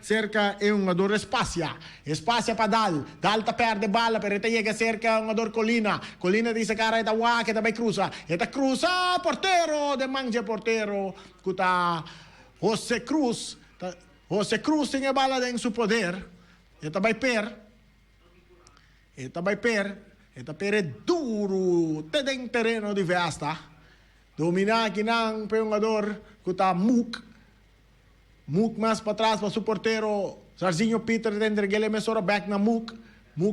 cerca é um jogador Espacia para Dal tá perde bala, pero ita llega cerca um jogador Colina dice cara ita wa que também cruza portero de manje portero kuta José Cruz tem a bala em seu poder ita vai per duro tem terreno de Vesta domina aqui não jogador kuta Muk mais para trás para seu porteiro Sarzinho Peter dentro dele mesora back na Muk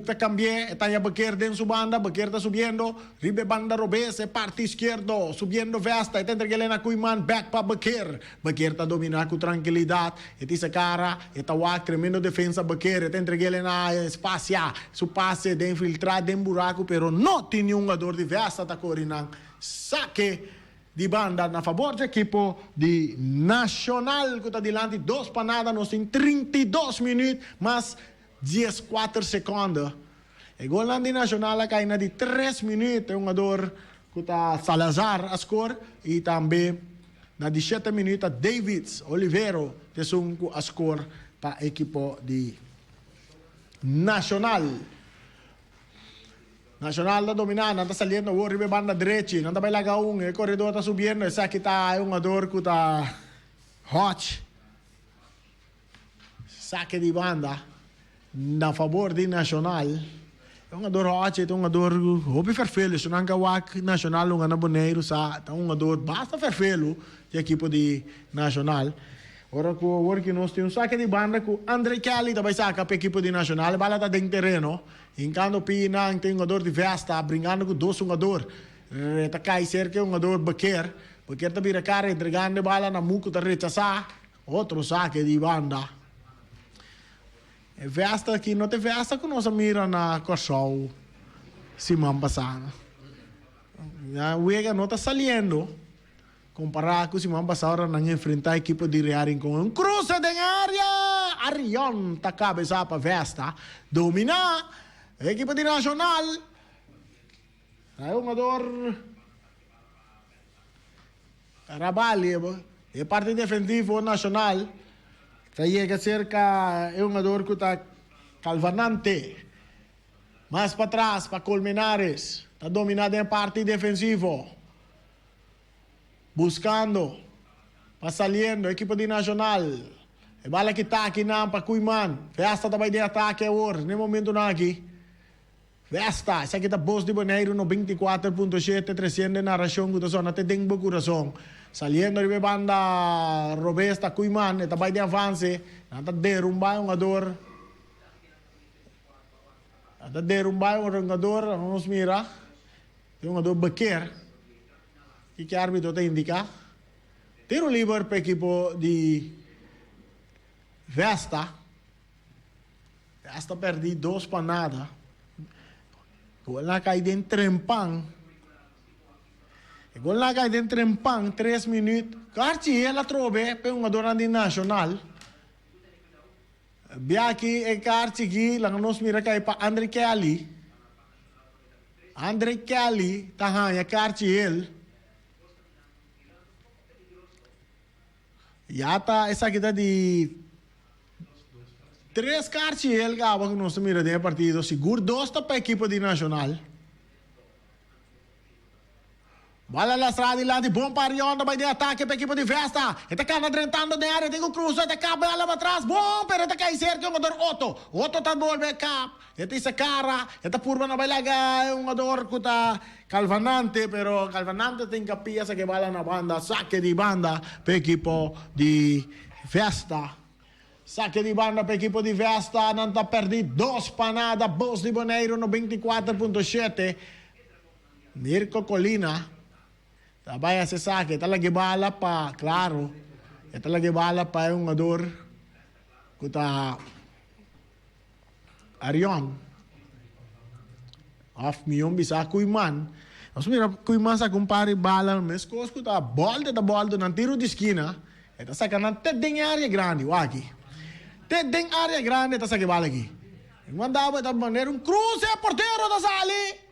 tá cambie está a Bequer dentro sua banda Bequer está subindo ribe banda Robese parte esquerdo subindo Vesta dentro dele na Kuiman back para Bequer está dominando com tranquilidade essa cara está o tremendo defesa Bequer dentro dele na Espacia su passe de infiltrar dentro buraco pero não tem um jogador de Vesta está correndo saque di banda na favor do equipo de Nacional que está dilante 2 panadas nos em 32 minutos mas 14 segundos e gol de Nacional cai na de 3 minutos um jogador que está Salazar a score e também na 17 minutos Davids Olivero de sunco a score para a equipo de Nacional está dominando, está saliendo, arriba banda derecha, não está vai largar el corredor está subindo, esse aqui está um jogador que está hot. Saque de banda, na favor de Nacional. É um jogador hot, é um jogador, houve ferfelo, se não há Nacional, um aboneiro, é um jogador, basta ferfelo, de equipe de Nacional. Ora que nós temos um saque de banda com André Kelly também saca para a equipe de Nacional, a bala está dentro do terreno, enquanto Pinang tem um jogador de Vesta, brincando com 2 jogadores, está cai cerca um jogador Bequer está vira cara, entregando a bala na Muco, está rechazar, outro saque de banda. Vesta aqui, não tem Vesta que nós mira na Corsol, semana passada. A Uega não está saliendo. Comparar com o semana passada, não enfrentar a equipe de Rearing com um cruze de área. Arion tá cabeça para Vesta. Domina a equipe de Nacional. É um jogador Rabalho. É parte defensiva Nacional. Chega cerca, é um jogador que está Calvanante. Mais para trás, para Colmenares. Está dominado em parte defensiva. Buscando, saliendo, equipe de Nacional. E bala que está aqui na para Kuiman. Vesta também de ataque agora, no momento não aqui. Vesta, essa aqui está boss de Boneiro no 24.7, 300 na ração, que está até dentro do coração. Saliendo de banda Robesta Kuiman, e também de avance. Está derrumbar um jogador. Está derrumbar um jogador, vamos mirar. Tem um jogador Bequer. Que o árbitro te indica. Tiro livre para o equipo de Vesta. Vesta perdi 2 panadas. Gol na cai dentro trempang. Gol na cai dentro trempang 3 minutos. Carci ela trove para um jogador de Nacional. Biaki e Carci aqui, lang nos mira kay pa André Kelly. André Kelly tahanha Carci ele. Yata essa aqui tá de 3 cartas ele acaba que nós mira de partido seguro 2 para a equipe de Nacional. Bola lastrada lá de bom para Arion, vai de ataque para a equipe de Vesta. Está cana drentando de área, tem um cruzo, está cabo ela para trás. Bom, pero está cai cerca um jogador Otto está bom backup. Essa cara, esta curva não vai largar um jogador que está Calvanante, pero Calvanante tem capilla que bala na banda, saque de banda para a equipe de Vesta. Saque de banda para a equipe de Vesta, não está perdido 2 panadas, Boss de Boneiro no 24.7. Mirko Colina. Trabalha esse saque, está lagi bala pa, claro. Está lagi bala pa yung jogador que está Arion. Off milhão bisa Kuiman. Nós mira Kuiman sa kumpare bala, mas kos que está boldo ng tiro de esquina. Está sacando tedeng área grande, waki. Tedeng área grande está sa bala aqui. Mandava da maneira cruze porteiro da sali.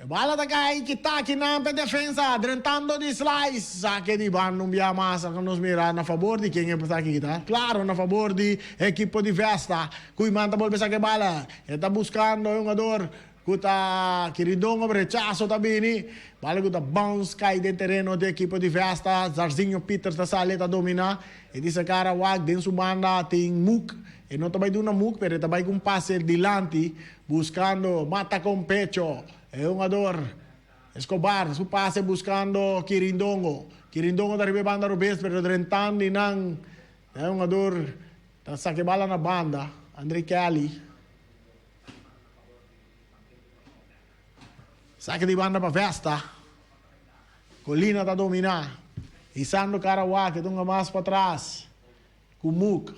Bala da kay kita kinampe defensa, drentando di slice. Saque di ban, não via massa que nos mira na favor de quem é para aqui, tá? Claro, na favor de equipo de Vesta. Cui manda bolsa saque bala. Está buscando um jogador. Kuta Quirindongo rechazo tabini. Bala kuta bounce cai de terreno de equipo de Vesta. Zarzinho Peters da saleta domina. E di cara wag din su banda ting Muk. E não também duna Muk, pero também com passe dilante buscando mata com pecho. É um jogador Escobar, su passe buscando Quirindongo. Quirindongo da banda Robes, pero drentando inang. É um jogador da saque bala na banda. André Kelly. Saque di banda para Vesta. Colina está dominar. Isando Caraguá, que tunga mais para trás. Com Muk.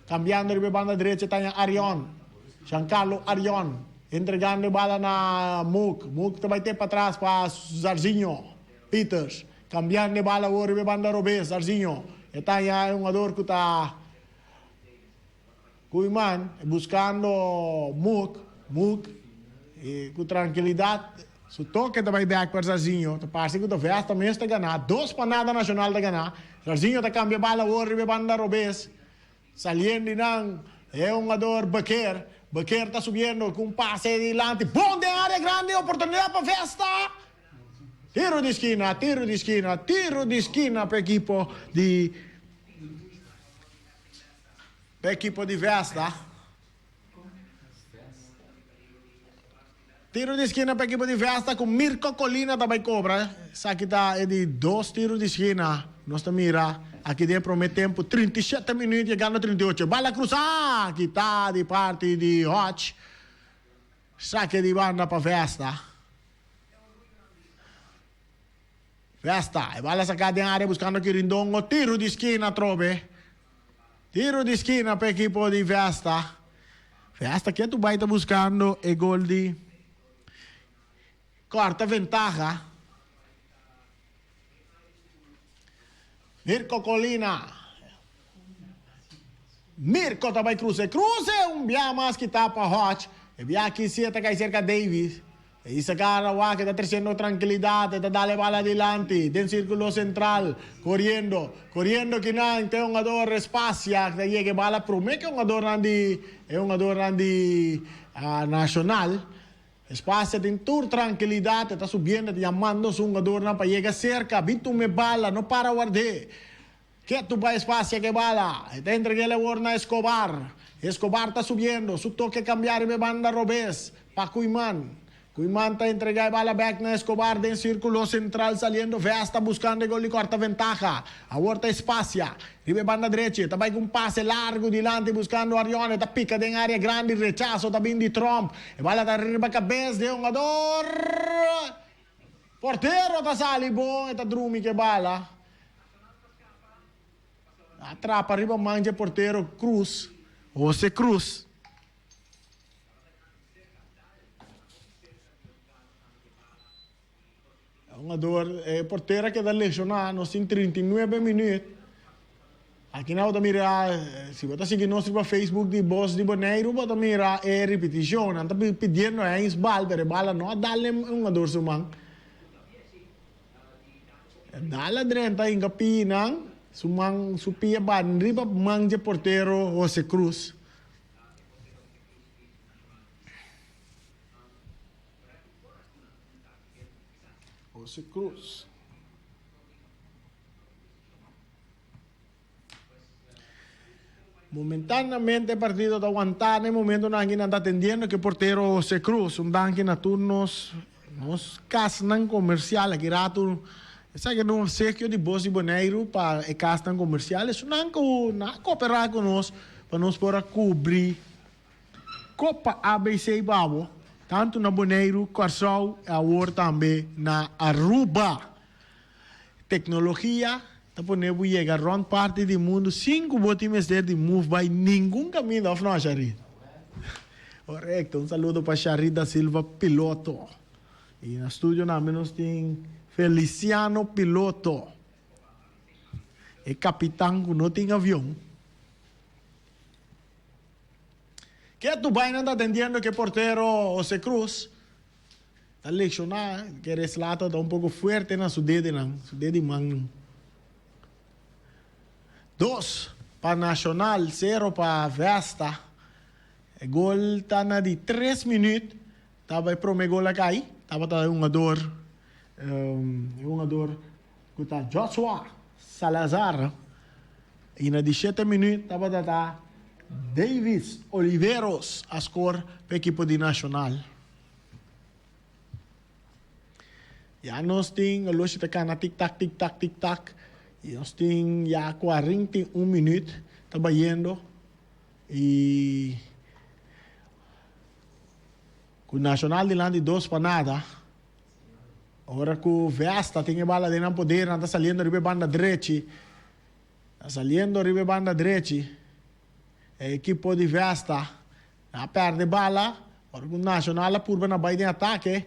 Cambiando de banda direita está Arion. Giancarlo Arion. Entregando bala na Muk. Muk também tem para trás para Zarzinho. Peters. Cambiando de bala agora de banda Robes. Zarzinho. Está aí um jogador que está Kuiman buscando Muk. E com tranquilidade. Su toque também back para Zarzinho. Parece que o Vesta mesmo está ganhar. 2 panadas nacional de ganhar. Zarzinho está cambiando bala agora de banda Robes. Saliendo não. É um jogador Baquer. Baquer está subindo com um passe adiante. Bom de área grande, oportunidade para Vesta. Tiro de esquina para equipo de Vesta. Tiro de esquina para equipo de Vesta com Mirko Colina também cobra. Aqui está de 2 tiros de esquina. Nós mira. Aqui dentro promete tempo 37 minutos, chegando a 38. Bala cruzar, que está de parte de Hotch. Saque de banda para Vesta. Vesta, bala sacada em área buscando Quirindongo. Tiro de esquina, trobe. Tiro de esquina para a equipe de Vesta. Vesta que tu vai estar buscando é gol de corta ventaja. Mirko Colina. Mirko também cruza. Um bia mais que tá para Hotch. E bia aqui se está cai cerca Davis. E esse cara lá que está trazendo tranquilidade, está dando bala adiante, tem círculo central, correndo que não tem um jogador espaço, que chega bala para o meio que é um jogador nacional. Espaço tem toda tranquilidade, está subindo, está chamando um jogador para chegar cerca, visto me bala, não para guardar. Que tu vai espaço que bala, está entregando a na Escobar. Escobar está subindo, su toque cambiar e banda Robes, para Cuiman. Cuiman está entregando bala back na Escobar, de círculo central saliendo, Vesta buscando gol de corta ventaja. Agora espaço, ribe banda direita, também com passe largo dilante buscando Arione, está pica em área grande, rechazo também de Trump. E bala está riba cabeça de um jogador. Porteiro está sali bom, está drumi que bala. Atrapa, riba manja porteiro Cruz. José Cruz. Um jogador porteira que dá lesionar nos 39 minutos. Aqui não está mirar, se você seguir nosso Facebook de Boss de Boneiro, você mirar a repetição. Não está pedindo a bala, pero bala não dá-lhe um jogador sumang. Dá-lhe drenta em capinang, sumang supia bandri pa mangje porteiro José Cruz. José Cruz. Momentaneamente el partido está aguantando, en el momento nadie está atendiendo que portero José Cruz, un danque na turnos, nos casnan comercial, aqui rato, essa que não sei que de Boss de Boneiro para e casnan comercial, isso não cooperar conosco, para nós poder cobrir Copa ABC e Babo, tanto na Boneiro, Corsol, e agora também na Aruba. Tecnologia, tá podendo chegar a parte do mundo, 5 botimes de move by nenhum caminho da não, Charid. Correto, um saludo para Charid da Silva, piloto. E no estúdio nós tem Feliciano, piloto. E capitão que não tem avião. Que tu vai não está entendendo que porteiro José Cruz Está lesionar, que esse lado está um pouco forte na sua dedo, não. Sua dedo de mão. 2 para Nacional, 0 para Vesta. O gol está na de 3 minutos. Estava para o gol a cair. Estava um jogador que está Joshua Salazar. E na de 7 minutos estava Davis Oliveros a score para a equipe de Nacional. Já nós temos, a luz está na tic-tac. E nós temos já 41 minutos trabalhando. E com o Nacional de lá de 2 para nada. Agora que o Vesta tem a bola de não poder, não está saindo arriba banda direita. Está saindo arriba banda direita. A equipe de Vesta não perde bola. Agora que o Nacional por na baia de ataque.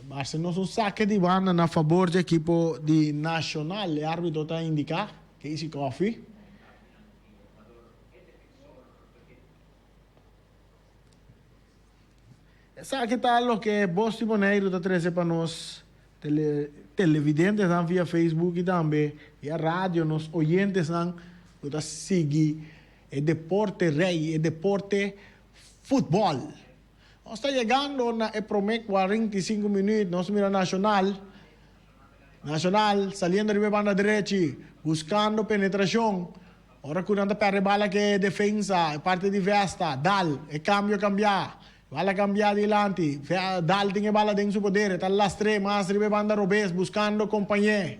Mas se não um saque de banda na favor da equipe de Nacional, o árbitro está a indicar que esse coffee. Sabe que tal o que Bosti Boneiro está trazendo para nós, televidentes via Facebook e também, e a rádio, nos oyentes está seguir o deporte rei, o deporte futebol. Nós está chegando na Epromec 45 minutos, nós mira Nacional, saliendo de banda direita, buscando penetração. Ora que não está para bala que é defesa, parte de Vesta, dal, e cambiar. Bala cambiar adiante, dal tem bala dentro do poder, está lá mais ribe banda Robes, buscando companhia,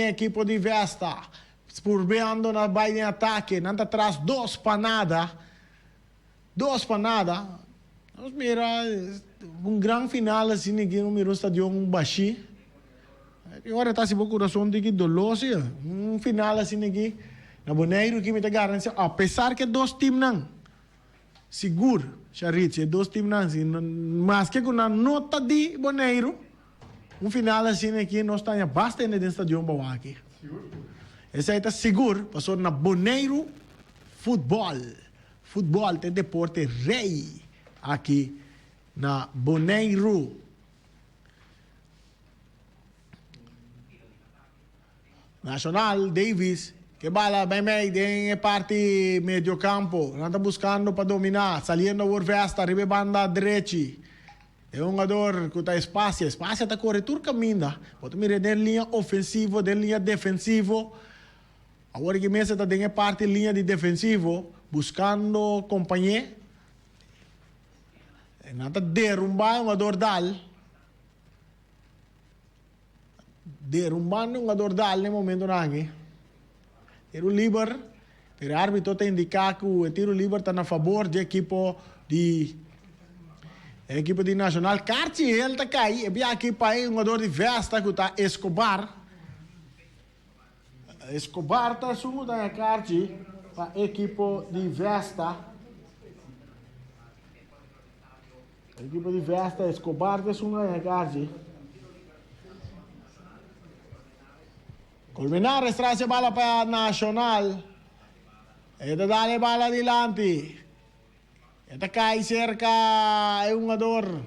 equipe de Vesta, spurbeando na baia de ataque, não está atrás 2 para nada. Nós mira um grande final assim, aqui no miro estádio Baxi. Agora está se o coração de que doloroso, final assim aqui, na Boneiro que me está garantindo, apesar que 2 times não. Seguro, Charit, 2 times não, mas que com a nota de Boneiro, final assim aqui, nós estamos bastante no estádio Bawaki. Esse aí está seguro, passou na Boneiro Futebol tem deporte rei aqui na Boneiro. Nacional, Davis, que bala bem em parte meio campo, não está buscando para dominar, saliendo por Vesta, arriba banda direita. É um jogador que está espaço está corretor caminha. Pode mirar de linha ofensiva, de linha defensiva. Agora que mesa está em parte linha de defensivo, buscando companhia. Não está derrubando um jogador dal. Derrumbando um jogador dal no momento não. Tiro livre, o árbitro está indicando que o tiro livre está a favor da equipe de Nacional. Carti ele está caindo. E aqui para um jogador de Vesta que está Escobar. Escobar está subindo a Carti para a equipe de Vesta. A equipe de Vesta, Escobar está subindo a Carti. Colmenares traz a bola para Nacional. Esta dá a bola adiante. Esta cai cerca é um jogador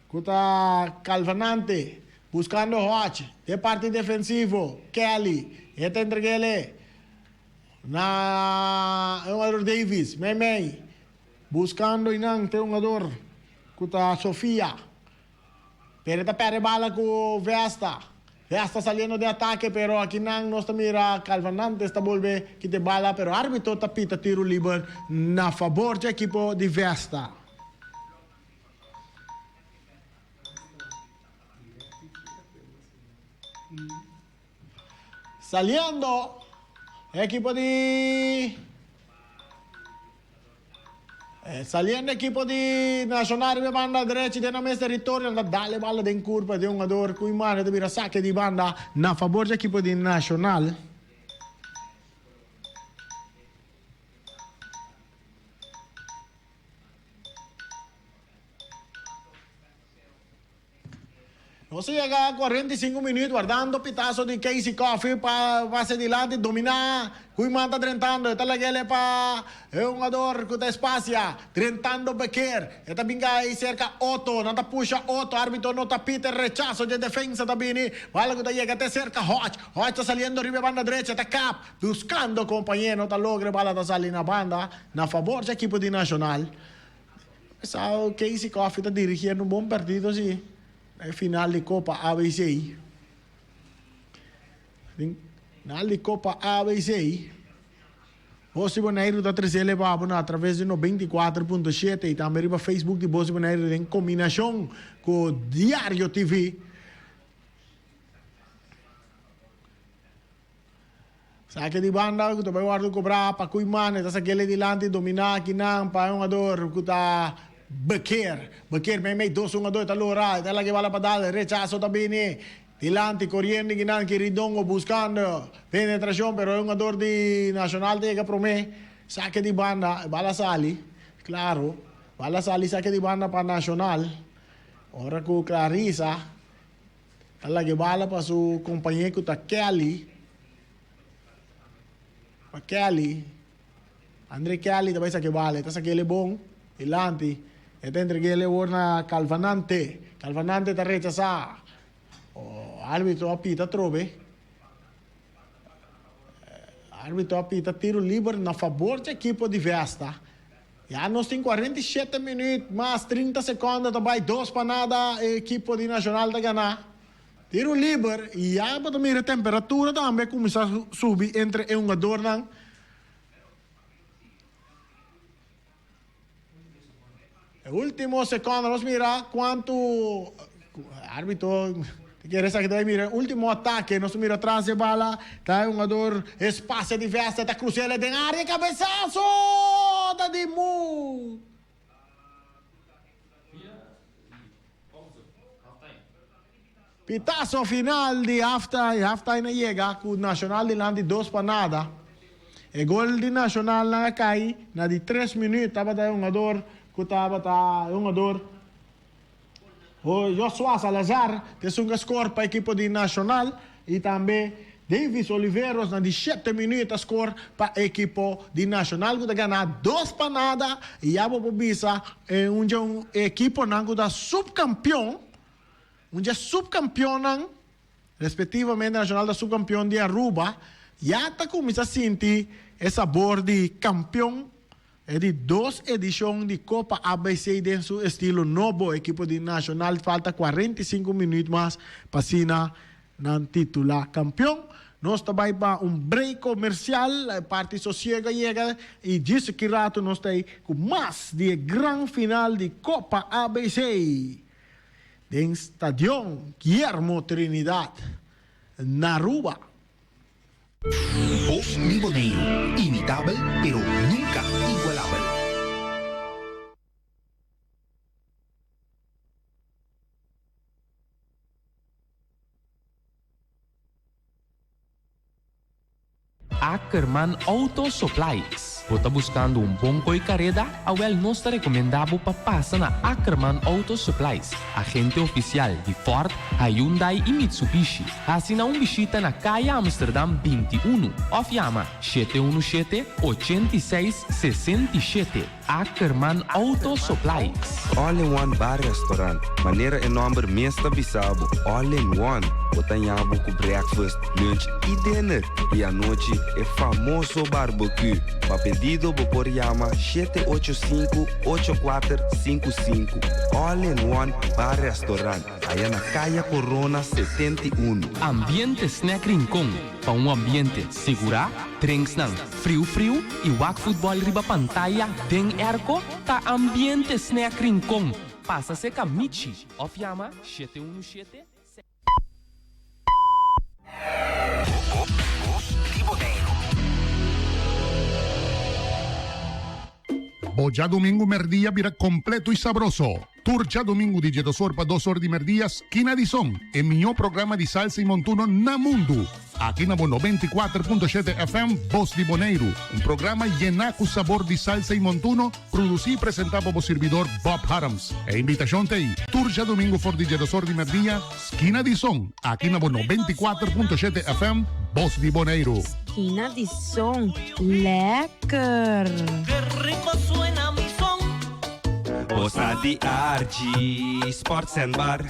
que está calvanante, buscando Hodge, de parte defensivo, Kelly. Esta entrega ele na um jogador Davis, Memei, buscando inang tem um jogador que está Sofia. Pero esta perde bola com Vesta. Está saliendo de ataque, pero aquí no está mira Calvanante, está volve que te bala, pero árbitro está pita tiro livre na favor do equipo de Vesta. Saliendo, equipo de equipo de Nacional de banda direita de nome território anda dale bala de curva de um jogador com imagem de vira saque de banda na favor do equipo de Nacional. No se llega a 45 minutos guardando pitazo de Casey Coffee para base adelante, dominar. Kuiman está trentando, está la guele para un jugador que está espacia, trentando Becker. Está binga ahí cerca Otto, no está puxa Otto, árbitro no está Peter, rechazo de defensa también. Vale que está llega, está cerca Hodge. Hodge está saliendo arriba banda derecha, está Cap, buscando compañero, está logre, bala está saliendo na banda, na favor del equipo de Nacional. Sabe, Casey Coffee está dirigiendo un buen partido, sí. Final de Copa ABC. Final de Copa ABC. Bosi Bonaire está 3 elevado através de 94.7 e também no Facebook de Bosi Bonaire em combinação com o Diário TV. Saque de banda, que também guardo cobrar para Kuiman, está aquele delante, dominar aqui não, para um jogador que está Becker, may 2-1-2 talora, ela que bala para dar, rechazo também, delante, correndo, que Ridongo buscando penetração, pero un jugador de Nacional de promé, saque de banda, bala sali, claro, bala sali, saque de banda para Nacional, ahora con Clarissa, ela que bala para su compañero que está Kelly, André Kelly, também saque bala, está aquele bom, delante, e entreguele una Calvanante está rechazada. O árbitro apita trove. Árbitro apita tiro livre na favor do equipo de Vesta. Já nós temos 47 minutos, mais 30 segundos, também 2 para nada, a equipo de Nacional da ganhar. Tiro livre, e já para também a temperatura também começa a subir entre um jogador não. Último segundo, vamos mirar quanto árbitro quer saber que mira, último ataque, nós mira atrás de bala, tá um jogador espaço de Vesta, tá cruzando de área, cabeçaço da Dimu. Pitazo final de halftime chega com o Nacional de Landi 2 para nada. E gol de Nacional na cai, na de 3 minutos, tava um jogador um jogador o Joshua Salazar, que é um score para a equipe de Nacional, e também Davis Oliveiros, na de 7 minutos, score para a equipe de Nacional, que ganha 2 para nada, e a Bobisa é uma equipe que é subcampeão, respectivamente, Nacional da subcampeão de Aruba, já está começando a sentir esse sabor de campeão. É de 2 edições de Copa ABC em seu estilo novo. Equipe de Nacional falta 45 minutos mais para ser não titular campeão. Nós também para break comercial, a parte social chega e diz que rato nós temos com mais de grande final de Copa ABC. Em Estádio Guillermo Trinidad, na Aruba. Voz Liboneiro, imitable pero nunca igualable. Ackerman Auto Supplies. Você buscando bom carrera? Nós te recomendamos para passar na Ackerman Auto Supplies, agente oficial de Ford, Hyundai e Mitsubishi. Assina visita na Calle Amsterdam 21 ou chama 717-8667. Ackerman Auto Supplies. All-in-one bar restaurant. Maneira e nome mesta bisabo. All-in-one. Botanhabo com breakfast, lunch e dinner. E à noite é famoso barbecue. Para pedido, por chama 785-8455. All-in-one bar restaurant. Aí na Caia Corona 71. Ambiente Snack Rincón. Para ambiente segura, drinks nang frio e wak futebol riba pantalla den erco ta ambiente Snack Rincón. Passa se Michi. Of chama 717. Boya Domingo Merdía vira completo y sabroso. Turja domingo de 18 para 2 horas de media, esquina de som, el mejor programa de salsa y montuno na mundo. Aqui na 94.7 FM, Voz de Boneiro, um programa lleno com sabor de salsa e montuno, produzido e apresentado por o servidor Bob Harams. A invitação tem Turja domingo for de 18 horas de media, esquina de som, aqui na 94.7 FM, Voz de Boneiro. Esquina de som, lekker. Qué rico suena mi son. Bossa di Argi, Sports and Bar,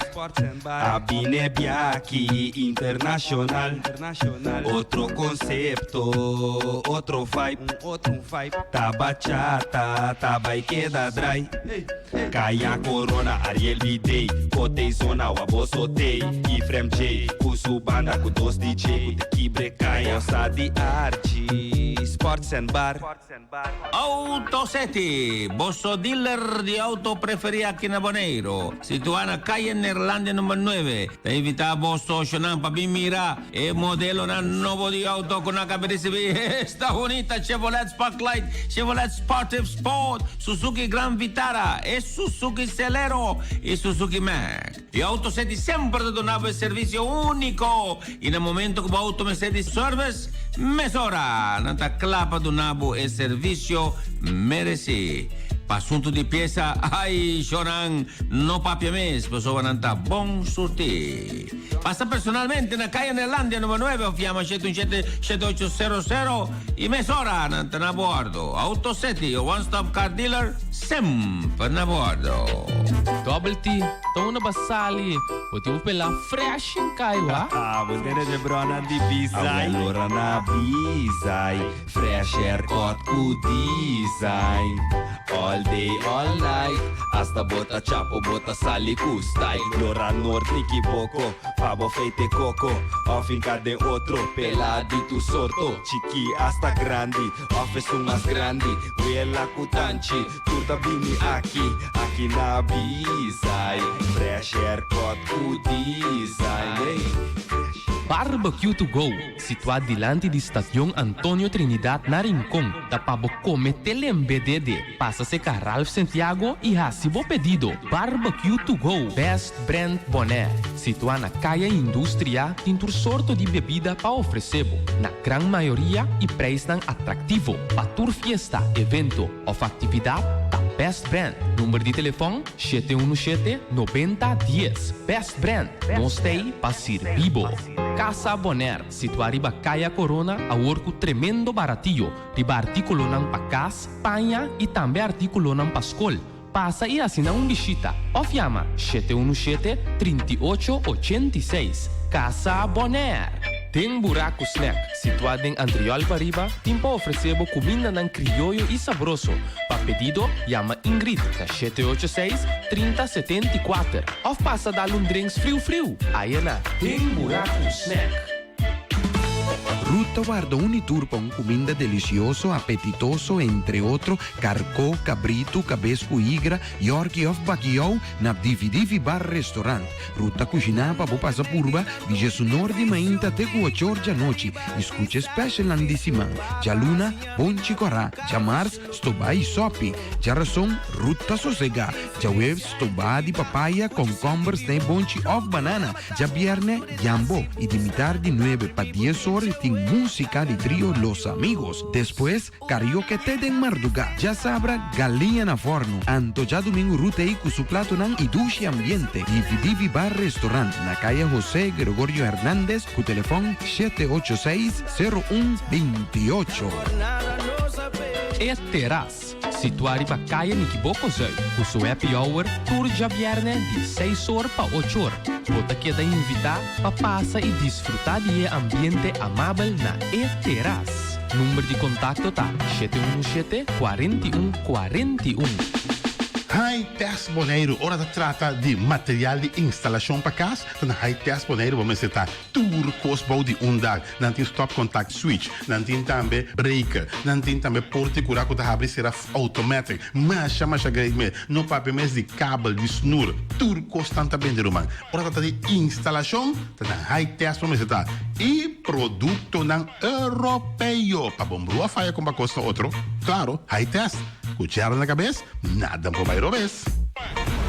Abine Biaki Internacional, outro concepto, outro vibe, tá bachata, tá baiqueda dry, Kaya Corona, Ariel Bidei, Kotei Zona, Wabosotei, Ifrem J, Kusu Banda, Kudos DJ, Kutekibre Kaya, Bossa di Argi, Sports and Bar. Autoseti, vosso dealer di auto preferita aqui na Boneiro. Situado na calle Neerlandia número 9. Te invitamos a Shonan para mirar el modelo na novo de auto con la que recibe esta bonita Chevrolet Sparklight, Chevrolet Sportive Sport, Suzuki Grand Vitara, Suzuki Celero e Suzuki Mac. E Autoseti sempre te donava el servicio único. E no momento que o auto Mercedes Service, mesora, nanta clapa donava el servicio merece. Assunto de peça, ai, choran, no papia mes, pessoa não tá bom surtir. Passa personalmente na calle Neerlandia número 9, chiama 717-7800 e mesora, não tá na bordo. Autoseti, o one-stop car dealer, sempre na bordo. Double T, tô na basali, o teu pela fresh em Kaiwa. Bundene de brona di Bizai, allora na Bizai, fresh haircut cu design. All day, all night, hasta bota chapo, bota sali cu style. Lora nord, Niki Boko, pabo feite coco, off finca de outro, peladito sorto, chiqui hasta grandi, off es un más grandi, huela cutanchi, turta bini aqui na Bizai, fresh haircut cu design, Barbecue to Go, situado diante da estação Antônio Trinidad na Rincón, da pabo come telembedede, passa-se com Ralph Santiago e recibo pedido. Barbecue to Go, Best Brand Boné, situado na caia indústria, tem tur sorto de bebida para oferecer, na grande maioria e preço atrativo, para tur fiesta, evento ou atividade, da Best Brand. Número de telefone 717-9010. Best Brand, mostrei para servir. Casa Bonaire, situada riba Caia Corona, a orco tremendo baratillo, riba artículo nan pa cas, panha e também artículo nan pa escola. Passa e assina visita. Ou chama 717-3886. Casa Bonaire. Tem buraco snack, situado em Andriol Pariba, tem para oferecer comida nan criollo e sabroso. Para pedido, chama Ingrid, na 786-3074. Ou passa dar drinks frio. Aí na Tem buraco snack. Ruta guarda Unitur para comida delicioso, apetitoso, entre outros, carcó, cabrito, cabesco, igra, yorkie of baquiao, na Divi Bar Restaurant. Ruta cucina para passa purba, de Jesus Norte mainta te 8 horas da noite. Escute special andissima. Já luna, bom chicorá, já mars, stobai sopi. Já razão, ruta sossega. Já web, stobá de papaya, concombers, nem bonchi of banana. Já vierne, jambo. E de mitad de 9 para 10 horas, tem música de trío Los Amigos. Después, karaoke te en Marduga. Ya sabra, galinha na forno. Anto ya domingo rutei com su plato nan y duche ambiente. Divi Bar Restaurant, na calle José Gregorio Hernández, cu teléfono 786-0128. É Terras, situado riba Caia Nikibokosei, com seu happy hour, tour de vierne de 6 horas para 8 horas. Bota queda invitar para passar e desfrutar de ambiente amável na E Terras. Número de contato tá 717-4141. High-Test Boneiro, ora da trata de material de instalação para casa. Na High-Test Boneiro vamos citar tour cosbou de dag. Não tem stop contact switch, não tem também breaker, não tem também porta curaco da abre será automatic. Mas chama me no papel mais de cabo de snur. Tour constante bem de romano. Ora da de instalação, na High-Test vamos citar e produto não europeu. Para bombrua faia como custa outro. Claro, High-Test. Cuchara na cabeça, nada por mais.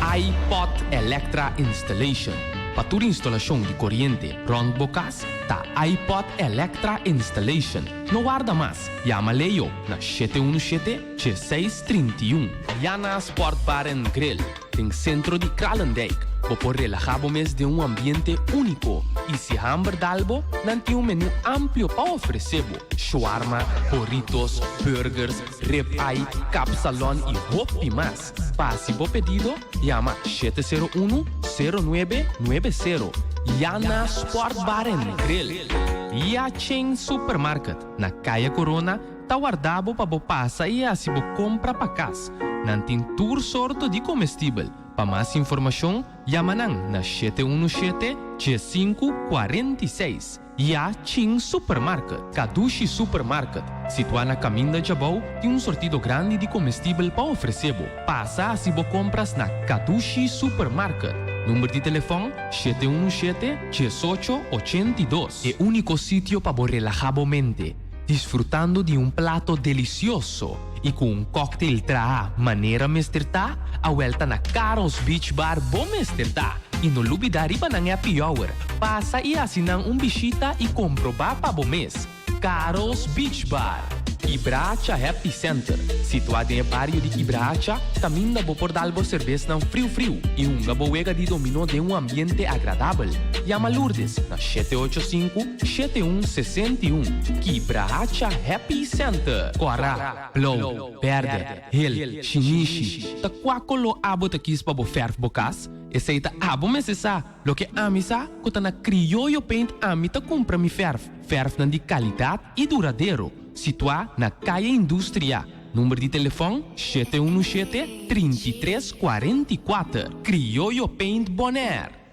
iPod Electra Installation. Para tua instalação de corrente rond bocas, tá iPod Electra Installation. Não guarda mais. Chama Leo na 717-1631. Yana Sport Bar and Grill, em centro de Kralendijk. Por relajar mês de ambiente único. E se hamburger dalbo, não tem menu amplo para oferecer. Shawarma, burritos, burgers, ribeye, capsalon e hopi mais. Para se bo pedido, chama 701-0990. Yana Sport Bar and Grill. Ia Chain Supermarket, na Caia Corona, tá guardado para bo passa e se bo compra para casa. Não tem tour sorto de comestível. Para mais informação, chama na 717-1546. Ya Ching Supermarket, Kadushi Supermarket, situado na Caminda Jabau, tem sortido grande de comestível para oferecer. Passa se bo compras na Kadushi Supermarket. Número de telefone 717-1882. É o único sítio para relajar a mente, disfrutando de plato delicioso e com cocktail tra maneira mesterta, a vuelta na Carol's Beach Bar bom mesterta. E no olvidar riba ng happy hour. Passa e assinar bisita e comprobar para bom mês. Carol's Beach Bar. Ibracha Happy Center. Situado em barrio de Ibracha, também dá por dar cerveja não frio e gaboega de dominó de ambiente agradável. Chama Lourdes na 785-7161. Ibracha Happy Center. Cora, Blow, Verde, Hill, Shinichi. Ta quacolo abo ta quis pa bo ferf bocas. Eceita abo mesesa. Lo que amisa, kota na criollo paint amita compra mi ferf. Ferf nan de qualidade e duradouro. Situado na Caia Indústria. Número de telefone 717-3344. Criollo Paint Bonaire.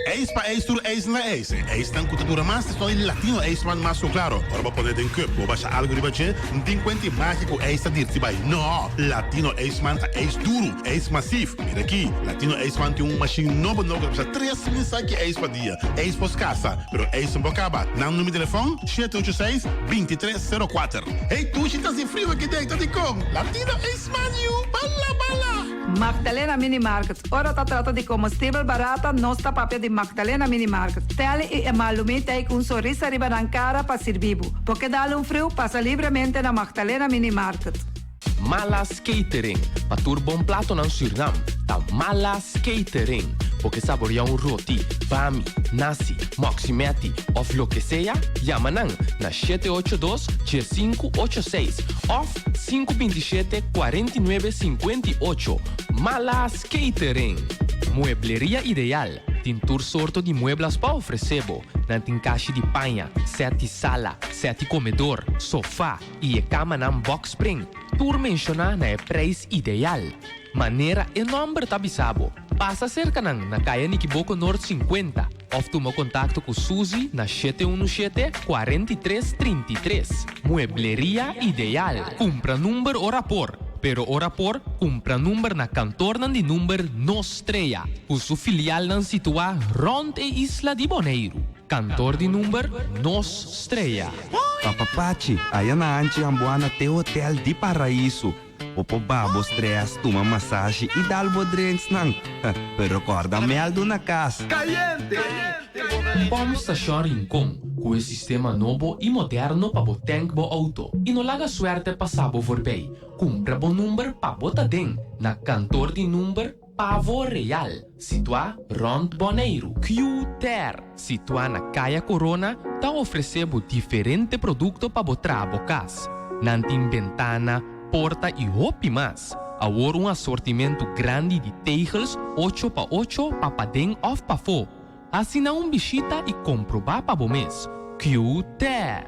Eis para eis tur eis na eis. Eis tan cultura mais só em latino eis man mais claro. Ora vou poder em cup, vou baixar algo de baixo. Não tem quanto mágico eis a dir se vai. Não, latino eis man tá eis duro, eis massivo. Mira aqui, latino eis man tem machine novo para 3 mensagens eis para dia. Eis pos casa, pero eis um bocaba. Não número de telefone 786-2304. Hey, tu se tá sem frio aqui dentro de com. Latino eis man you, bala. Magdalena Mini Market. Ora tá trata de combustível barata, nossa papel de Magdalena Mini Market. Tele e malumite aí com sorriso arriba na cara para servir. Porque dá frio, passa livremente na Magdalena Mini Market. Malas Catering. Para tur bom plato ng Surinam. Ta Malas Catering. Porque saborear roti, bami, nasi, moximeti o lo que sea, llama na 782-1586 of 527-4958. Malas Catering. Muebleria ideal. Tem tur sorto de muebles para oferecer. Não tem caixa de panha, 7 sala, 7 comedor, sofá e cama na box spring. Tur menciona na preço ideal. Maneira e nombre tabisabo. Passa cerca na Caia Niquiboco Norte 50. Of tumo contato com Suzy na 717-4333. Muebleria ideal. Compra número ora por. Pero ora por, compra número na cantor de número Nostreia. O su filial nan situa rond e Isla de Bonaire. Cantor de número Nostreia. Papapachi, aí na anti ambuana te hotel de paraíso. Opo babo stress, tuma massagem e dalbo drinks nang. Pero corda meldo na casa. Caliente! Bom station Rincon, com o sistema novo e moderno para o tank bo auto. E não laga suerte para sabo vorbei. Compra bom número para botar dentro. Na cantor de número Pavo Real, situado Rond Bonaire. Q-Ter, situado na Caia Corona, tá oferecendo diferente produto para botar a bocas. Não tem ventana, porta e roupa mais. Agora assortimento grande de tejas 8x8 para dentro ou para fora. Assina bisita e comprovar para o mês. Q-Ter,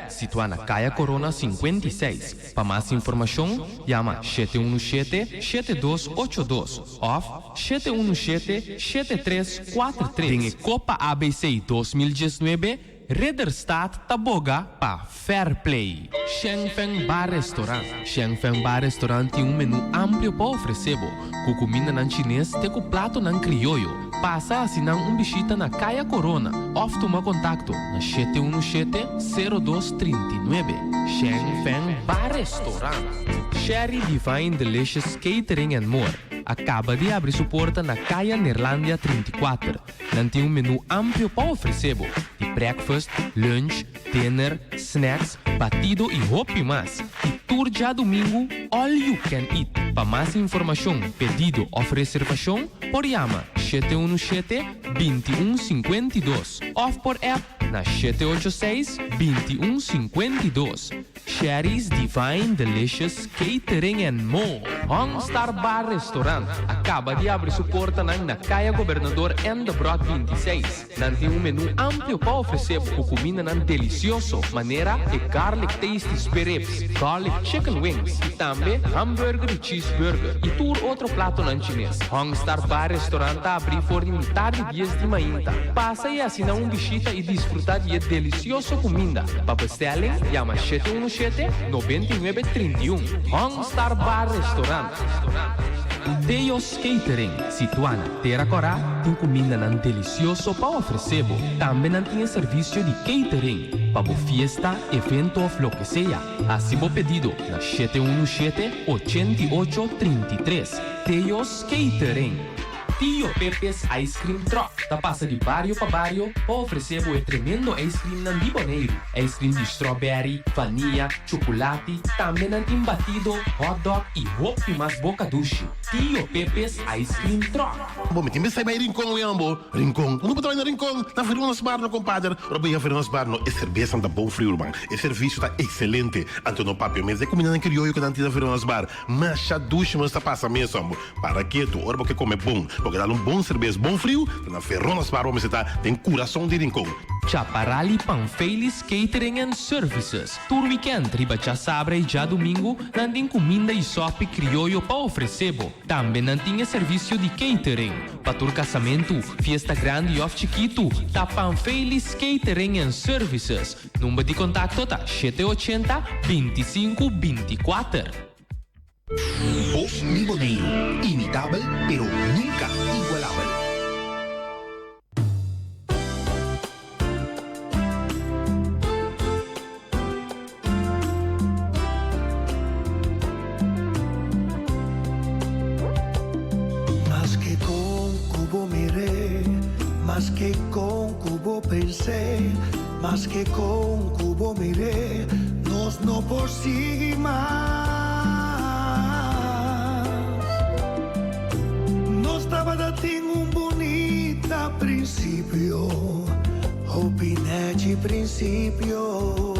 situado na Caia Corona 56. Para mais informação, chama 717-7282 ou 717-7343. Tem Copa ABC 2019, Rederstad Taboga para Fair Play. Shengfeng Bar Restaurant. Shengfeng Bar Restaurant tem menu amplo para oferecer. Com comida nan chinês, tem com prato nan criollo. Passa a assinar bisita na Caia Corona. Of toma contato na 717-0239. Shengfeng Bar Restaurant. Sherry Divine Delicious Catering and More. acaba de abrir sua porta na Caia Neerlandia 34. Não tem menu amplo para oferecer, de breakfast, lunch, dinner, snacks, batido e hopi mais. E tour já domingo, all you can eat. Para mais informação, pedido ou reservação, por chama 717-2152 ou por app na 786-2152. Sherry's Divine Delicious Catering and More. Hongstar Bar Restaurant acaba de abrir sua porta na Caia Governador and the Broad 26. Não tem menu amplo para oferecer com comida delicioso, maneira e garlic tasty spare ribs, garlic chicken wings e também hambúrguer e cheeseburger e tour outro prato chinês. Hongstar Bar Restaurant abre por metade dias de manhã. Passa e assina visita e desfrutar de delicioso comida. Para bestelling, chama 717-9931. Hongstar Bar Restaurant. Teos Catering, situado na Terra Corá, tem comida delicioso para oferecer. Também tem serviço de catering para fiesta, evento ou lo que seja. Assim o pedido na 717-8833. Teos Catering. Tio Pepe's Ice Cream Truck. Da passa de barrio para barrio para oferecer o tremendo ice cream de Boneiro. Ice cream de strawberry, vanilla, chocolate, também tem batido, hot dog e hopi mais boca duche. Tio Pepe's Ice Cream Truck. Bom, me tem que rincon, Yambo. Rincon. Não pode ir na rincon. Na Feronas Bar, no compadre. Robinha Feronas Bar, no. É cerveja da bom frio, man. O serviço está excelente. Antono Papio, mas é combinando que eu que não tinha Feronas Bar. Mas já duche, mas está passa mesmo, ambo. Para que tu, ora, porque come bom. Porque dá bom cerveja, bom frio. Na Feronas Bar, vamos estar, tem coração de rincon. Chaparali Panfelis Catering and Services. Tour weekend, riba já sabre e já domingo, não tem comida e sopa criollo para oferecer. Também não tem serviço de catering. Para tour casamento, fiesta grande ou chiquito, tá Panfelis Catering and Services. Número de contato tá 780-2524. Voz de Boneiro, imitable, pero nunca igualable. Más que con cubo miré, más que con cubo pensé, más que con cubo miré, nos no persigue más. Tem bonito princípio, opine de princípio.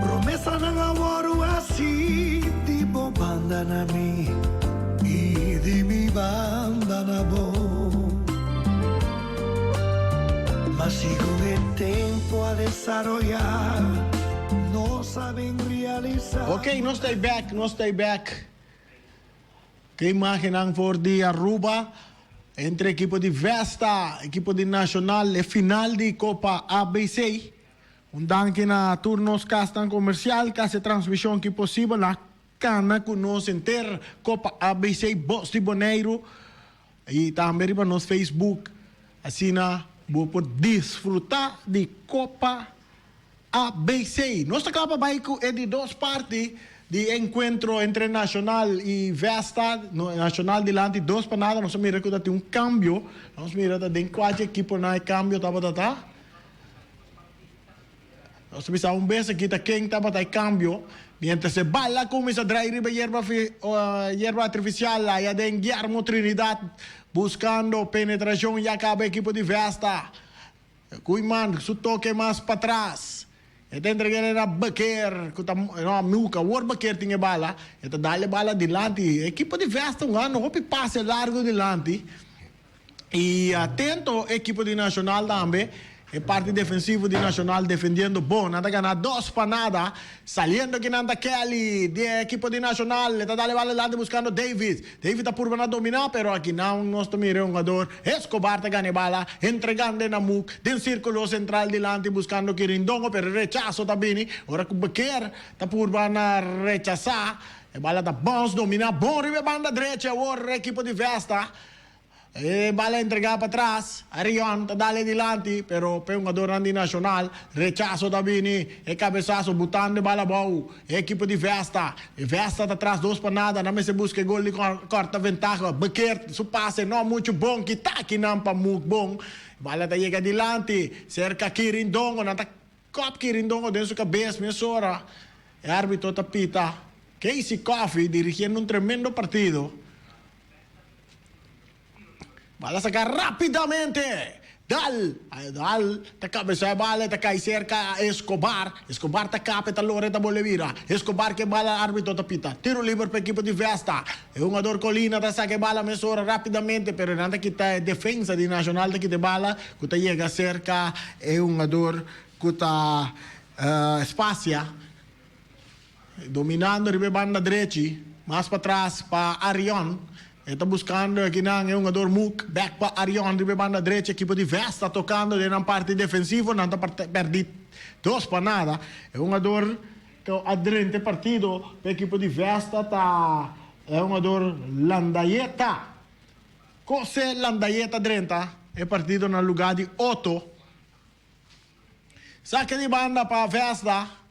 Promessa não amoro assim, de bom banda na mim e de mi banda na bom. Mas se com o tempo a desarrollar, não sabem realizar. Ok, não stay back. Que imaginan por de Aruba entre equipo de Vesta, equipo de Nacional, e final de Copa ABC. Danke na turnos castan comercial, casi transmissão que possível na cana conosco ter Copa ABC Voz de Boneiro e também para nos Facebook. Assim na vou poder desfrutar de Copa ABC. Nossa Copa Baico é de duas partes. De encontro entre Nacional e Vesta, Nacional delante, dois para nada, nós miramos que tem cambio, nós miramos que tem quatro equipes na cambio, tá? Nós precisamos ver se está quem está cambio, mientras se bala começa a trair hierba artificial, aí tem Guillermo Trinidad, buscando penetração e acaba a equipe de Vesta. Cuiman, su toque mais para trás. Ito entregando na Baker, no Muca, o Baker tinha bala, ito dá-lhe bala delante, equipa de Vesta não hopi passe largo delante, e atento equipa de Nacional também, e parte defensiva de Nacional defendendo bom, nada ganhar dois para nada, saliendo que nanda Kelly, de equipa de Nacional, está dando bala delante buscando David está por na dominar, pero aqui não, nós também um jogador, Escobar está ganhando bala, entregando na Muc, de círculo central delante buscando Quirindongo, pero rechazo também, ora que Baker está por na rechazar, a bala está bom, dominar, bom, riba banda direita, a equipa de Vesta, Bala entregada para trás. Arion, dale dilante. Pero jogador nacional. Rechazo da Bini. Cabeçazo, botando de bala bom. Equipe de Vesta. Vesta tá atrás, 2 para nada. Não se busca gol e corta ventaja. Bequer, su passe não muito bom. Que tá aqui não para muito bom. Bala tá chega dilante. Cerca Quirindongo. Não tá cop Quirindongo dentro da cabeça. Minha senhora. O árbitro tá pita. Casey Coffey dirigindo um tremendo partido. Bala sacar rapidamente. Dal, ta cabeza de bala, ta cai cerca a Escobar. Escobar ta capa, ta Loreta Bolivira. Escobar que bala árbitro ta pita. Tiro livre para equipo de Vesta. É um jogador Colina, ta saca bala, mesura rapidamente, pero nada que ta defensa de Nacional ta que te bala, que ta llega cerca, é um jogador que ta espacia. Dominando ribe banda direita, mais para trás para Arion. Está buscando aqui não é um jogador Muk, back para Arion, ribe banda direita, equipe de Vesta tocando na parte defensiva, não está perdido 2 para nada. É um jogador que aderente partido para a equipe de Vesta, tá, é um jogador Landayeta. Cos'è Landayeta Drenta? É partido no lugar de Otto. Saque de banda para Vesta.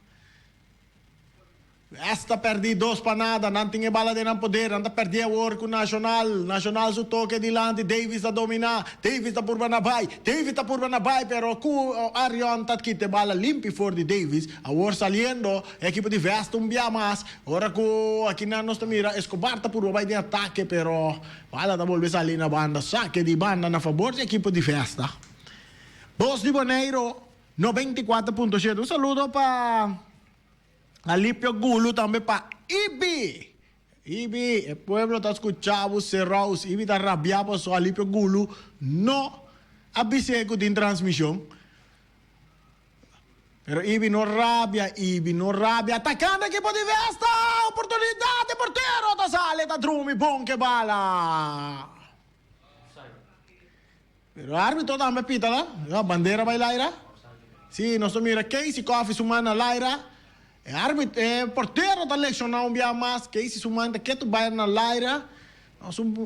Esta perdi 2 para nada, não tinha bala de não poder, anda perdi o work nacional, nacional su toque dilante, Davis a dominar, Davis a purba na vai, pero cu Arion tat quite bala limpi for de Davis, a war saliendo, equipo de Vesta bia mais, ora cu aqui na nossa mira, Escobar ta purba vai de ataque, pero bala da volve salir na banda, saque de banda na favor de equipo de Vesta. Voz de Bonaire, 94.7, un saludo para Alipio Gulu também para Ibi. Ibi, o pueblo está escuchando cerrados. Ibi está rabiado, so Alipio Gulu não avisei que tem transmissão. Pero Ibi não rabia. Atacando aqui pode ver esta oportunidade. Porteiro, tá sale, tá drumi, bom que bala. Pero árbitro também pita, né? A bandeira vai lá. Sim, nós mira Casey Coffey sumando lá. Árbitro, porteiro está lecionando um dia mais, que esse sumanda que tu vai na laira,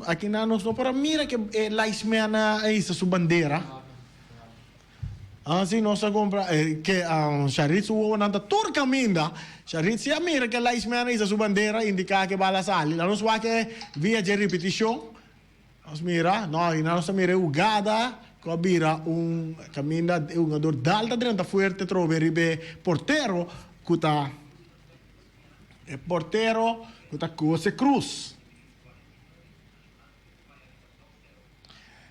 aqui na nossa para mira que lá ismena essa sua bandeira. Assim nós compra que Charit o nanta turca minda, Charit se mira que lá ismena essa sua bandeira indica que bala sali, lá nós vai que via de repetição, nós mira, nós mira ugada. Cobira caminda um jogador d'alta drenta forte trove ribe porteiro kuta porteiro kuta José Cruz.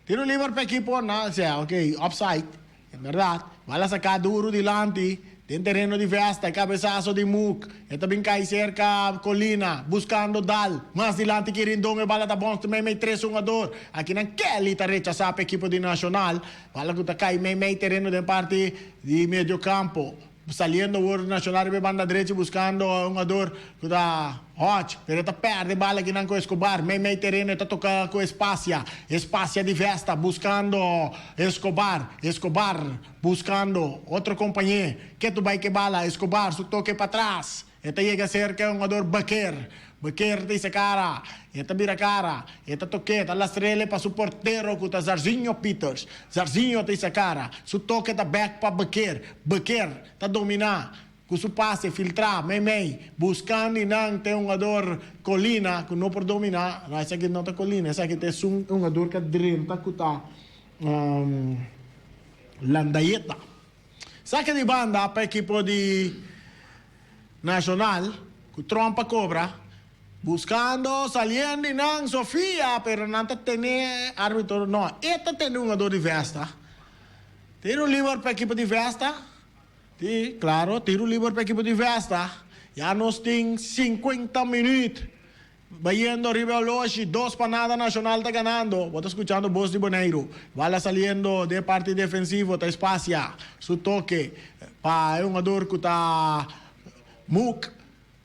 Tiro livre para equipo na, ok, offside, é verdade. Bala sacar duro dilante, tem terreno de Vesta, cabeçazo de Muk, e também cai cerca Colina, buscando Dal, mais dilante Quirindongo e bala da bom, também meio 3 jogador. Aqui na Kelly tá rechazar para equipo de Nacional, bala que tá cai meio terreno de parte de meio campo. Saliendo o Nacional de banda direita buscando um jogador que está hot, pero está perde bala que não com Escobar, meio terreno está tocando com Espacia de Vesta buscando Escobar buscando outro companheiro, que tu vai que bala, Escobar, su toque para trás, eta chega cerca um jogador Bequer dice cara, esta mira cara, esta toqueta, la estrela para su portero que está Zarzinho Peters. Zarzinho dice cara, su toque está back para Bequer está dominar, com su passe filtrar, meio, buscando e não tem um jogador Colina que não pode dominar, não esse aqui não está Colina, esse aqui tem um jogador que drenta que está Landayeta. Saque de banda para a equipe de Nacional, que trompa cobra. Buscando, saliendo y nan Sofía, pero no tiene árbitro, no. Esta tiene un jugador de Vesta. Tiro livre para equipo de Vesta. Sí, claro, tiro livre para equipo de Vesta. Ya nos tienen 50 minutos. Vayendo arriba Loshi, 2 para nada, Nacional está ganando. Vos escuchando voz de Bonaire. Bala saliendo de parte defensiva, está espacia. Su toque. Pa un jugador que está Muk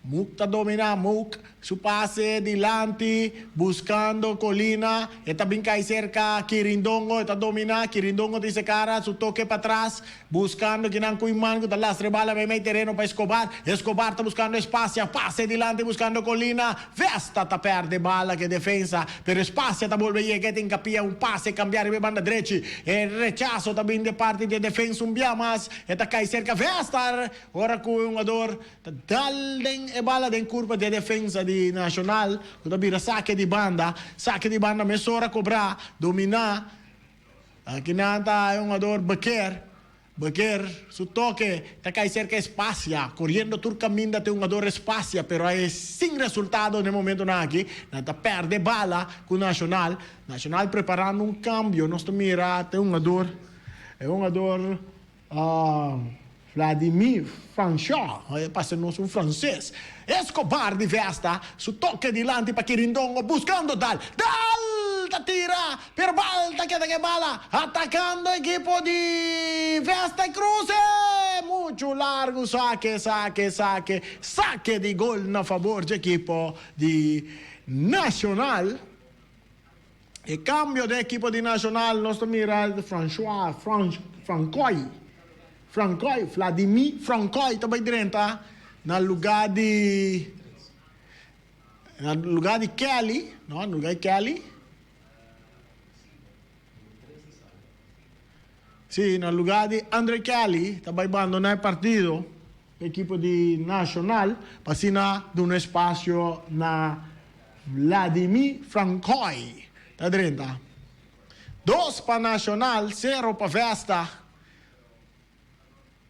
Mook está dominando, Mook, su pase delante, buscando Colina, está bien cae cerca, Quirindongo, está dominando, Quirindongo dice cara, su toque para atrás, buscando Kinan Kuiman, que está lastre bala, meio terreno para Escobar, Escobar está buscando espacio, pase delante, buscando Colina, Vesta está perde bala, que defensa, pero espacio está volve llegar, tem capia un pase, cambiar e banda derecha, rechazo também de parte de defensa, Biamas, está cae cerca, Vesta, ora com o jogador, dal e bala den curva de defensa di Nacional, quando vira saque di banda, mesora cobrar, dominar, aqui nanta é um jogador Bequer, su toque, tá cai cerca espacia, correndo tur caminho tem um jogador espacia, pero é sem resultado no momento aqui, nanta perde bala com Nacional preparando um cambio, nós mira tem um jogador, Vladimir Franchot, passando um francês. Escobar de Vesta, su toque delante para Quirindongo, buscando Dal, tira, per balta que bala, atacando equipo de Vesta e Cruze, muito largo, saque de gol na favor de equipo de Nacional. E cambio de equipo de Nacional, nós miramos Francois, Vladimir Francois, também dentro, no lugar de Kelly, no lugar de Kelly. Sim, no lugar de André Kelly, também abandonar o partido, equipe de Nacional, para de um espaço na Vladimir Francois, tá dentro. 2 para Nacional, 0 para Vesta.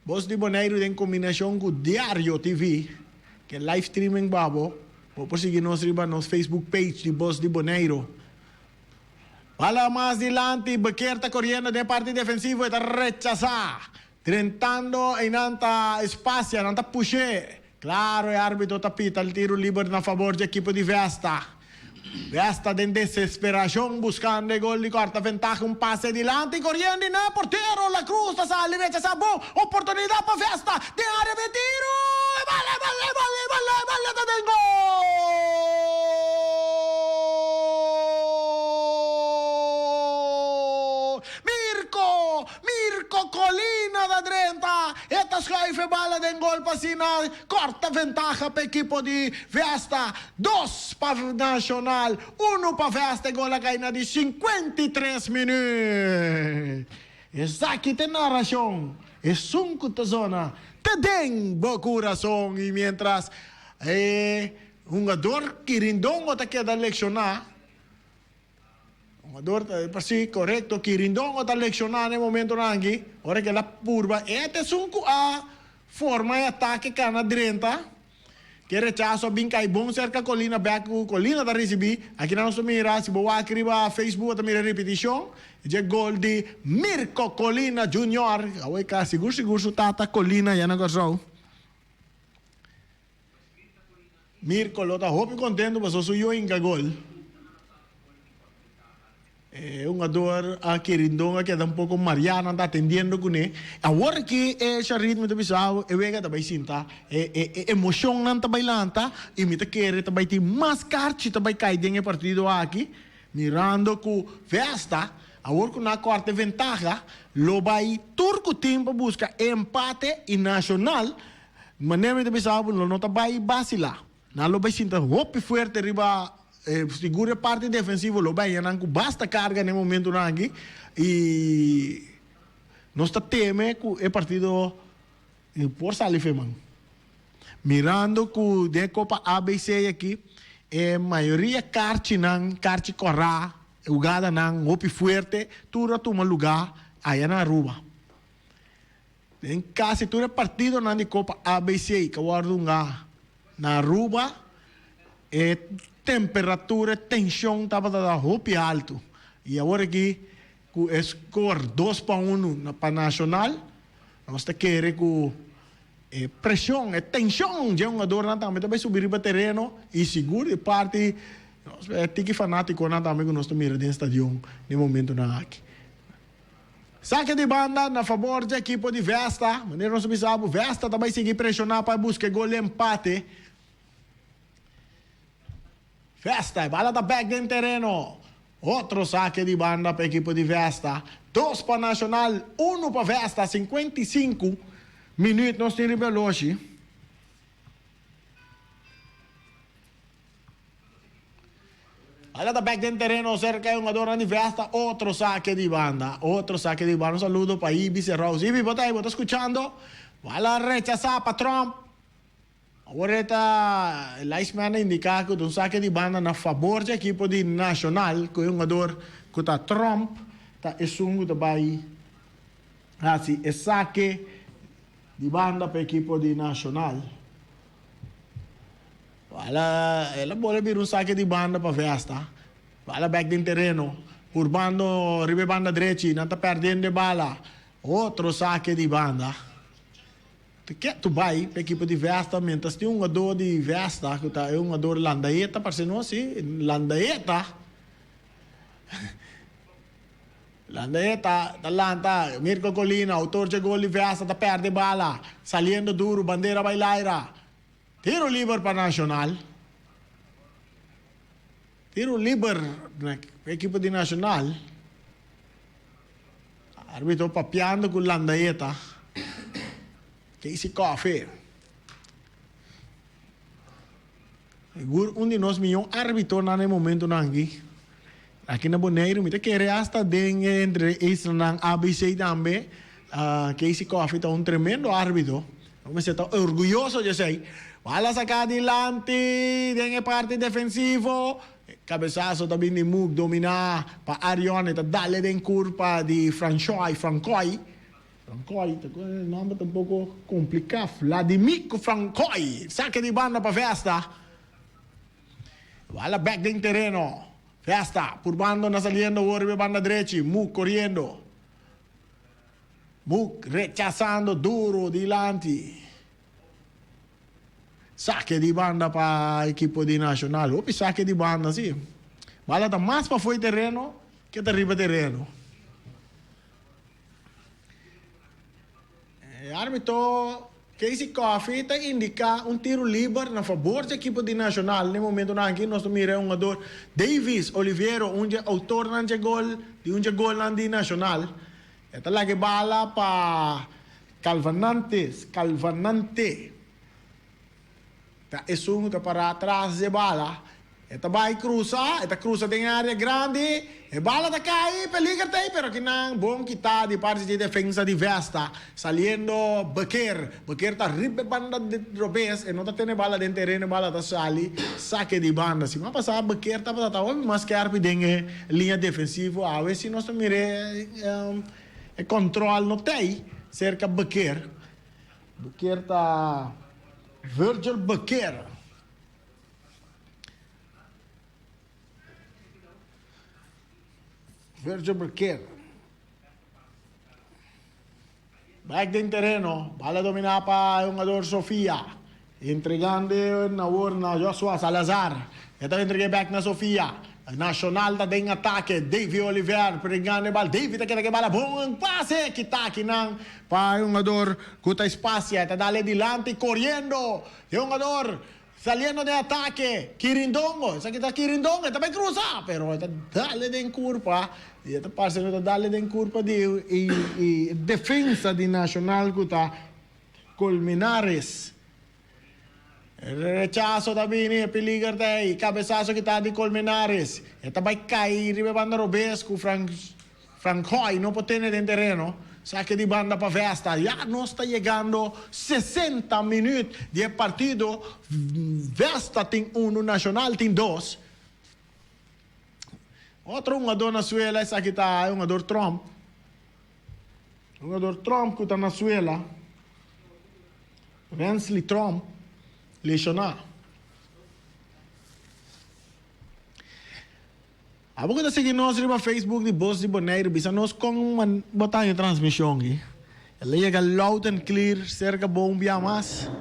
Voz de Bonaire em combinação com o Diário TV, que é live streaming babo, pode seguir nos Facebook page de Voz de Bonaire. Bala mais delante, Bequer está correndo de parte defensiva e está rechazar, tentando em nanta espaço, nanta puxe. Claro, o árbitro está pita o tiro livre na favor da equipe de Vesta. Vesta de desesperação, buscando o gol de quarta ventaja, um passe adiante, correndo na porteiro, La Cruz está sale, rechaça, bom, oportunidade para Vesta, de área de tiro, vale, tá dentro gol! Mirko Colina da 30, esta schife bala den gol passina, corta ventaja para equipo de Vesta, 2 para Nacional, 1 para Vesta, gol a caída de 53 minutos. Essa aqui tem narração, é 5 da zona, te den bo coração, e mientras um jogador Quirindongo está queda leccionar, sì, corretto, Quirindongo está leccionando no momento aqui, ora que la curva, este é a forma de ataque que na direita, que rechazo bem cai bom cerca Colina, back Colina da receber, aqui na nossa mira, se boa escreva Facebook, tá mira repetição, é gol de Mirko Colina Junior, away ka seguro tata Colina já na gostou. Mirko lo tá hope contento, mas sou eu em gol. Um jogador a Quirindongo que é um pouco mariano, está atendendo com ele. Agora que esse ritmo de Bissau, eu vejo que também sinta, emoção não está bailando, e me quer também ter mais cartas, também cai dentro do partido aqui, mirando com Vesta, agora que na quarta ventaja, lo vai turco tempo busca empate e Nacional, maneira de Bissau, não está vai vacilar, não lo vai sinta hope forte riba. Segura parte defensiva lo bem, não basta carga no momento aqui e nós teme que o partido por sair feman. Mirando que de Copa ABC aqui, maioria carti corra, jogada não, opi forte, tudo toma lugar aí na Aruba. Em quase todo partido na de Copa ABC, que guarda na Aruba, temperatura, tensão estava da roupa alto. E agora aqui, com o score 2-1 para Nacional, nós queremos com pressão, tensão de um jogador também subir para o terreno e seguro, e parte, tem que fanático também que nós estamos mirando no estádio, no momento aqui. Saque de banda na favor da equipe de Vesta, maneira nós sabemos, Vesta também seguir pressionar para buscar gol de empate. Vesta, bala da back del terreno. Outro saque de banda para a equipe de Vesta. 2 para Nacional, 1 para Vesta. 55 minutos nós temos Beloshi. Bala da back del terreno, cerca de um jogador de Vesta. Outro saque de banda. Outro saque de banda. Um saludo para Ibi Serraus. Ibi, bota aí, bota escutando. Bala rechazar para Trump. Agora está a semana indicar que um saque de banda na favor da equipe de Nacional, que é um jogador que está Trump, está essungo também. Assim, é saque de banda para a equipe de Nacional. Ela pode vir um saque de banda para Vesta. Bala back do terreno. Por bando, ribe banda direita, não está perdendo bala. Outro saque de banda. Que tu vai para a equipe de Vesta, mientras tem um jogador de Vesta, que é um jogador Landaeta, parece não assim, Landaeta, Atlanta, Mirko Colina, autor de gol de Vesta, está perde bala, saliendo duro, bandeira bailaira, tiro livre para Nacional, tiro livre para a equipe de Nacional, árbitro papeando com Landaeta. Casey Coffee. Um de nós melhor árbitro no momento aqui na Bonaire, me quer hasta entre Israel ABC também. Casey Coffee é um tremendo árbitro. Eu me sinto orgulhoso de ser. Bala sacar adelante, tem parte defensivo. Cabeçazo também de Mug dominar para Arione, dale den curva de Francois. Francois, o nome é um pouco complicado. Vladimir Francois. Saque de banda para Vesta. Bala back del terreno. Vesta, por banda na saliendo, orbe banda direita. Muk correndo. Muk rechazando duro delante. Saque de banda para a equipe de Nacional. Opi, saque de banda, sim. Bala está mais para fora terreno que está arriba terreno. Árbitro Casey Coffee está indica um tiro livre na favor da equipe de Nacional. No momento aqui nós miramos um jogador Davis Oliveiro, autor de gol de Nacional. Esta lá que bala para Calvanante. Está um para atrás de bala. Esta vai cruzar, tem área grande, e bala da cai, peligra tem, pero que não bom que tá de parte de defesa de Vesta, saliendo Bequer tá ribe banda de Robes, e não tá tendo bala dentro terreno, bala da sali, saque de banda, se não passar Bequer tá mas que arpe dengue linha defensiva, a ver se nós mire controle não tem, cerca Bequer tá Virgil Bequer. Virgil Bequer. Back del terreno, bala dominada para o jogador Sofia, entregando na urna Joshua Salazar. Esta entrega back na Sofia. Nacional está em ataque, David Oliver, pregando a bola. David está que bala, bom passe, que está aqui para o jogador que está espaço, está dale adelante, correndo. E o jogador saliendo de ataque, Quirindongo. Essa aqui está Quirindongo, está bem cruzado, pero está dale de curva. E esta parceiro está dale de curva de defesa de Nacional que está Colmenares. Rechazo também, peligra daí, cabeçazo que está de Colmenares. Esta vai cair, ribe banda Robesco, Francois, não pode ter dentro terreno. Saque de banda para Vesta. Já nós está chegando 60 minutos de partido. Vesta tem 1, Nacional tem 2. Outro jogador na Suela, esse aqui está, é um jogador Trump. Um jogador Trump que está na Suela. Rensley Trump. Lesionar. A pouco está seguindo nós no Facebook de Voz de Bonaire, bisa nós com uma botar em transmissão aqui. Ela chega loud and clear, cerca bom dia mais.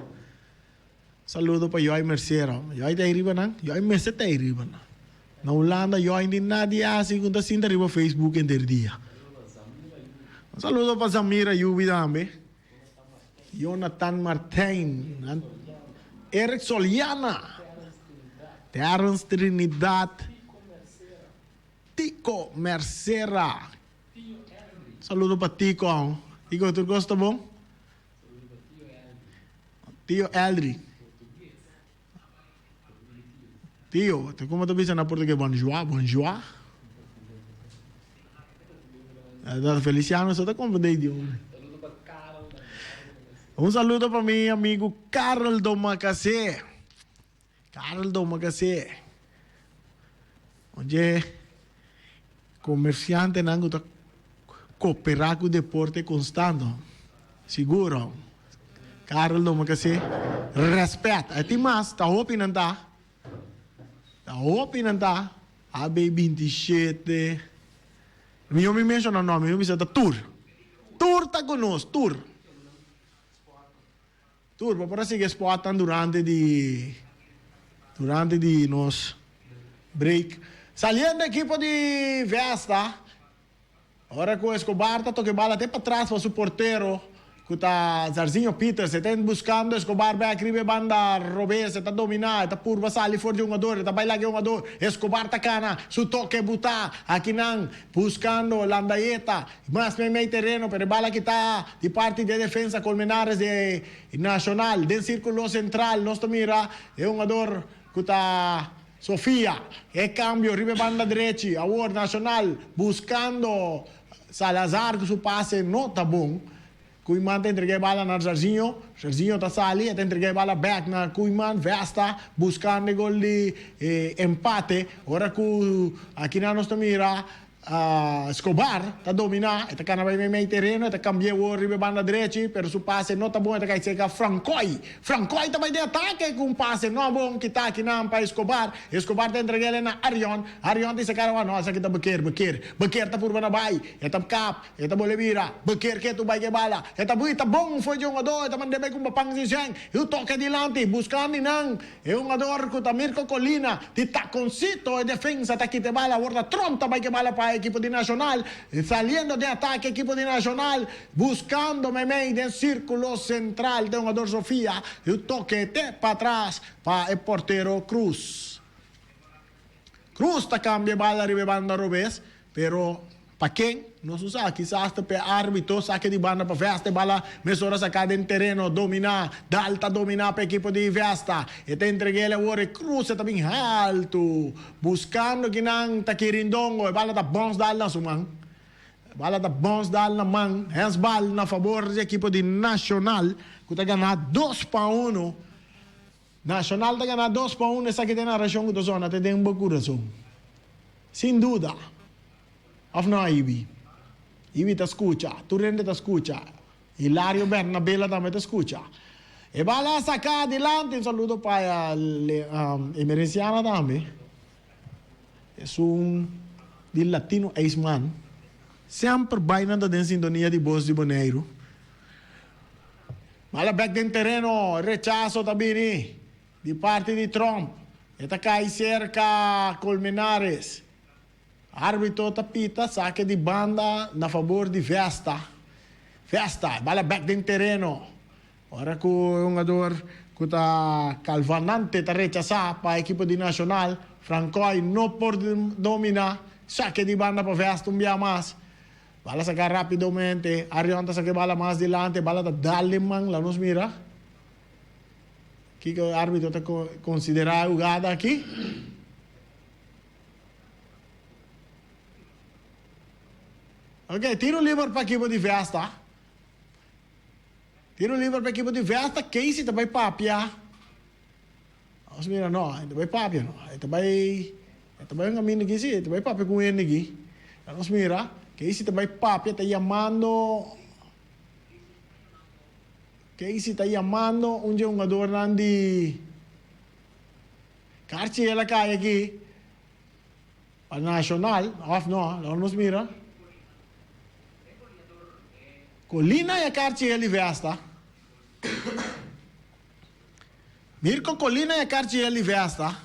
Saludo para Joy Mercero. Joy está arriba, não? Joy Mercero está arriba, não? Na Holanda, Joy não nada assim, quando está arriba Facebook entre dia. Saludo para Zamira Yubi também. Jonathan Martin. Eric Soliana. Terence Trinidad. Tico Mercera. Saludo para Tico. Tico, tu gosta bom? Tio Eldri. Tio, como tu diz na português? Bonjour, bonjour. Feliciano, só tá convidado. Saludo para meu amigo Carol do Macacé. Carol do Macacé. Onde comerciante não tá cooperar com o deporte constante. Seguro. Carol do Macacé. Respeito. É mais, tá opinando, tá? Tá opinando, tá? AB27. Eu me menciono o nome, eu me chamo Tour. Tour tá conosco, Tour. Tour, para seguir exportam durante nos break. Saliendo equipo de Vesta. Agora com o Escobar, tá toque bala até para trás para o porteiro. Que tá Zarzinho Peters, está buscando Escobar, vai aqui banda Robes, está dominar, está por passar ali fora de jogador, está bailar de jogador. Escobar tá cana, su toque buta, aqui não, buscando Landaeta, mas meio terreno, pero bala que tá de parte de defesa Colmenares de Nacional, del círculo central, nós mira, é jogador que tá Sofia, é cambio, ribe banda direita, agora Nacional, buscando Salazar, que su passe não tá bom. Koeman entreguei a bala na Jarzinho está sali, entreguei a bala back na Koeman, Vesta, buscando gol de empate. Ora que aqui na nossa mira, Escobar está dominar, está canabay meio terreno, está cambiar o ribe banda direita, pero su passe não está bom, está cai seca Francoy também de ataque com passe não bom que está aqui na para Escobar está entreguei na Arion disse cara nossa que está Bequer está por banabay, está cap, está bolevira, Bequer que tu vai que bala, está bom foi de jogador, está mandando bem com papang siseng, eu toque adiante, buscando nang, é jogador que está Mirko Colina, está concito a defesa, está aqui te bala, agora tronta vai que bala para equipo de Nacional, saliendo de ataque equipo de Nacional, buscando meio del círculo central de jogador Sofia, e o toque para trás para o porteiro Cruz está cambia bala ribe banda Robes, pero para quem? Não se sabe, quizás para árbitro, saque de banda para Vesta, bala, mesura sacada em terreno, dominar, dalta dominar para equipo de Vesta, e te entreguei agora Cruz, está bem alto, buscando que não está querindongo, e bala está bons dal na sumang, bala está bons dal na mang, handsball na favor do equipo de Nacional, que está ganhando 2-1, Nacional está ganhando 2-1, essa aqui tem na região da zona, tem um bom coração, sem dúvida. Of no, Ibi te escucha, Turrente te escucha, Hilario Bernabella también te escucha. E bala sacar adelante, un saludo para Emerenciana también. Es un del latino ex-man. Sempre bailando en sintonía de voz de Boneiro. Bala back del terreno, rechazo también, de parte de Trump. Está cae cerca Colmenares. Árbitro tapita, saque de banda na favor de Vesta, bala back de terreno. Ora que o jogador que está calvanante está rechazado para a equipe de Nacional, Francoy não pode dominar, saque de banda para Vesta dia mais. Bala sacar rapidamente, Arion saque bala mais adelante, bala da Daleman, lá nos mira. Que o árbitro está considerando a jogada aqui? Ok, tiro livre para a equipe de Vesta. Tiro livre para a equipe de Vesta. Casey também papia. Vamos mirar, não. Também papia, não. Também um caminho aqui, sim. Também papia com ele aqui. Vamos mirar. Casey também papia. Está chamando... Casey está chamando um jogador de... Cartier ela cai aqui. Para Nacional. Off, não. Vamos mirar. Colina e a Cartier de Vesta. Mirko Colina e a Cartier de Vesta.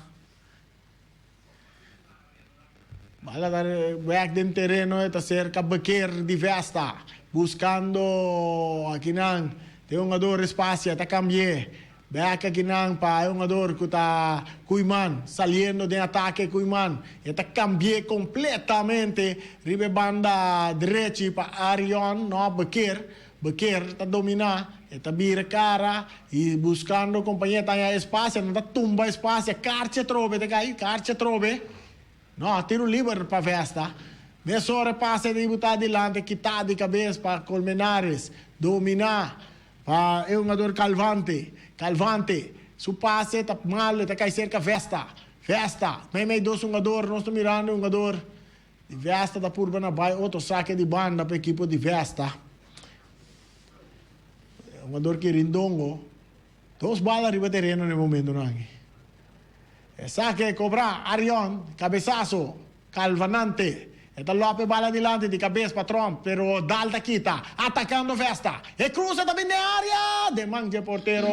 Bala dar back de terreno, está cerca Bequer de Vesta. Buscando aqui não. Tem um jogador espaço, está cambiando. Beca ginang pa yung ador kuta Kuiman, saliendo de ataque Kuiman. Eta cambié completamente ribe banda derecha pa Arion, no, Bekir ta domina, eta bira cara e buscando companhia tanya espaço, não tumba espaço, Carce trove te cai, Carce trove. No, tiro livre pa festa. Messora passa de botar dilante, quitar de cabeça para Colmenares, dominar para um jogador Calvante, su passe tá mal, tá cai cerca festa, meio dois jogador, nós estamos mirando um jogador de Vesta da Purba na Baia, outro saque de banda para a equipe de Vesta, um jogador que Rindongo, 2 balas arriba terreno no momento não é, saque cobrar Arion, cabeçaço, Calvanante. Eta Lope bala dilante di cabeça para Trump, pero Dalta quita, atacando Vesta. E cruza também na área. Demande porteiro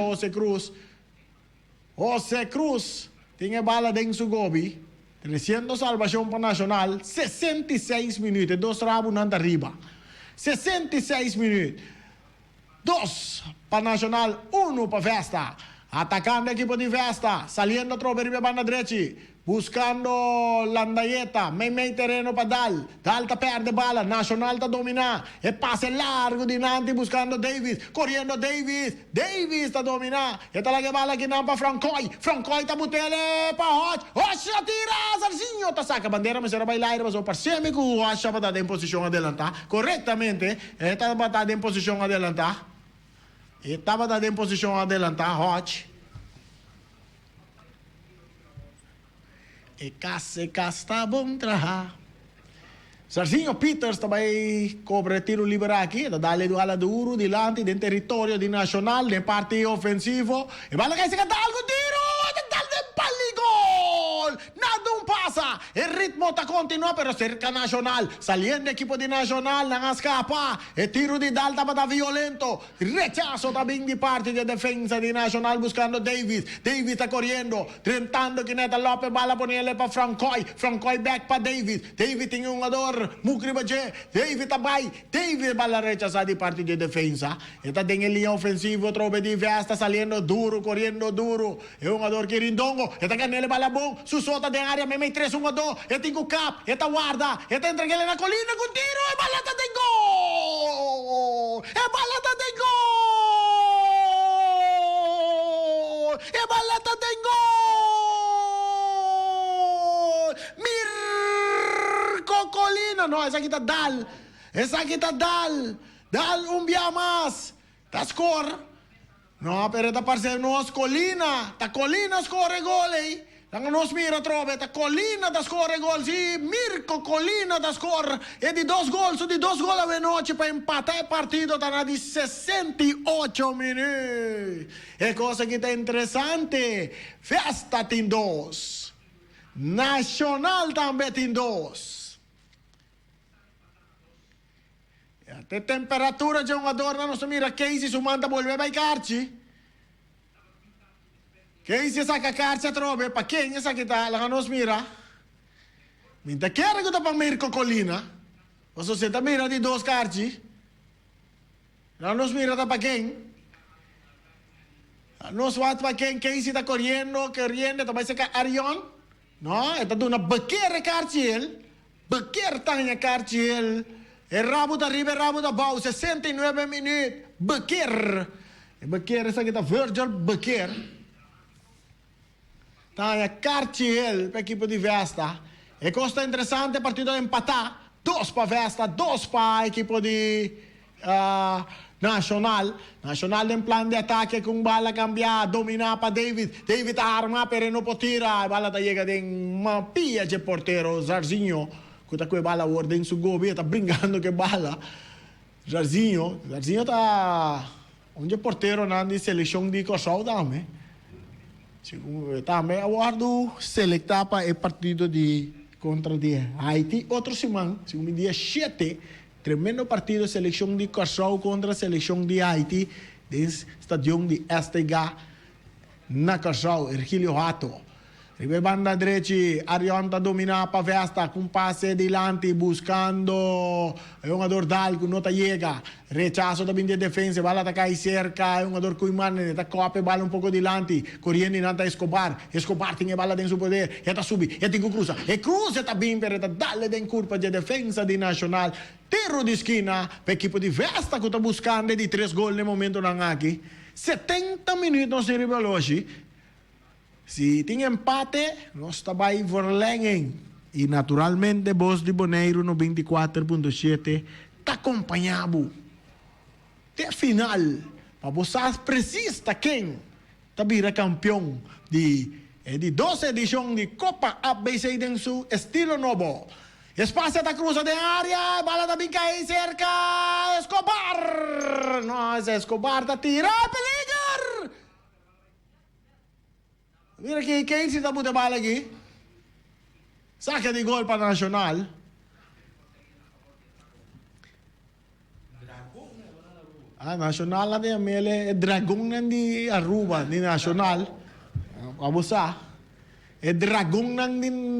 José Cruz. Tinha bala dentro su gobi. 300 salvação para Nacional. 66 minutos. 2 rabos nanda arriba. 66 minutos. 2 para Nacional, 1 para Vesta. Atacando a equipe de Vesta. Saliendo trove ribe banda direita. Buscando Landayeta, meio terreno para Dal tá perde bala, Nacional tá dominar, e passe largo dinante buscando Davis, correndo Davis tá dominar, e tá lá que bala aqui não para Francoy tá botele para Rocha tira, Zarzinho tá saca bandeira, mas era bailar, mas o parceiro que o Rocha tá em posição adelantar, corretamente, tá batado em posição adelantar, e tava batado em posição adelantar, Rocha. E cá bom trabalhar. Zarzinho Peters também cobra tiro livre aqui, dá-lhe do ala duro, dilante, do território de Nacional, de parte ofensivo. E vai lá que se canta algo, tiro! Gol! Nada passa! El ritmo está continua, pero cerca Nacional. Saliendo equipo de Nacional, não escapa. E tiro de Dalta para violento. Rechazo también de parte de defensa de Nacional buscando Davis. Davis está corriendo, tentando que Neta López bala ponerle para Francoy. Francoy back para Davis. Davis tem um jogador, Mukri Baje. Davis também. Davis bala rechazada de parte de defensa. Está tem el linha ofensivo, trove de Vesta saliendo duro, corriendo duro. É um jogador que Rindongo. Está ganhando bala bom. Susota de área, me 3-1-2. E tem o cap, e tá guarda. E tá entregando na colina com tiro. E balata tem gol! E balata tem gol! E balata tem gol! Mirko Colina. No, essa aqui tá Dal. Dal dia mais. Tá score. No, pero tá parceiro nós Colina. Tá Colina score gol aí. Lang nos mira trove, ta Colina da score gol, sì, Mirko Colina da score, e di 2 gol, su di 2 gol a veloce per empatare il partito, da di 68 minuti. E cosa che è interessante, Vesta in 2, Nacional também in 2. A temperatura de jogador, não se mira, Casey sumanda volve a carci. Quem se saca carça trove, pa quem essa que tá lá nos mira? Minta quer que tá para Mirko Colina? O se tá mira de 2 carci? Lá nos mira tá para quem? Nos wat para quem se tá correndo, tá vai sacar Arion? No, tá dando Bekir carci ele. Bekir tanya carci ele. E rabo da ribe, rabo da bau, 69 minutos. Bekir essa que tá Virgil Bekir. Tá, Cartiel para a equipe de Vesta. E costa interessante, partido de empatar. 2 para Vesta, 2 para a equipe de Nacional. Nacional em plano de ataque com bala cambiar, dominar para David. David a armar, pero não pode tirar. A bala tá chega de uma pia de porteiro, Zarzinho. Quando a bala ordem su gobi, tá brincando que bala. Zarzinho tá onde porteiro na seleção de Kosovo também. Também aguardo selectar para o partido de contra de Haiti. Outro semana, segundo dia 7, tremendo partido, seleção de Kosovo contra a seleção de Haiti, do estádio de STG na Kosovo, Hercílio Rato. Ribe banda direita, Arion tá domina para Vesta, com passe adiante, buscando um jogador d'algo, não tá chega. Rechazo também de defesa, bala tá cai cerca, um jogador Kuiman, tá cope, bala um pouco adiante, correndo e nanta Escobar tem a bala dentro do poder, e tá subi, e tem cruza, tá bem, pero tá dale den curva de defesa de Nacional, tiro de esquina, para equipe de Vesta que tá buscando de 3 gols no momento na aqui, 70 minutos em Ribeloshi. Se tem empate, nós estamos aí verlengen. E naturalmente, Voz de Boneiro no 24.7 está acompanhado. Até a final, para vocês precisam quem está vira campeão de 12 edição de Copa ABC em seu estilo novo. Espaço da cruza de área, bala da bica aí cerca, Escobar! Nossa, Escobar está tirando, peligro! Mira que quem se dá muita bala aqui? Saca de gol para Nacional. Nacional lá de Amele, é Dragão de Aruba, de Nacional. Abusa. É Dragão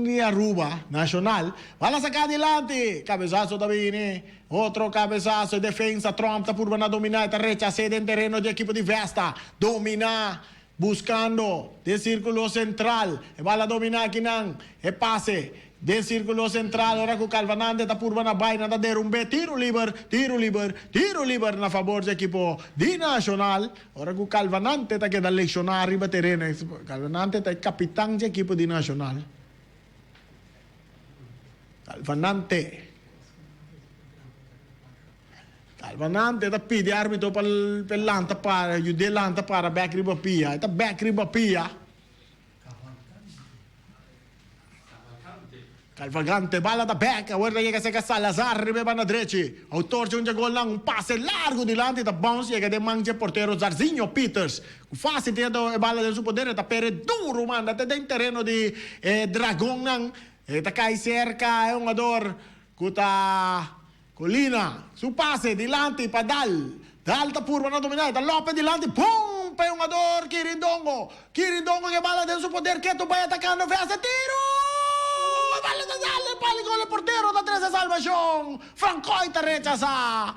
de Aruba, Nacional. Bala sacar adelante. Cabezazo também, outro cabezazo, defesa, Trump, tá por na dominar, tá rechazada em terreno de equipe de Vesta. Dominar. Buscando de círculo central, e bala dominar aqui nang, e passe de círculo central, ora com Calvanante da purba na baina da derrumbe, tiro liber na favor do equipo di Nacional, ora com Calvanante da que da lecionar arriba terreno, Calvanante da capitão do equipo di Nacional. Calvanante da pide arbitro per l'anta para, aiude l'anta para back riba pia, eta back riba pia. Calvagante, bala da back, guarda che se Salazar ribe bana dreci. Autor de um gol lang, um passe largo dilante da bounce che de mangia portero Zarzinho Peters. Fácil de bala del suo potere da pere duro manda te den terreno di Dragão nang, eta cai cerca é um jogador cuta Colina, su passe, dilante, padal. D'alta purva na dominata, Lopez dilante, pum! Pe un jogador, Quirindongo che bala del suo poder, che tu vai attaccando, Vesta, tiro! Bala da dalle, pali con il portero da 13 salvación. Francoita rechaza.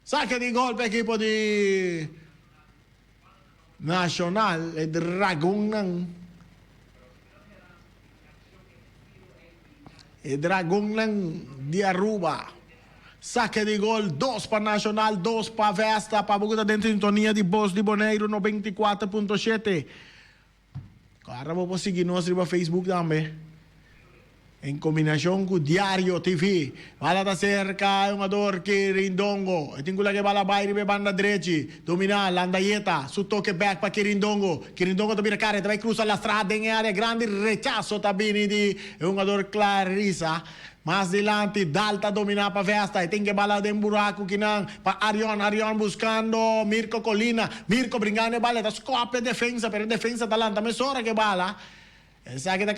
Saque di gol per equipo di Nacional e Dragão. E Dragão de Aruba. Saque de gol, 2 para Nacional, 2 para Vesta, para Bogotá dentro de sintonia de Voz de Boneiro no 24.7. Agora vou seguir nós no Facebook também. Em combinação com Diário TV. Bala da cerca, um jogador Quirindongo. E tem que bala vai ribe banda direita. Dominar, Landaieta. Su toque back para Quirindongo. Quirindongo também na cara, vai cruzar a estrada em área grande. Rechazo também de um jogador Clarissa. Mais adiante, Dalta dominar para Vesta. E tem que bala de buraco que não. Para Arion buscando Mirko Colina. Mirko brincando bala. Da scope defesa, per defesa talanta. Mesora que bala. Sabe da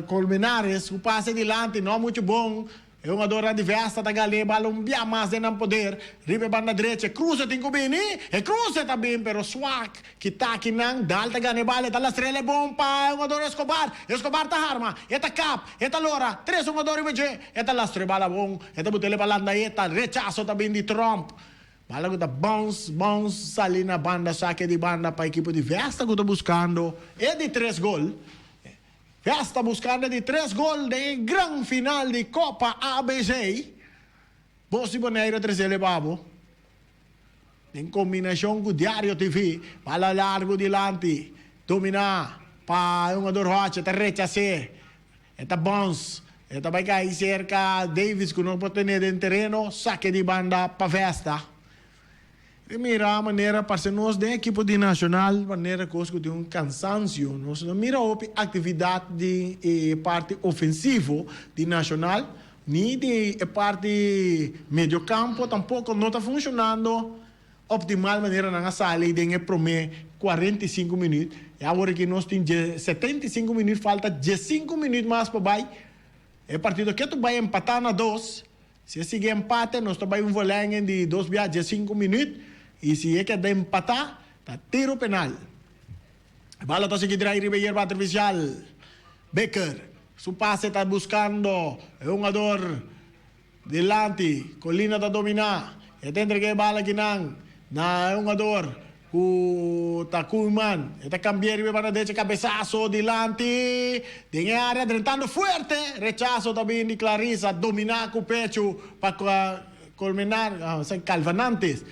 Colmenares, o passe adiante, não muito bom. É uma dor adversa da Galé, bala um bia mais de não poder. Ribe banda direita, cruza tem que bem, e cruza também, pero swak, que tá aqui não, dalta gane bala, tá la estrela bom pa, uma dor Escobar tá arma, eta cap, eta lora, 3 uma dor IBG, eta la estrela bala bom, eta butele balanda, eta rechazo também de Trump. Bala que tá bounce, ali na banda, saque de banda para a equipe de Vesta que tá buscando, é de 3 gols. Vesta buscando de 3 gols de gran final de Copa ABC. Voz de Boneiro 3 elevado. Em combinação com Diário TV. Bala largo dilante. Dominar. Para um jogador Rocha. Está rechacer. Está bons. Está vai cair cerca. Davis que não pode ter em terreno. Saque de banda para Vesta. Mira a maneira para nós da equipe de Nacional, maneira que nós temos cansaço. Nós mira a atividade de parte ofensiva de Nacional, nem de parte meio campo, tampouco não está funcionando optimal maneira na sala e tem primeiro 45 minutos. E agora que nós temos 75 minutos, falta 15 minutos mais para vai. É partido que tu vai empatar na 2. Se seguir empate, nós vai voltar de 2 viagens 5 minutos. E se é que de empatar, tiro penal. Bala to si Gidray Ribeiro artificial. Becker, su pase está buscando, es un jugador delante, Colina está dominando, está entregue bala ginang, na es un jugador ku Takuman, está cambiando para derecha, cabezazo delante, de área, tentando fuerte, rechazo también de Clarissa, dominar con pecho para culminar, Calvanantes.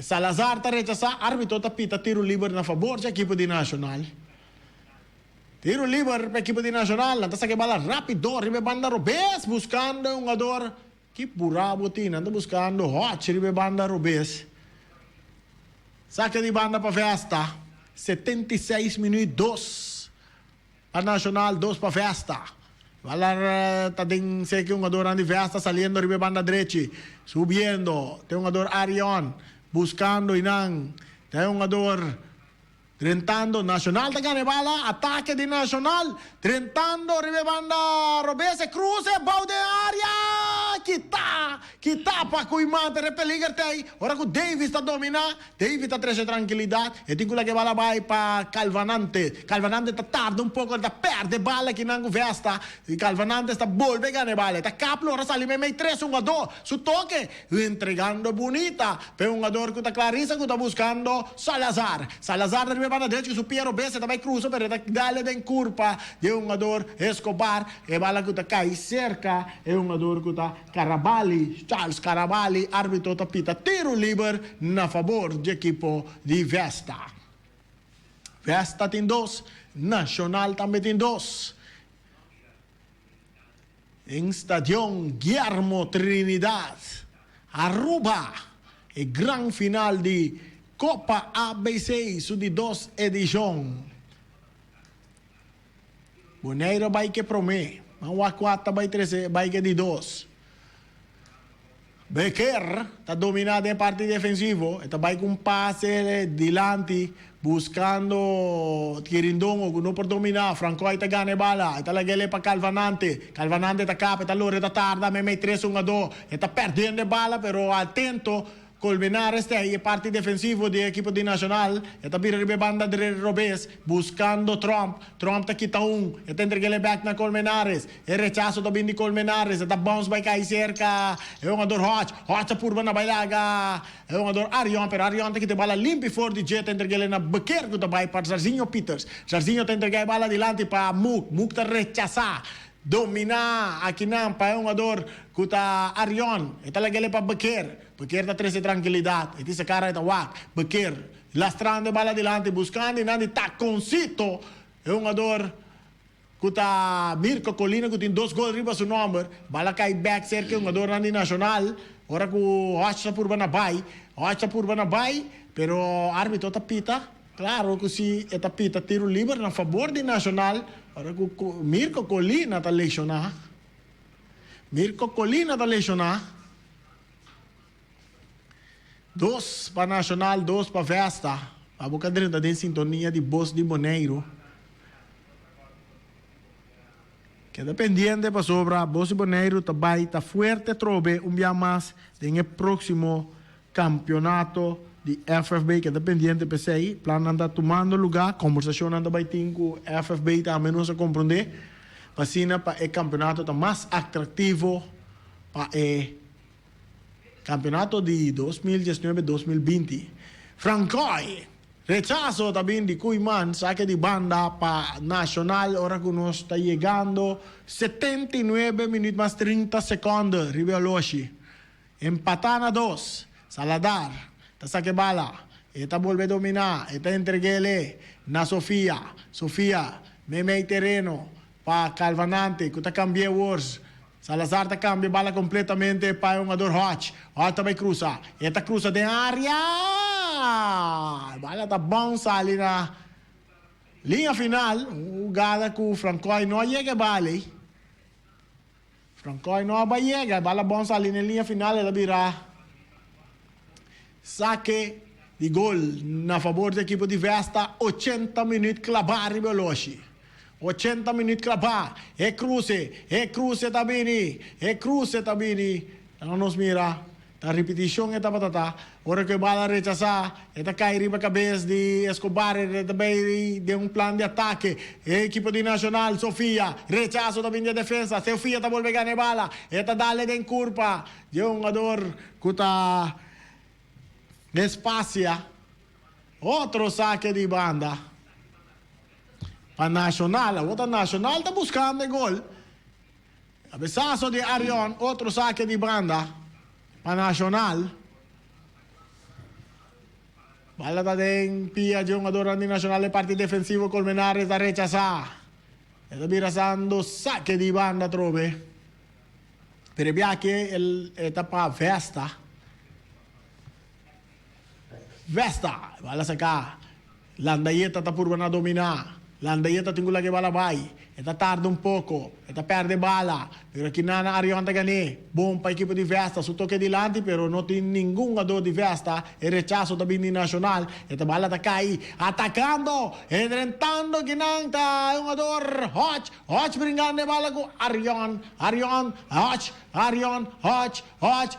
Salazar está rechazado, árbitro está pita tiro libre na favor do equipo de Nacional. Tiro libre para o equipo de Nacional, anda saque bala rápido, ribe banda Robes, buscando um jogador que burabo tina, anda buscando Hot, ribe banda Robes. Saque de banda para Festa, 76 minutos 2 para Nacional, 2 para Festa. Bala tading seque um jogador de Festa, saliendo ribe banda derecha, subiendo, tem um jogador Arion, buscando Inang, tem um jogador Trentando, Nacional te gane bala, ataque de Nacional, Trentando, ribe banda, Robese, cruce, bau de área, quita para Cuiman, para repelir aí, ora que o Davis está dominando, Davis está trazendo tranquilidade, e tem que bala vai para Calvanante está tarde um pouco, está perde bala que não vesta, e Calvanante está volve gane bala, está caplo, ora sali meio 3, um jogador, su toque, entregando bonita, para um jogador que está Clarissa, que está buscando Salazar para direita que su Piero Bessa também cruza para darle de curva de um jogador Escobar e bala que está cai cerca é um jogador que está Charles Caraballi, árbitro está pita tiro livre na favor do equipo de Vesta. Vesta tem 2, Nacional também tem 2. Em Estadio Guillermo Trinidad, Aruba, e gran final de Copa ABC, su de 2 edição. Boneiro vai que promete. Mas 4 vai 3, vai que de 2. Becker está dominado em parte defensivo. Está vai com passe delante, buscando Quirindongo, que não pode dominar. Franco está ganha bala. Está lagele para Calvanante. Calvanante está capa, está lore, está tarda, me 3 1 2. Está perdendo bala, pero atento. Colmenares está aí, parte defensivo do equipo de Nacional. Está virando banda de Robes, buscando Trump. Trump está quita está entregando back na Colmenares. É rechazo também de Colmenares. Está bounce vai cair cerca. É um jogador Hot está por na bailaga. É um jogador Arion, pero Arion está quita bala limpa fora de jet, entregando na Becker, que está vai para Jarzinho Peters. Jarzinho está entregando bala adiante para Muk está rechazar. Dominar aqui não, para um jogador que está Arion, está lagele para Becker está trazendo tranquilidade, e esse cara está wak, Becker, lastrando bala adiante, buscando e não está concito, é um jogador que está Mirko Colina, que tem 2 gols riba seu nome, bala cai back cerca, é um jogador de Nacional, ora que o Hot por Banabay, pero o árbitro está pita, claro que se está pita tiro livre na favor de Nacional. Ora que Mirko Colina está lesionado. 2 para Nacional, 2 para Vesta. A boca está em sintonia de Voz de Boneiro. Queda pendiente para sobra. Voz de Boneiro está fuerte, trove um dia mais no próximo campeonato de FFB, que está pendiente para aí. Plano anda tomando lugar, conversação anda vai ter com FFB, também não se compreender. Para o campeonato está mais atrativo para o campeonato de 2019-2020. Francoy, rechazo também de Cuiman, saque de banda para Nacional, hora que nós está chegando, 79 minutos mais 30 segundos, Ribeoloshi. Empatando 2, Saladar, está saque bala, está volve a dominar, está entreguele na Sofia, meme terreno para Calvanante, que está cambiando wars. Salazar está cambia bala completamente para um jogador Hot também cruza, está cruza de área, bala está bom, ali na linha final, jogada que o Francoy não chega bala, Francoy não vai chegar, bala bom ali na linha final, ela virá saque de gol na favor da equipe de Vesta, 80 minutos clavar Ribeoloshi. 80 minutos clavar, cruce também, não nos mira, La repetición esta patata. Ahora que bala rechaza, esta cae arriba cabeza de Escobar, de un plan de ataque. Equipo de Nacional, Sofía, rechazo también de defensa. Sofía está vuelve a ganar bala. Esta dale de curva. De un jugador que está despacia. Otro saque de banda. Para Nacional, otra Nacional está buscando el gol. Cabezazo de Arión, otro saque de banda. Para Nacional. Bala está en pia de un jugador de Nacional de parte defensivo. Colmenares está rechazada. Está mirando saque de banda, trove. Pero vea que el etapa Vesta. Bala sacar. Landayeta está por a dominar. Landayeta tengo la que bala vai. Está tarde un poco. Está perde bala. Pero aquí nada Arión está gané. Bom para equipo de Vesta. Su toque delante, pero no tiene ningún jugador de Vesta. El rechazo también de Nacional. Esta bala está ahí. Atacando. Entrando que nanta. Un jugador. Hodge brincando bala con Arión. Hodge.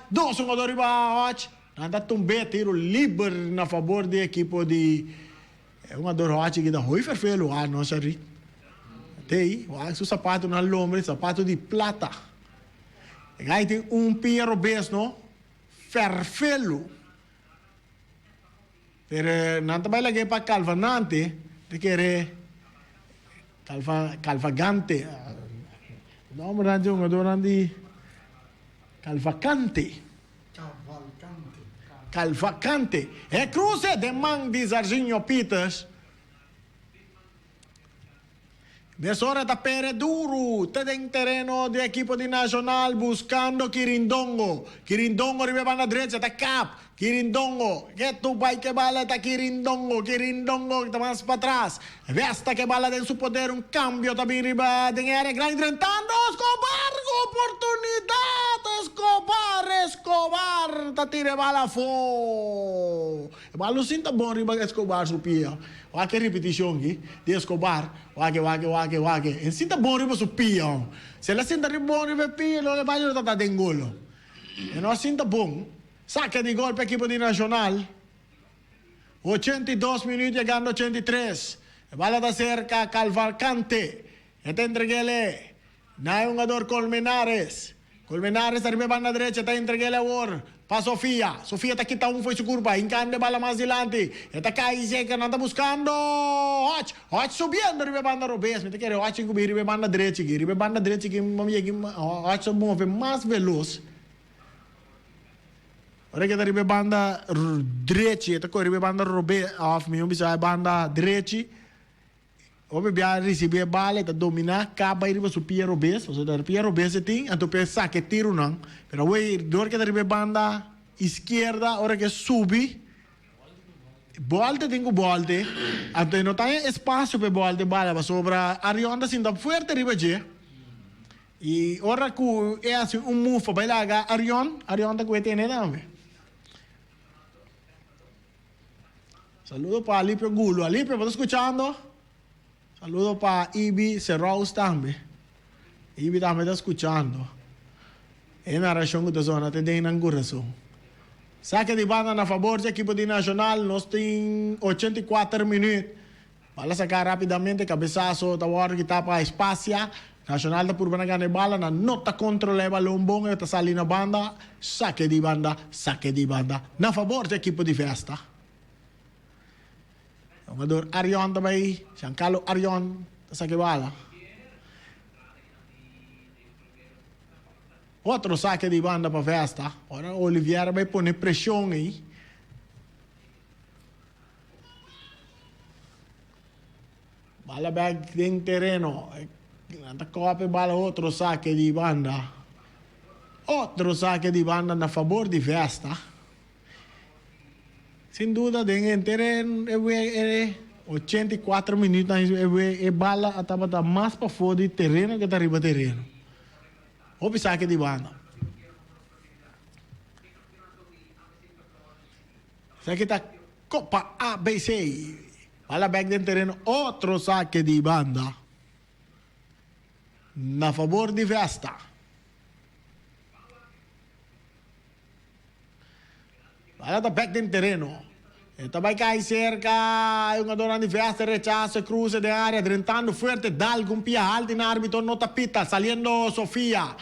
Dos jugadores va Hodge. Anda tumbe tiro livre na favor do equipo de uma dorrote que dá ruim ferfelo a nossa ri. Tem, o sapato na lombre, sapato de plata. Aí tem Piero Besno ferfelo. Pero não também lagi para Calvanante, de querer Calvagante. Não me lembro um adorante de Calvacante. E cruce de man de Zarginho Peters. Mesora da Pere Duro. Tede em terreno de equipo de Nacional buscando Quirindongo. Quirindongo arriba na direita, tá cap. Quirindongo. Que tu vai que bala tá Quirindongo. Quirindongo que tá mais para trás. Vesta que bala tem su poder. Cambio também arriba de área grande. Entrando Escobar. Oportunidade. Escobar. Tá tira bala fo. Bala sinta bom arriba Escobar supia. Olha que repetição aqui. De Escobar. Wage. En sinta bom riba su pia. Se la sinta bom riba pia, lo le voglio tata dengolo. E non sinta bom. Saca di gol per equipo di Nacional. 82 minuti ganando 83. Bala da cerca Calvacante. E te entreguele. Na un jugador Colmenares. Colmenares arriba banda derecha, te entreguele ahora. Para Sofía. Sofía está quitando foi su curva. Encande bala más adelante. Está caí seca, no está buscando. Hodge subiendo arriba banda Robes. Me te quiere Hodge en arriba banda derecha. Arriba banda derecha que Hodge se mueve más veloz. Ahora que está arriba banda derecha. Está con arriba banda Robes. Off me bisa banda derecha. Obe bia receber bala, está dominar, acaba arriba su Piero Robes. Ou seja, Piero Robes tem, então pensa que tiro não. Pero we dor que arriba banda esquerda, hora que sube. Volte tengo volte. Então não tem espaço para volte bala, mas sobra Arionda sinta forte arriba je. E hora que é assim move para lá, Arionda que tem também. Saludo para Alipio Gulo. Alipio, ¿estás escuchando? Saludo para Ibi Serraus también. Ibi también está escuchando. En la región de zona te den en corazón. Saque de banda a favor del equipo de Nacional. Nos tiene 84 minutos. Para sacar rápidamente cabezazo. Tawar que tapa espacia. Nacional está por ganar bala. No está controlando el balón. Está saliendo banda. Saque de banda. A favor del equipo de Vesta. O jogador Arión também, Giancarlo Arión, essa que bala. Outro saque de banda para Vesta. Agora o Oliveira vai pôr pressão aí. Bala back em terreno. Anda copa bala outro saque de banda. Outro saque de banda a favor de Vesta. Sin duda, en terreno, 84 minutos, e bala estava mais para fora do terreno que está arriba do terreno. O saque de banda. Isso aqui está Copa ABC. Bala back dentro terreno, outro saque de banda. Na favor de Vesta. Bala tá back del terreno. Também cai cerca, é um jogador de Vesta, rechazo, cruce de área, drentando fuerte, dal com pia alta na árbitro, não tapita, saliendo Sofia,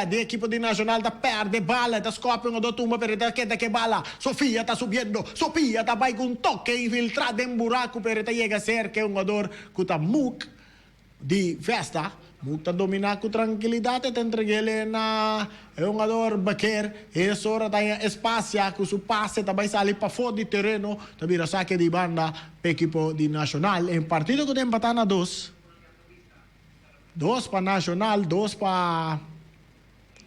de equipo de Nacional, tá perde bala, tá scope um jogador tumba, pero tá que bala, Sofia tá subindo, Sofia tá vai com toque, infiltrado em buraco, pero tá chega cerca, é um jogador que tá Muk, de Vesta, Muk tá dominar com tranquilidade, tá entregue na é um jogador Baquer, essa hora tá em espaço, com seu passe, tá vai sair para fora do terreno, tá vira saque de banda para equipo de Nacional, em partido que tem empatar na 2 para Nacional, 2 para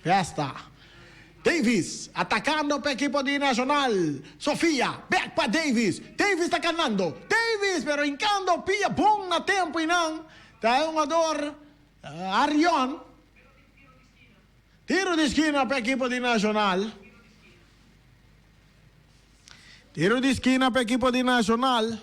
Vesta. Davis, atacando para equipo de Nacional, Sofia, back para Davis tá ganando, Davis, pero encando, pia bom na tempo e não, tá um jogador Arion, tiro de esquina para a equipo de Nacional. Tiro de esquina para a equipo de Nacional.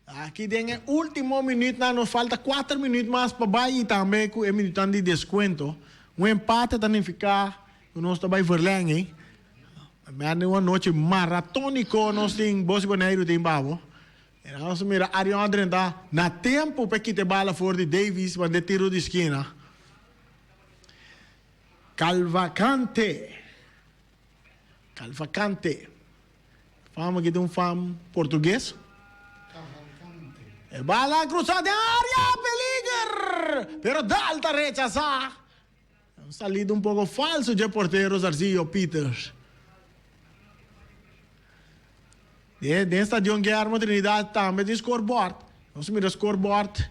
Aqui tem o último minuto, nos falta 4 minutos mais para baixo e também com o minuto de desconto. Um empate também fica, nós também verlengen. Mas é uma noite maratônica, nós temos Bossi Boneiro tem babo. Nós mira Arion Adrenta na tempo para que te bala fora de Davis para de tiro de esquina. Calvacante. Fama que tem um fam português. Bala cruzada de área, peligro! Pero Dalta rechaza. Um salido um pouco falso de porteiro Zarcillo Peters. De estadio Guillermo Trinidad também tem scoreboard. Nós mira scoreboard.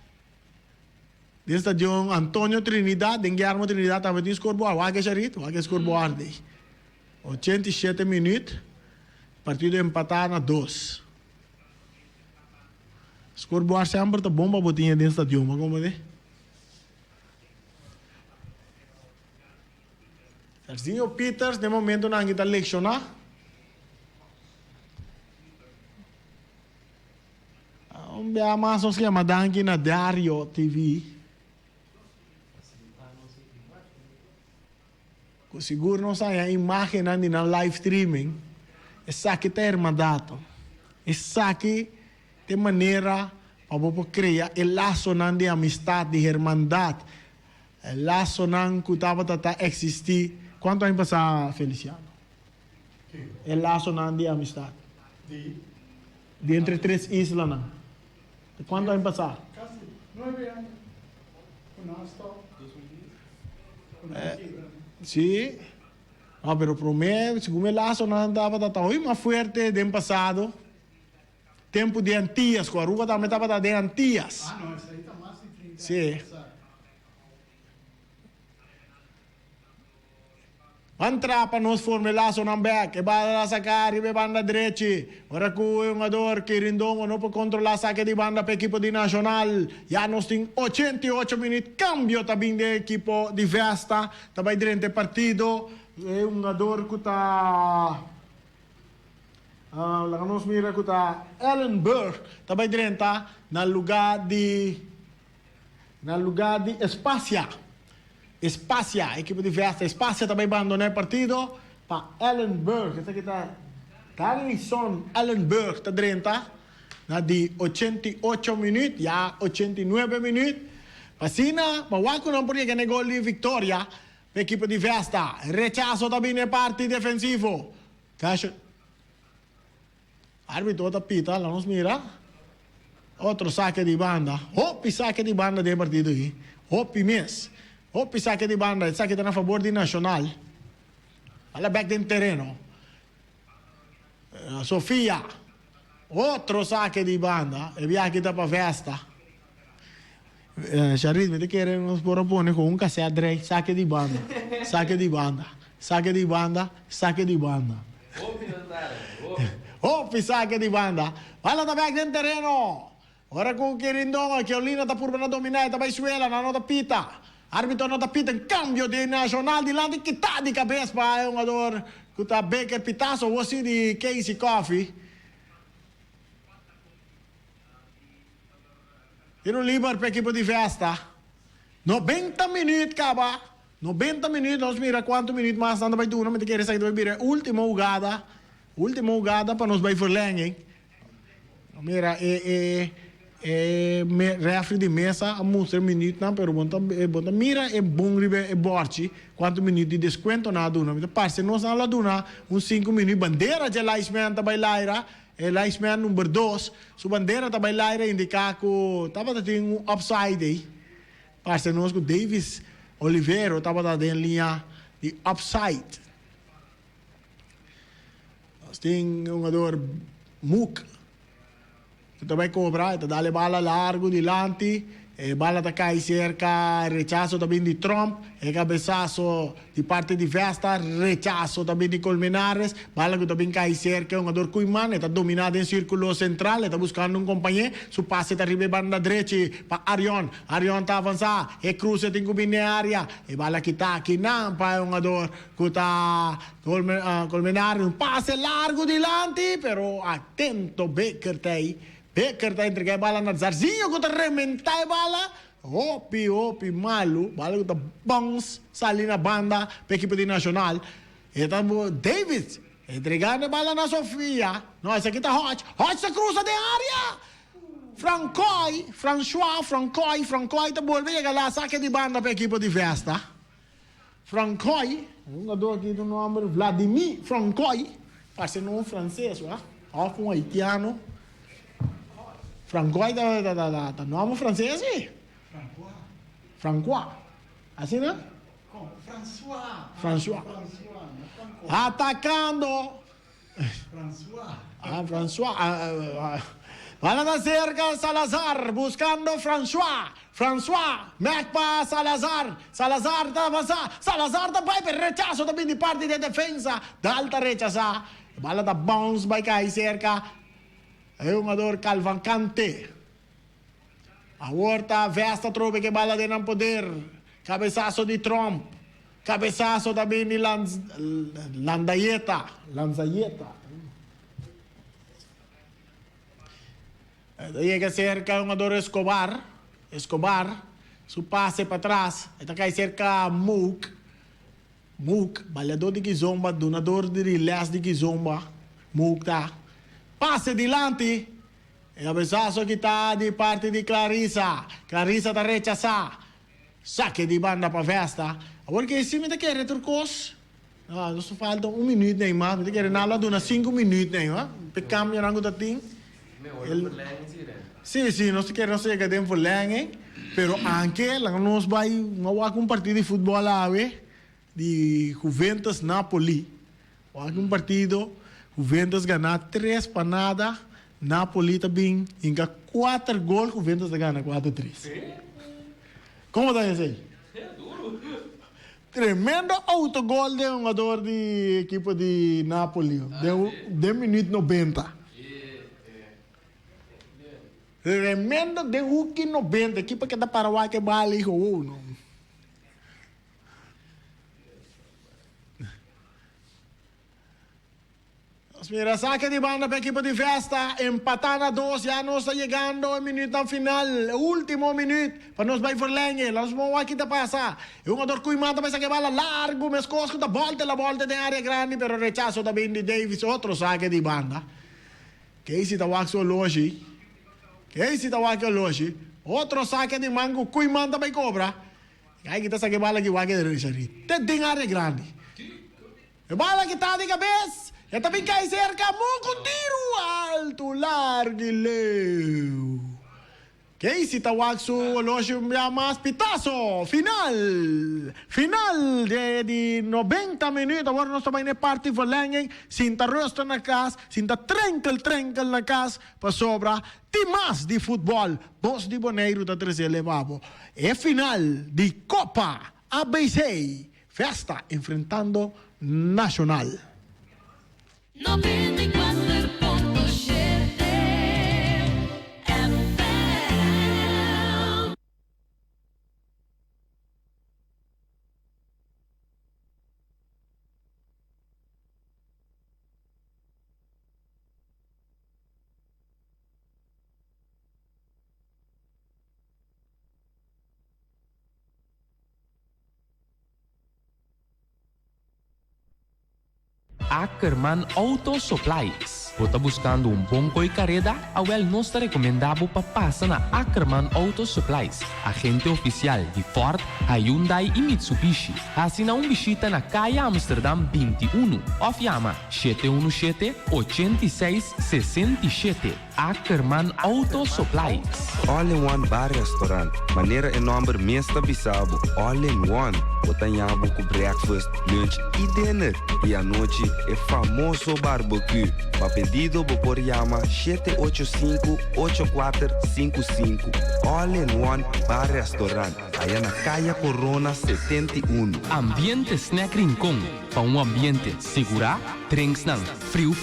De estadio Antonio Trinidad, de Guillermo Trinidad também tem scoreboard. Waga charit, waga scoreboard. 87 minutos. Partido empatado na 2. Scoreboard sempre tá bomba botinha de estadio, mas como é? Serginho Peters, de momento não está lecionar. Vamos mais os que mandam aqui na Dario TV. Com seguro não sai a imagem na live streaming. Essa aqui tem irmandado. Essa aqui tem maneira para criar o laço de amistade, de irmandade. O laço que estava a existir. Quanto tempo passa, Feliciano? O laço de amistade. De entre 3 islas, não? Quanto vai passar? Casi 9 anos. Sim. Ah, pero prometo, segundo el lazo, não andava hoy mais fuerte do ano passado. Tempo de Antillas, com a Aruba também estava de Antillas. Ah, não, esse aí está mais de 30 Sim. Entra para nós formelaço ng back, ibala sa kari, banda direita. Ora com o jogador que rindong não para controlar saque de banda para equipo de Nacional. Já nós temos 88 minutos, cambio também de equipo de Vesta. Também durante o partido, é um jogador que está... Lá nós mira que está Ellenberg, também durante na lugar de Espacia. Espacia, equipe de Vesta. Espacia também abandonou o partido para Ellenberg. Essa aqui está Carlison Ellenberg, está dentro de 88 minutos, já 89 minutos. Passina, mas o não podia ganhar gol de vitória para a equipe de Vesta. Rechazo também na parte defensivo. Fecha. Árbitro da pita, lá nos mira. Outro saque de banda. Hopi saque de banda do partido aqui. Hopi mesmo. Hopi saque de banda, saque está a favor de Nacional. Olha back dentro do terreno. Sofia. Outro saque de banda. E via aqui para Vesta. Charit, me te querem nos propone com um cassete saque de banda. Saque de banda. Saque de banda. Saque de banda. Hopi saque de banda. Olha da back dentro do terreno. Ora com o Quirindongo, que o Lina está por dominar, está Venezuela, na nota pita. Árbitro não está pitando cambio de Nacional de lá de que está de cabeça para um jogador que está Baker Pitaço ou assim de Casey Coffee. Tiro livre para a equipe de Vesta. 90 minutos, acaba. 90 minutos, nós mira quantos minutos mais anda vai durar, mas querer sair do Ibira. Última jogada Última jogada para nós vai verlenging. Mira, refri de mesa a mostrar minuto não, pero bonta mira bom ribe borchi quanto minuto de desconto na duna. Então parce nós na la duna 5 minutos bandeira de laismen ta bailaira, laismen número 2, su bandeira ta bailaira indica que tava tem upside aí. Parce nós com Davis Oliveira tava da linha de upside. Nós tem jogador Mook que vai cobrar, está dando bala largo dilante, bala da cai cerca, rechazo também de Trump, cabeçaço de parte de Vesta, rechazo também de Colmenares, bala que também cai cerca, um jogador Cuiman, está dominado em círculo central, está buscando um companheiro, su passe está arriba banda direita para Arion está avançar, cruza tem que área, bala que está aqui não, para um jogador que está Colmenares, um passe largo dilante, pero atento Baker tá aí. Baker está entregando a bala na Zarzinho, que está rementar a bala. Opi, malo. Bala que está bounce, sali na banda, para a equipe de Nacional. Então, Davis, entregando a bala na Sofia. Não, esse aqui está Hodge. Hodge se cruza de área. Francois, está volvendo lá, saque de banda para a equipe de Vesta. Francois, um jogador aqui do nome Vladimir Francois. Parece um francês, um haitiano. Francois da nome francês? Francois. Assim, né? François. Atacando. François. Bala na cerca, Salazar, buscando François, Mecpa, Salazar está avançando, Salazar vai per rechazo também de parte de defesa, da alta rechaça, bala da bounce, vai cair cerca, é um jogador Calvancante. A Horta, Vesta, trobe que bala de não poder, cabeçaço de Trump, cabeçaço também de Lanzayeta. Llega cerca un jogador Escobar, su pase para trás, está cai cerca Mook, baleador de Kizomba, donador de relés de Kizomba, Mook tá, passe dilante, e cabeçaço que está de parte de Clarissa está rechazar, saque de banda para Vesta, agora que em cima está querendo turcos, não só falta 1 minuto nem mais, está querendo nada de 5 minutos nem, para cambiar algo da ting. Sì, non si che tempo verlenging, però anche nós vai um partido de futebol lá, de Juventus Napoli. Um partido, Juventus ganha 3-0, Napoli também, inga 4 gols, Juventus ganha 4-3. Como está isso aí? Tremendo autogol de um jogador de equipe de Napoli, de minuto 90. Tremendo de Hulk 90, equipe que dá Paraguai que vale não. Mira, saque de banda para a equipe de Vesta, empatar a 2, já nós está chegando ao minuto final, último minuto, para nós vai verlenging, nós vamos aqui da passar. E um jogador Cuimanta vai sacar bala largo, mas cosco da volta de área grande, pero rechazo também de Davis, outro saque de banda. Que esse tá waxo longe. Esse tá aqui longe, outro saque de mango, Cuimanta vai cobrar. Aí kita saque bala que vai querer sair. Tem área grande. A bala que tá de cabeça, já também cai cerca, com tiro alto, largo e leu. Que esse tá waxo longe, mais pitaço, final de 90 minutos, agora nós estamos na parte verlenging, sinta rosto na casa, sinta trenkel na casa, para sobra, tem mais de futebol, Bos de Boneiro da 13 levava. É final de Copa ABC, Vesta enfrentando Nacional. 94.7 Ackerman Auto Supplies. Você buscando bom coi careda? Nós te recomendamos para passar na Ackerman Auto Supplies, agente oficial de Ford, Hyundai e Mitsubishi. Assina visita na Calle Amsterdam 21 ou chama 717-8667. Ackerman Auto Supplies. All-in-one bar restaurant. Maneira e nome mesta bisabo. All-in-one. Botanhabo com breakfast, lunch e dinner. E à noite é famoso barbecue. Para pedido, por chama 785-8455. All-in-one bar restaurant. Aí na Calle Corona 71. Ambiente Snack Rincon. Para ambiente segura, drinks ng frio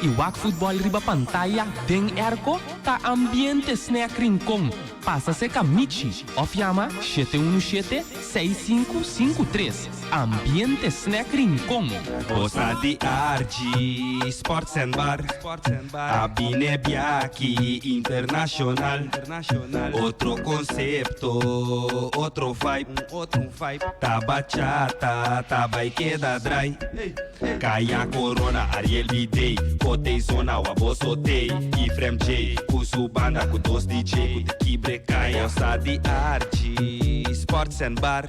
e wak futebol riba pantalla den erko ta ambiente Snack Rincon. Passa-se com Michi. Chama 717-6553. Ambiente Snack Rincon. Bossa di Argi, Sports and Bar. Abine Biaki Internacional. Outro concepto, outro vibe. Ta bachata, ta baikeda dry. Kaya Corona, Ariel Bidei. Kotei zona, wabosotei. Ifrem J, kusu banda, kudos DJ. Kibre kaya, Bossa di Argi, Sports and Bar.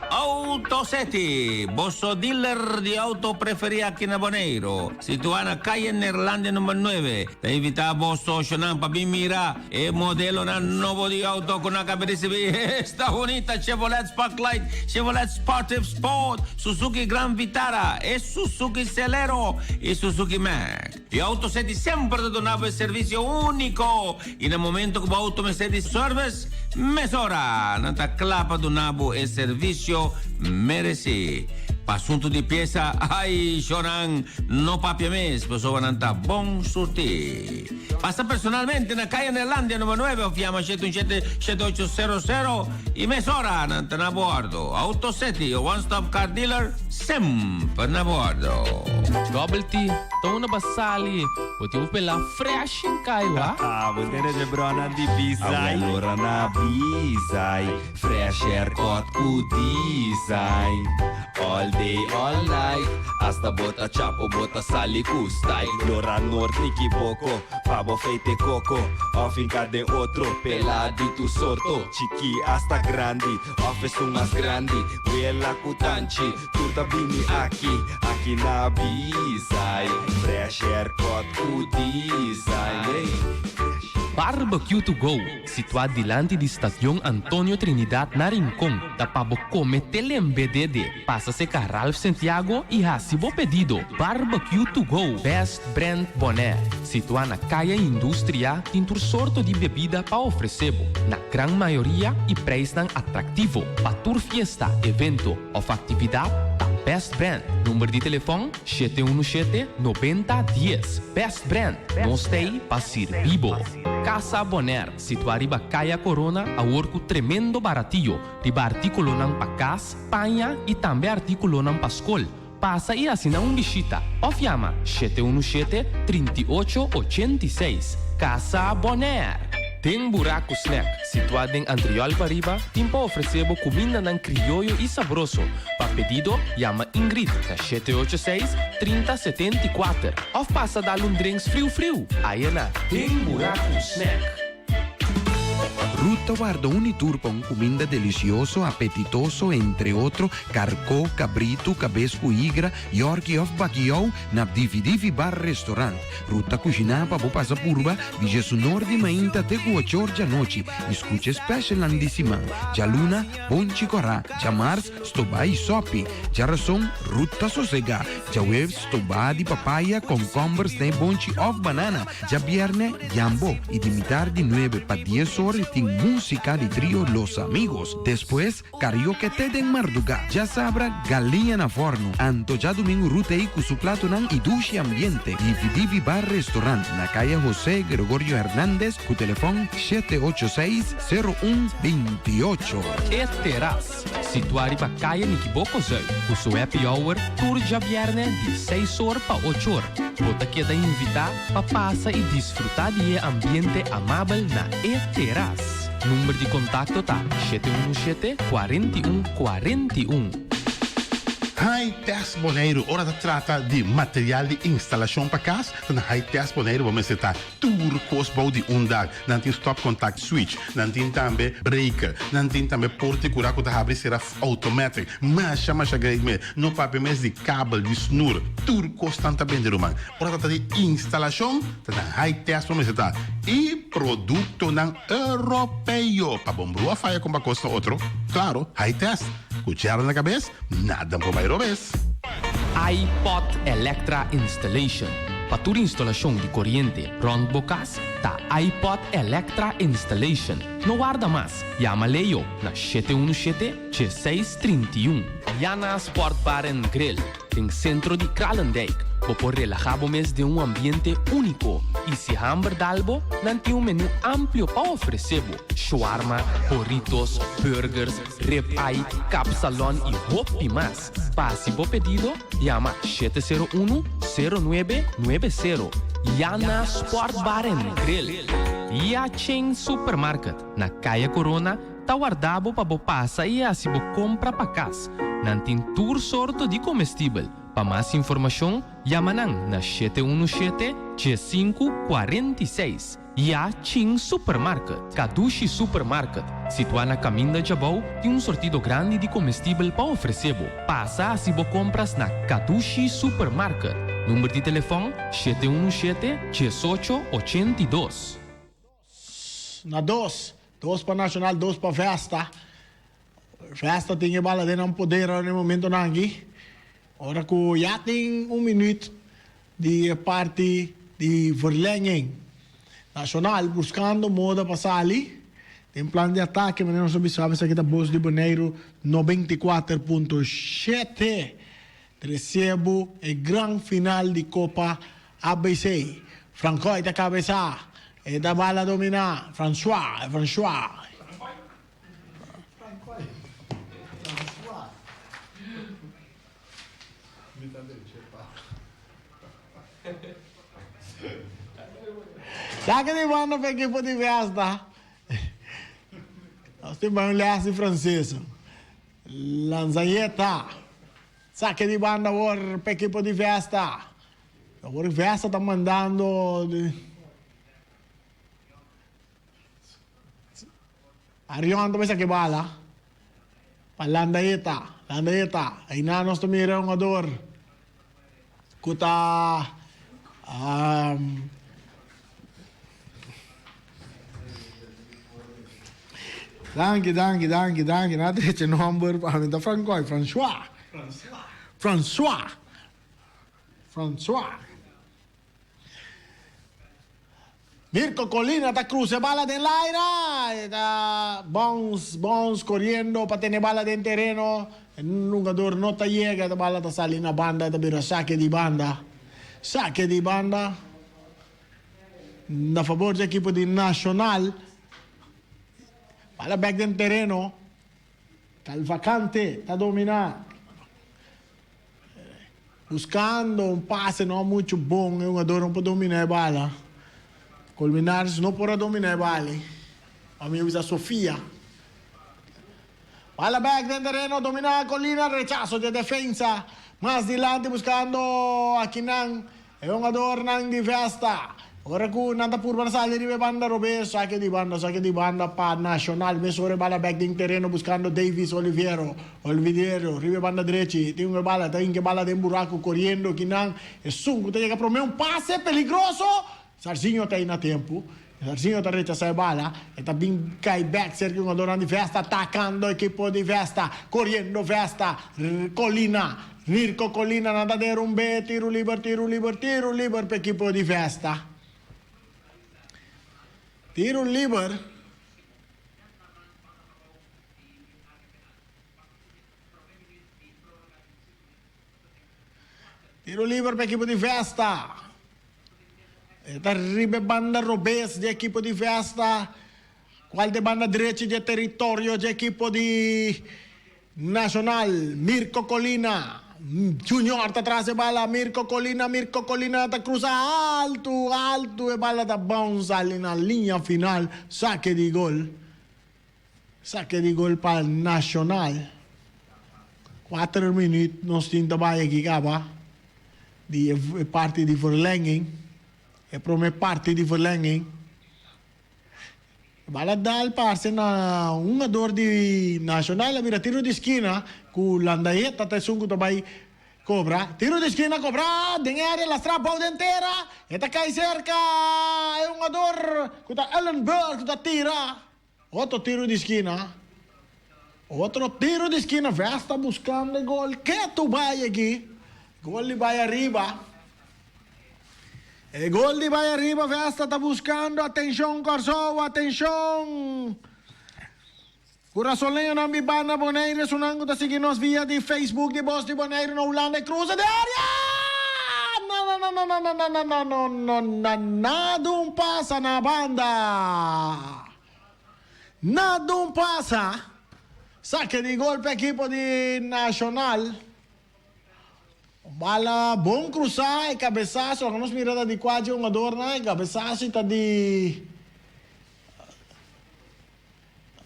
Autoseti, vostro dealer di auto preferita aqui na Bonaire. Situado na calle Neerlandia número 9. Te invitamos a Shonan para mira e modelo na novo di auto con una cabeça esta bonita Chevrolet Sparklight, Chevrolet Sportive Sport, Suzuki Grand Vitara, e Suzuki Celero e Suzuki Mac. E Autoseti sempre te donava servizio unico. E no momento que o auto Mercedes Service, mesora, não tá clapa do nabo e serviço merece. Assunto de peça, ai, Shonan, no papia mes, pessoa não tá bom surtir. Passa personalmente na calle Neerlandia número 9, ou chiama 717-7800 e mesora, não tá na bordo. Autoseti, o one-stop car dealer, sempre na bordo. Bubble tea, tô na basali. O tio pela fresh em caiwa. Você é de brona de bisai. Agora na bisai. Fresh haircut com design. All day, all night. Hasta bota chapo, bota sali com style. Lora norte, equivoco. Pavo feite coco. Off em cada outro. Peladito sorto. Chiqui hasta grande. Office mais grande. Vela cutanchi. Tudo bini aqui. Aqui na bisai. Fresh haircut com design. Barbecue to Go, situado diante de Estação Antônio Trinidad na Rincon, da pabo comete lembedede. Passa-se com Ralph Santiago e Hasibo pedido. Barbecue to Go, Best Brand Bonaire, situado na Caia Indústria, tem tur sorto de bebida para oferecer. Na grande maioria, e preço atrativo. Para tur fiesta, evento ou atividade, Best Brand. Número de telefone 717-9010. Best Brand. Mostei para servir. Casa Bonaire, situado riba Caia Corona, a orco tremendo baratillo. Riba artículo ng pakas, panha e também artículo ng paskol. Passa e assina visita. Ou chama 717-3886. Casa Bonaire. Tem buraco snack, situado em Andriol Pariba, tem para oferecer comida ng criollo e sabroso. Para pedido, chama Ingrid, na 786-3074. Ou passa dar drinks frio. Aí na Tem buraco snack. Ruta guarda Unitur para comida delicioso, apetitoso, entre otros, carcó, cabrito, cabesco, igra, yorkie of bacalhau, na Divi Bar Restaurant. Ruta cucina para passa purba, vige su norte mainta te 8 horas da noite. Escute special andissima. Já luna, bom chicorá, já mars, stobai sopi. Já razão, ruta sossega. Já web, stoba di papaya, concombers, nem bonchi of banana. Já vierne, jambo. E de imitar de 9 para 10 horas, tem música de trío Los Amigos. Después, karaoke te en Marduga. Ya sabra, galinha na forno. Anto ya domingo rutei com su plato nan y duche ambiente. Divi Bar Restaurant na calle José Gregorio Hernández, cu telefone 786-0128. Terras, situado riba calle Nikibokosei, com su happy hour, tour já vierne de 6 horas para 8 horas. Você queda invitar para passar e desfrutar de ambiente amável na Terras. Número de contato tá 717-4141. Hai Test Bonaire, ora da trata di material di installação para casa. Dan Hai Test Bonaire, vamos estar tour cosbou de dag. Dan tem stop contact switch, dan tem também breaker, dan tem também porte cura que tá abrir será automatic. Mas chama grande me, no papel mes de cabo, de snur, tour constante bem de rumang. Ora da de installação, dan Hai Test vamos estar e produto nan europeu. Pa bom brua faia com custa outro. Claro, Hai Test. Cuchara na cabeça, nada por mais robês. iPod Electra Installation. Para toda instalação de corrente rond bocas, tá iPod Electra Installation. Não guarda mais. Chama Leo na 717-1631. Yana Sport Bar and Grill, em centro de Kralendijk. Por relajar mes de um ambiente único. E se hamburger dalbo, não tem menu amplo para oferecer. Shawarma, burritos, burgers, ribeye, capsalón e hopi mais. Para se for pedido, llama 701-0990. Yana Sport Bar and Grill. E a Chain Supermarket, na Caia Corona, tá guardado para você passar e assim você compra para casa. Não tem tour sorto de comestível. Para mais informação, chama na 717-1546. E a Chin Supermarket, Kadushi Supermarket, situada na caminho de Jabal, tem um sortido grande de comestível para oferecer. Passa se você compras na Kadushi Supermarket. Número de telefone 717-1882. Na dos para Nacional, dos para Festa. Festa tem bala de não poder no momento nangi. Ora que já tem minuto de parte de verlenging. Nacional buscando moda para sair. Tem plano de ataque, mas não sabe se aqui da Bos de Bonaire 94.7. Recebo o grande final de Copa ABC. Francois da cabeça. E da bala domina. François. Sabe de banda para equipe de festa? Nós temos um laço francês. Lanzanheta. Sabe de banda para equipe de festa? Agora a festa está mandando... Arion também sabe que bala. Para Landaeta. Aí nós estamos mirando a dor. Kuta... Danke. Na direita number para da François. Mirko Colina está cruce bala de l'aira. Está bons corriendo para tener bala de terreno. Un jugador no te llega, la bala está saliendo a banda, está viendo saque de banda. A favor do equipo de Nacional. Bala back del terreno. Está el vacante, está dominando. Buscando un pase no muito bom. O jogador não pode dominar a bala. Colmenares não pode dominar a bala. A mim usa Sofia. Bala back del terreno, domina Colina, rechazo de defensa. Más adelante buscando a Kinan. É um jogador não de festa. Agora que nada por para sair de banda Robes, saque de banda para Nacional. Mesore bala back del terreno buscando Davis Oliveiro, ribe banda direita. Tem uma bala, tem que bala de buraco correndo. Kinan é sungo, tem que prometer um passe peligroso. Sarzinho está aí na tempo. Sarzinho está rechazando a bala. Está bem cai back, cerca um jogador de festa, atacando a equipe de festa, correndo festa, Colina. Mirko Colina nada de un B, tiro liber per equipo di festa. Tiro liber. Per equipo di festa. Arriba banda Robes di equipo di festa. Qual de banda direita di territorio di equipo di Nacional. Mirko Colina. Junior está atrás de bala, Mirko Colina está cruza alto, e bala da bounce ali na linha final, saque de gol para Nacional. 4 minuten nog steeds erbij gekeken. Die party die verlenging. E prome parte di verlenging. Bala dal parce na un ador di nacional mira tiro di esquina cu landaieta te sungu tabay cobra. Tiro di esquina cobra, dengare la strappa intera. Eta cai cerca è un ador cuta Ellenberg cuta tira. Otro tiro di esquina. Otro tiro di esquina. Vesta buscando el gol. Que tu vai aqui? Gol li vai arriba. E gol di vai arriba, Vesta está buscando, atenção Corso, atenção. Corazolenho na Bibana Boneiro, sunango da seguir nos via de Facebook de Voz de Boneiro na Holanda, cruza de área. Nada passa na banda. Nada passa. Saque de gol para equipo de Nacional. Bala, bom cruzar e cabeçaço. Nós mirada de quase um adorno e cabeçaço está de.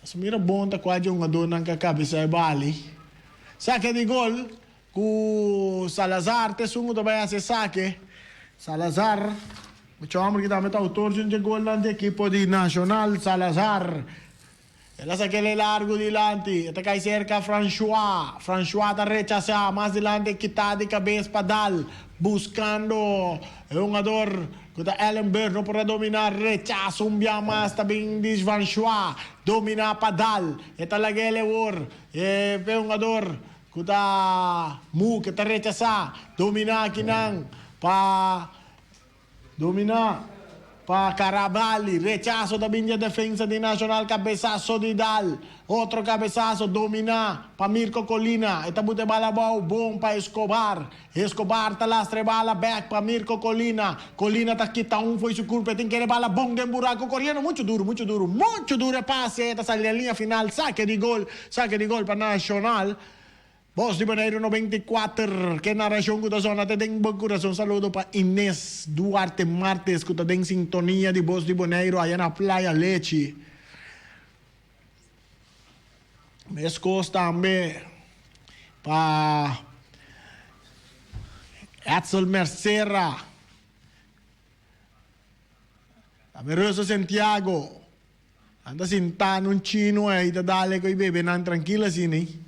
Se mira bom, está quase um adorno que a cabeça é bali. Saque de gol. Com Salazar, te sungo também a se saque. Salazar. O homem que também está autor de um gol da equipe de Nacional. Salazar. Ela saque ele largo dilante. Está cai cerca François. François está rechaçado. Mais dilante quita de cabeça para Dal. Buscando um ador. Kuta Ellenberg não pode dominar. Rechaço bem mais. Também diz François. Domina para Dal. Está lá ele or. É um ador. Kuta Mu que está rechaçado. Domina aqui não. Para dominar. Para Carabali, rechazo da minha defesa de Nacional, cabeçaço de Dal, outro cabeçaço, domina para Mirko Colina, eta bute bala bom para Escobar, Escobar tá lastre bala back para Mirko Colina, Colina tá quita foi su culpa, tem que ir bala bom de buraco correndo, muito duro passe, eta sai na linha final, saque de gol para Nacional. Voz de Boneiro 94, que narração que da zona te tem bom coração. Saludo para Inês Duarte Martes, que tem sintonia de Voz de Boneiro, aí na Playa Leche. Mescos também para Edsel Mercera, Ameroso Santiago, anda sentando un chino aí, tá dale com o bebê, não tranquila assim,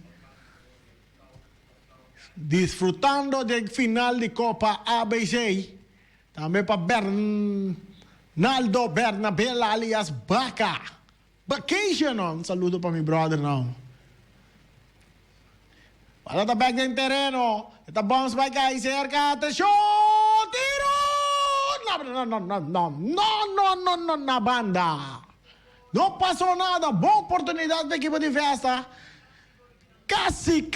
disfrutando del final de Copa ABC. Também para Bernardo Bernabella alias Baca. Vacation. Um saludo para meu brother não. Para tá back no terreno. Está bounce by guy cerca. Atenção. Tiro. No, na banda. Não passou nada. Boa oportunidade da equipe de Vesta. Casi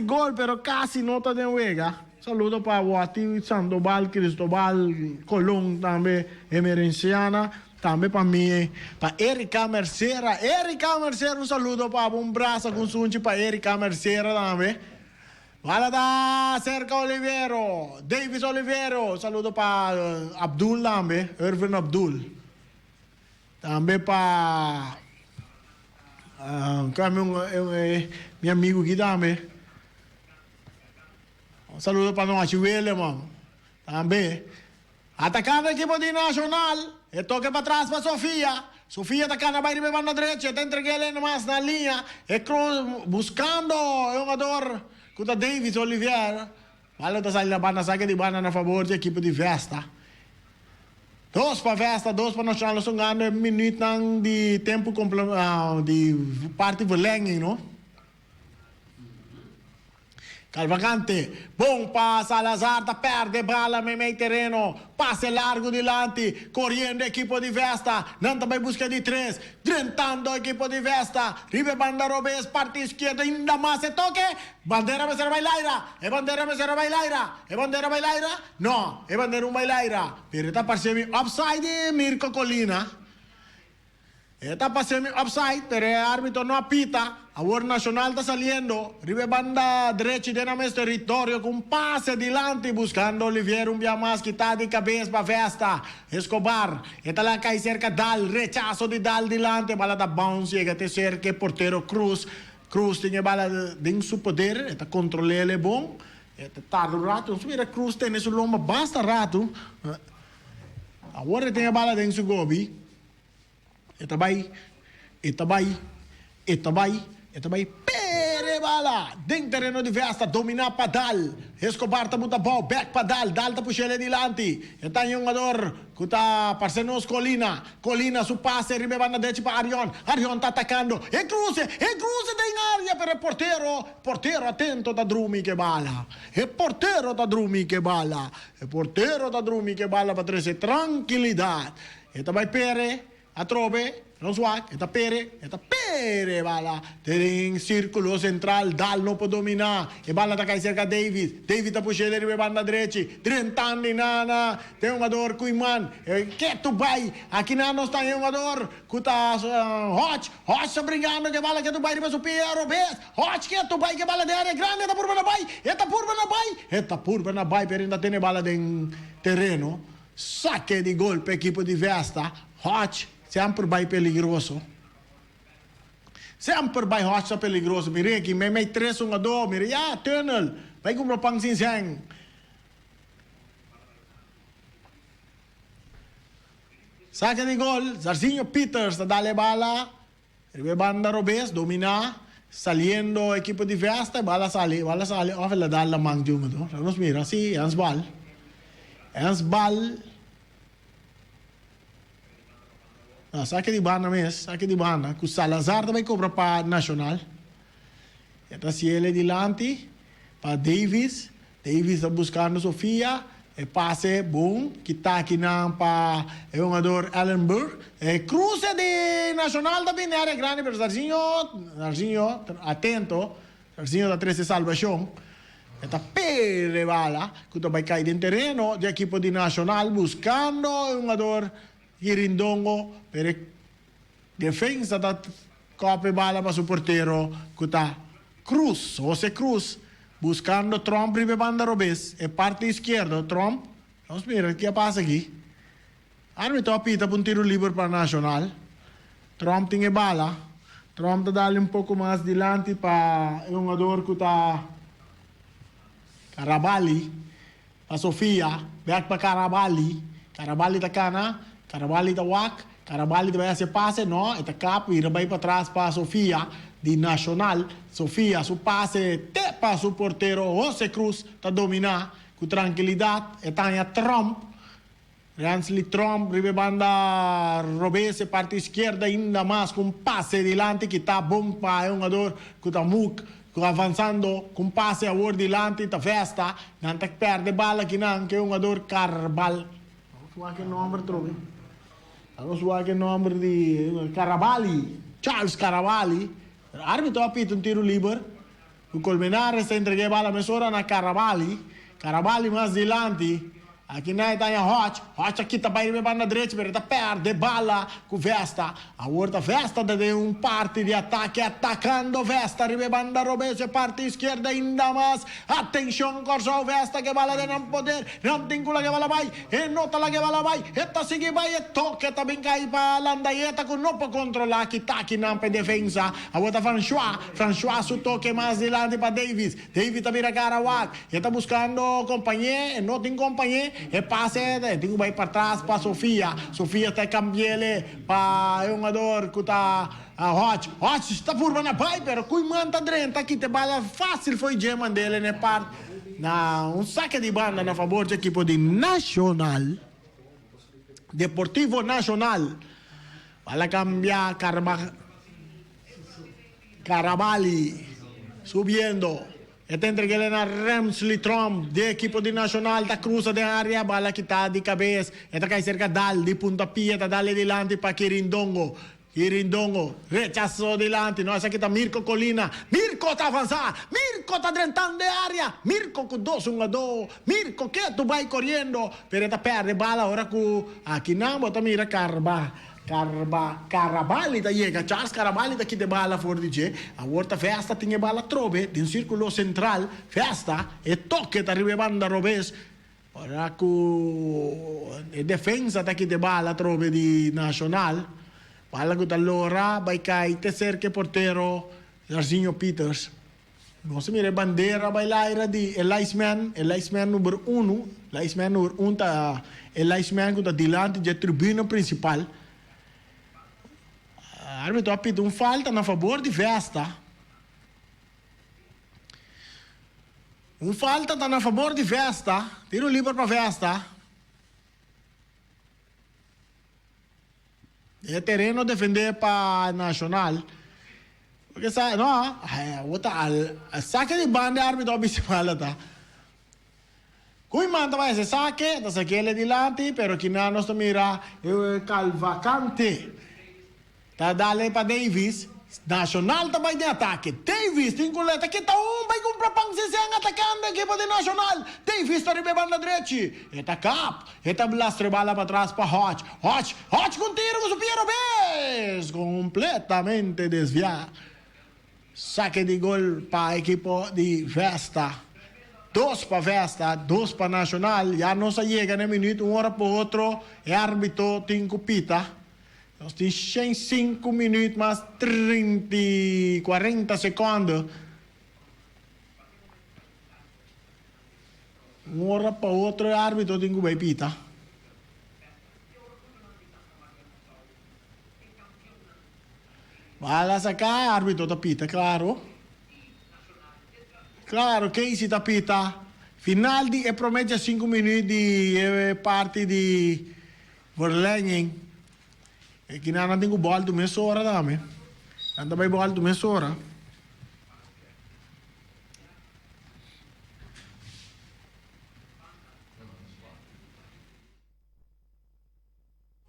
gol, pero casi nota de huega. Saludo para Guati, Sandoval, Cristobal, Colón, también Emerenciana, también para mí, para Erika Mercera. Un saludo para un brazo con sunchi para Erika Mercera también. Para da cerca Olivero, Davis Olivero, saludo para Abdul también, Irvin Abdul. También para meu amigo aqui também. Um saludo para nós, William, também. Atacando a equipe de Nacional. E toque para trás para Sofia. Sofia atacando, vai river na direita. Tem entregue ele mais na linha. E buscando o jogador. Contra Davis Oliveira. Vale da saída na saque de banda na favor da equipe de Vesta. 2 para Vesta, 2 para Nacional. São ganhando minutos de tempo de parte verlenging, não? Calvagante, bom para Salazar, perde bala no meio terreno, passe largo dilante, correndo a equipe de Vesta, não também busca de 3, tentando a equipe de Vesta, ribe banda Robes, parte esquerda, ainda mais se toque, bandeira Mesera Bailaira, bandeira Mesera Bailaira, não, bandeira Bailaira, pero está parecendo offside Mirko Colina. Está pasando upside, pero el árbitro no apita. Ahora Nacional está saliendo. Ribe banda derecha de nuestro territorio con un pase adelante buscando Olivier un día más quitada de cabeza para Vesta. Escobar. Está la cae cerca Dal. Rechazo de Dal delante. Bala da bounce. Llega a cerca portero Cruz. Cruz tem bala dentro seu poder, eta controlele bom, eta tarde um rato, se mira Cruz tem esse lomba basta rato. Agora tem a bala dentro seu gobi, eta vai, pere bala, dentro terreno di Vesta, domina padal, Escobar ta muta ball, back padal, dalta puxele dilanti, eta yung ador, kuta parcenos Colina su passe, ribebanda deci pa Arion ta atacando, e Cruze tem área per il portero attento da Drumi che bala, e portero da Drumi che bala pa trese tranquilidad, eta vai pere, a trove, non swag, eta pere bala, tem círculo central, Dal não pode dominar, e bala tá cai cerca Davis tá puxando ele banda direita, 30 anos nana, tem um jogador Kuiman, que tu vai, aqui na nós tem um jogador, kuta Hotch tá brincando que bala que tu vai riba superior, Hotch que tu vai que bala de área grande, eta purba na bai, per ainda tem bala dentro terreno, saque de golpe equipo de Vesta, Hotch sempre vai peligroso. Sempre vai rocha peligroso. Mire aqui, me 3-1-2, mire, tunnel. Vai com o pang sinseng. Saca de gol, Zarzinho Peters, dale bala. Ribe banda Robes, domina. Saliendo equipo de Vesta, bala sale. Off la dalla mang jungo. Nos mira, sì, Ernst Ball. No, saque de banda, com Salazar também cobra para Nacional. Então, se ele dilante para Davis está buscando Sofia, e passe bom, que está aqui para o jogador Ellenberg. Cruz de Nacional também na área grande, mas Zarzinho, atento, Zarzinho da 13 salvação. Então, pere bala, que vai cair em terreno de equipo de Nacional, buscando o jogador Girindongo per defesa da copa bala para su portero kuta José Cruz buscando Trump ribe banda Robes e parte esquerda Trump vamos ver o que passa aqui árbitro apita para um tiro livre para Nacional Trump tem bala Trump tá dando pouco mais dilante para o jogador kuta Carabali para Sofia back para Carabali tá cana Carabali da Wak, Carabali vai se passe, não, eta capo e vai para trás para Sofia de Nacional. Sofia, su passe, te para su portero José Cruz, tá dominar com tranquilidade, eta em Trump. Ransli Trump, ribe banda Robese, parte esquerda, ainda mais com passe dilante, que tá bom para um jogador que tá Muk, avançando com passe a word dilante, tá Vesta, não tá perde bala que não, que é um jogador Carbal. Vamos que nome trove. Vamos que nome de Charles Carabali. Árbitro apita um tiro livre. O Colmenares está entregando a mesura na Carabali mais dilante. Aqui na Itália Hotch aqui está para ir na direita, mas está perde bala com Vesta. A outra Vesta dá parte de ataque, atacando Vesta, ribanda Robese, parte esquerda ainda mais. Atenção, Corsol Vesta, que bala de não poder, não tem cula que bala vai, e nota lá que bala vai, eta sigue vai, e toque também cai para Landaieta, que não pode controlar, que está aqui na defesa. A outra François, su toque mais dilante para Davis também na Carawak, e está buscando companhia, não tem companhia. E passe, tem que vai para trás para Sofia está cambiando para um jogador que está Hotch está por na pai, pero que manda dentro aqui te bala fácil foi geman dele né parte um saque de banda na favor do equipo de Nacional Deportivo Nacional para cambiar Carabali subiendo. Está entregando a Ramsley Trump de equipo de Nacional, da cruza de área, bala que está de cabeça, está cai cerca dal, de puntapié, está dale dilante para Quirindongo, rechaçou dilante, nós aqui está Mirko Colina, Mirko está avançando, Mirko está dentro de área, Mirko com 2-1-2, Mirko que tu vai correndo, pero está perde bala, ora com aqui não, bota mira Carabali da chega, Charles Carabali daqui de bala fora de G, a outra Vesta tinha bala trove, de círculo central, Vesta, e toque da ribanda Robes, ora com defesa daqui de bala trove de Nacional, bala que allora vai cair terceiro portero Jarzinho Peters. Nós mire bandeira bailaira de Eliasman número 1. Eliasman número 1 tá Eliasman que tá dilante da tribuna principal. Árbitro apita falta na favor de Vesta. Falta tá na favor de Vesta. Tiro livre para Vesta. É terreno defender para Nacional. Porque sa no, saque de banda árbitro principal tá. Cui manda vai esse saque, da saque ele dilante, pero que não nos mira Calvacante. Tá dale para Davis. Nacional também de ataque. Davis tem coleta que tá vai comprar pang sesang atacando a equipe de Nacional. Davis tá ribe banda direita. Eta cap. Eta blaster bala para trás para Hodge. Hodge com tiro com o Piero Bez. Completamente desviado. Saque de gol para a equipe de Vesta. 2 para Vesta, 2 para Nacional. Já não se chega no minuto, hora para outro. E árbitro tem cupita. Nós temos 5 minutos mais 40 segundos. Hora para outro, e árbitro tem cupita. Bala sacar, árbitro tapita, claro. Claro, Casey tapita. Final de promete 5 minutos de parte de verlenging. E que não tem bola do mês hora também. Não vai bola do mês hora.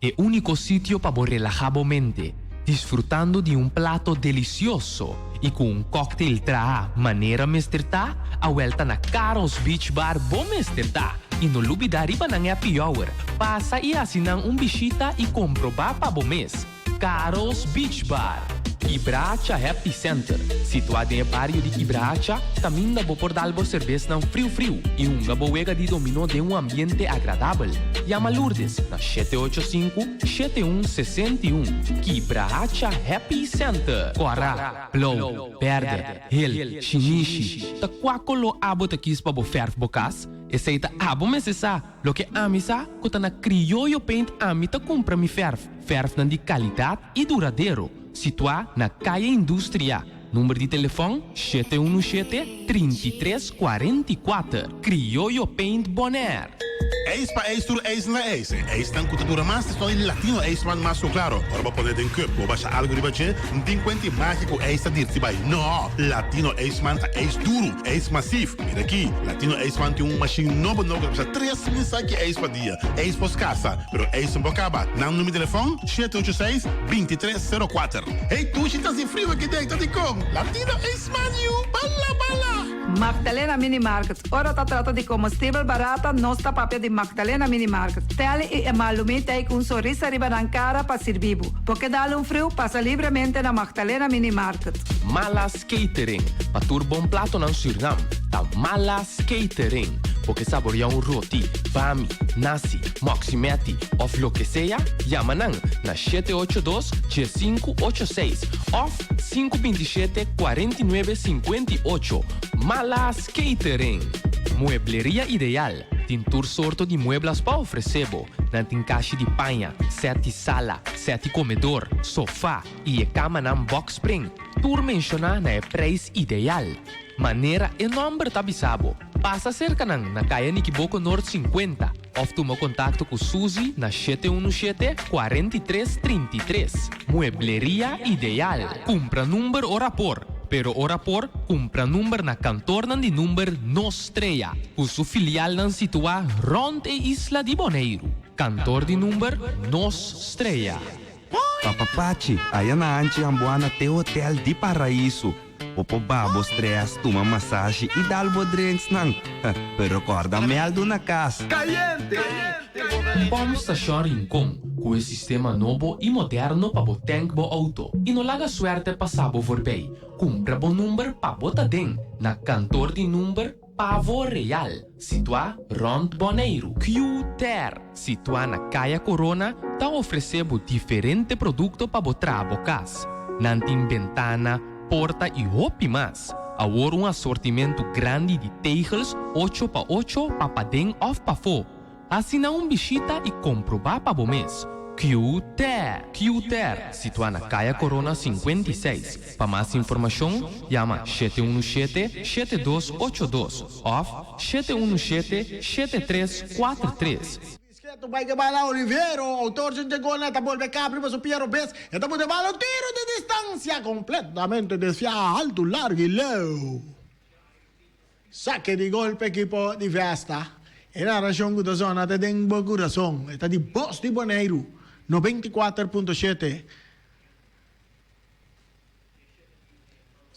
É o único sítio para relajar a mente, disfrutando de plato delicioso e com cocktail tra maneira mesterta, a vuelta na Carol's Beach Bar bom mesterta. E no lubidari pa ng happy hour, pasa e asinang bisita e comprobar pa bom mês. Carol's Beach Bar. Ibracha Happy Center. Situado em barrio de Ibracha, também dá por dar cerveja não frio e boega de dominó de ambiente agradável. Llama Lourdes na 785-7161. Ibracha Happy Center. Cora, Blow, Verde, Hill, Shinichi. Taquacolo abo takis pa bo ferf bocas. Essaita abo mesesa. Lo que amisa, kuta na criollo paint amita compra mi ferf. Ferf na de qualidade e duradouro. Situado na Caia Indústria. Número de telefone 717-3344. Criollo Paint Bonaire. Eis para eis tur eis na eis. Eis tan cultura mais estou em latino eis man mais claro. Ora ba poner den cup, bo baixa algo de bache, tem quanti mágico eis a dirti bai. No, latino eis man ta eis duro, eis massivo. Mira aqui, latino eis man tem machine novo para 3 mensagens eis para dia. Eis pos casa, pero eis um bocaba. Não número de telefone 786-2304. Hey, tu estás em frio aqui dentro de com. Latino eis man you, bala. Magdalena Mini Market. Ora tá trata de combustível barata, não está papel de Magdalena Mini Market. Tele e malumite aí com sorriso arriba na cara para servir. Porque dá frio, passa livremente na Magdalena Mini Market. Malas Catering. Patur bom plato ng Suriname. Tá Malas Catering. Porque saborear roti, bami, nasi, moximeti, of lo que sea, llama na 782-586 of 527-4958. Malas Catering. Muebleria ideal. Tintur sorto de muebles para oferecebo. Nantin caixa de panha, 7 sala, 7 comedor, sofá e cama na box spring. Tur menciona na preço ideal. Maneira e número tabisabo. Passa cerca na Caia Niquiboco Norte 50. Of tumo contato com Suzy na 717-4333. Muebleria ideal. Compra número ora por. Pero ora por, compra número na cantor de número Nostreia. O su filial nan situa rond e Isla de Bonaire. Cantor de número Nostreia. Papapachi, aí na anti ambuana te hotel de paraíso. Opo babo stress, toma massagem e dá algo drinks nang. Pero recorda meldo na casa. Caliente! Pom Station Rincon, com o sistema novo e moderno para o tank bo auto. E não laga suerte passabo vorbei. Compra bo número para bota den, na cantor de número Pavo Real, situá Rond Bonaire. Q-Ter, situá na Caia Corona, tá oferecendo diferente produto para botar a bocas. Nantin ventana, porta e hopi mais. Agora um assortimento grande de teigels 8x8 para padeng of pafo. Assina bichita e comprovar para mês. Q-Ter, situado na Caia Corona 56. Para mais informação, chama 717-7282 ou 717-7343. Tu vai que bala Oliveiro, autor de Gona, tá volve Capri, mas o Piero Bess, e tá de bala tiro de distância completamente desviado, alto, largo e low. Saque de golpe equipo de Vesta. E na região da zona de Denbo Coração, está de Bos de Bonaire, 94.7.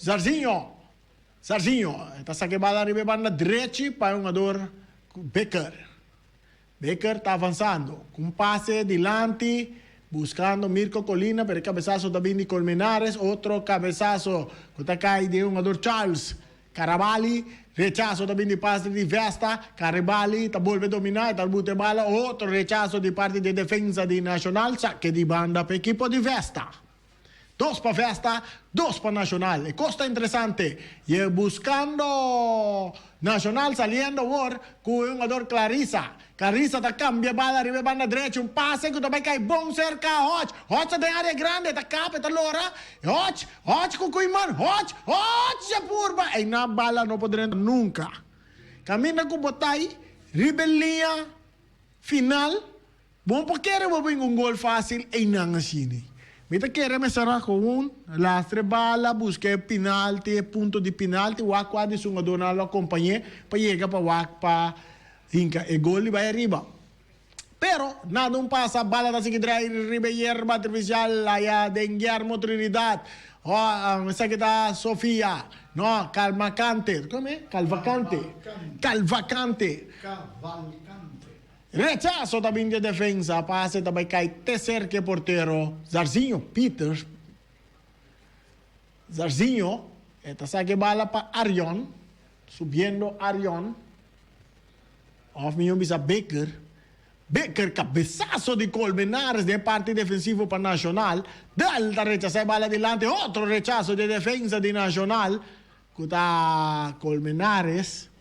Zarzinho, está saque bala arriba na direita para um jogador Becker. Becker está avançando, com passe adiante, buscando Mirko Colina, pero cabezazo também de Colmenares, outro cabezazo que está cai de um jogador Charles Caraballi, rechazo também de passe de Vesta, Caraballi, está volve dominar, está bute bala, outro rechazo de parte de defesa de Nacional, saque de banda para equipo de Vesta. 2 para Vesta, 2 para Nacional. E costa interessante. E buscando Nacional saliendo agora com um jogador Clarissa. Clarissa tá cambia bala, arriba banda direita, um passe que também cai bom cerca Hodge. Hodge tem área grande, tá capa, tá lora. Hodge com Cuiman, Hodge já purba. E na bala não poderá nunca. Camina com botai, rebellia, final. Bom porque era um gol fácil e não assim. Mita quer começar com lastre bala, buscar penalti, ponto de penalti, wak quando o jogador não acompanha para chegar para wak para hinca e gol vai arriba. Pero nada passa a bala da seguidra Ribeiro artificial lá de Guillermo Trinidad. Essa aqui tá Sofia, no Calvacante, como é? Calvacante. Rechazo também de defesa, passe também cai terceiro que porteiro, Zarzinho, Peter. Zarzinho, esta saque bala para Arion, subindo Arion. Of milhão bisa Becker. Becker, cabeçazo de Colmenares de parte defensivo para Nacional. Dalta rechaza bala adelante, outro rechazo de defesa de Nacional. Cuta Colmenares.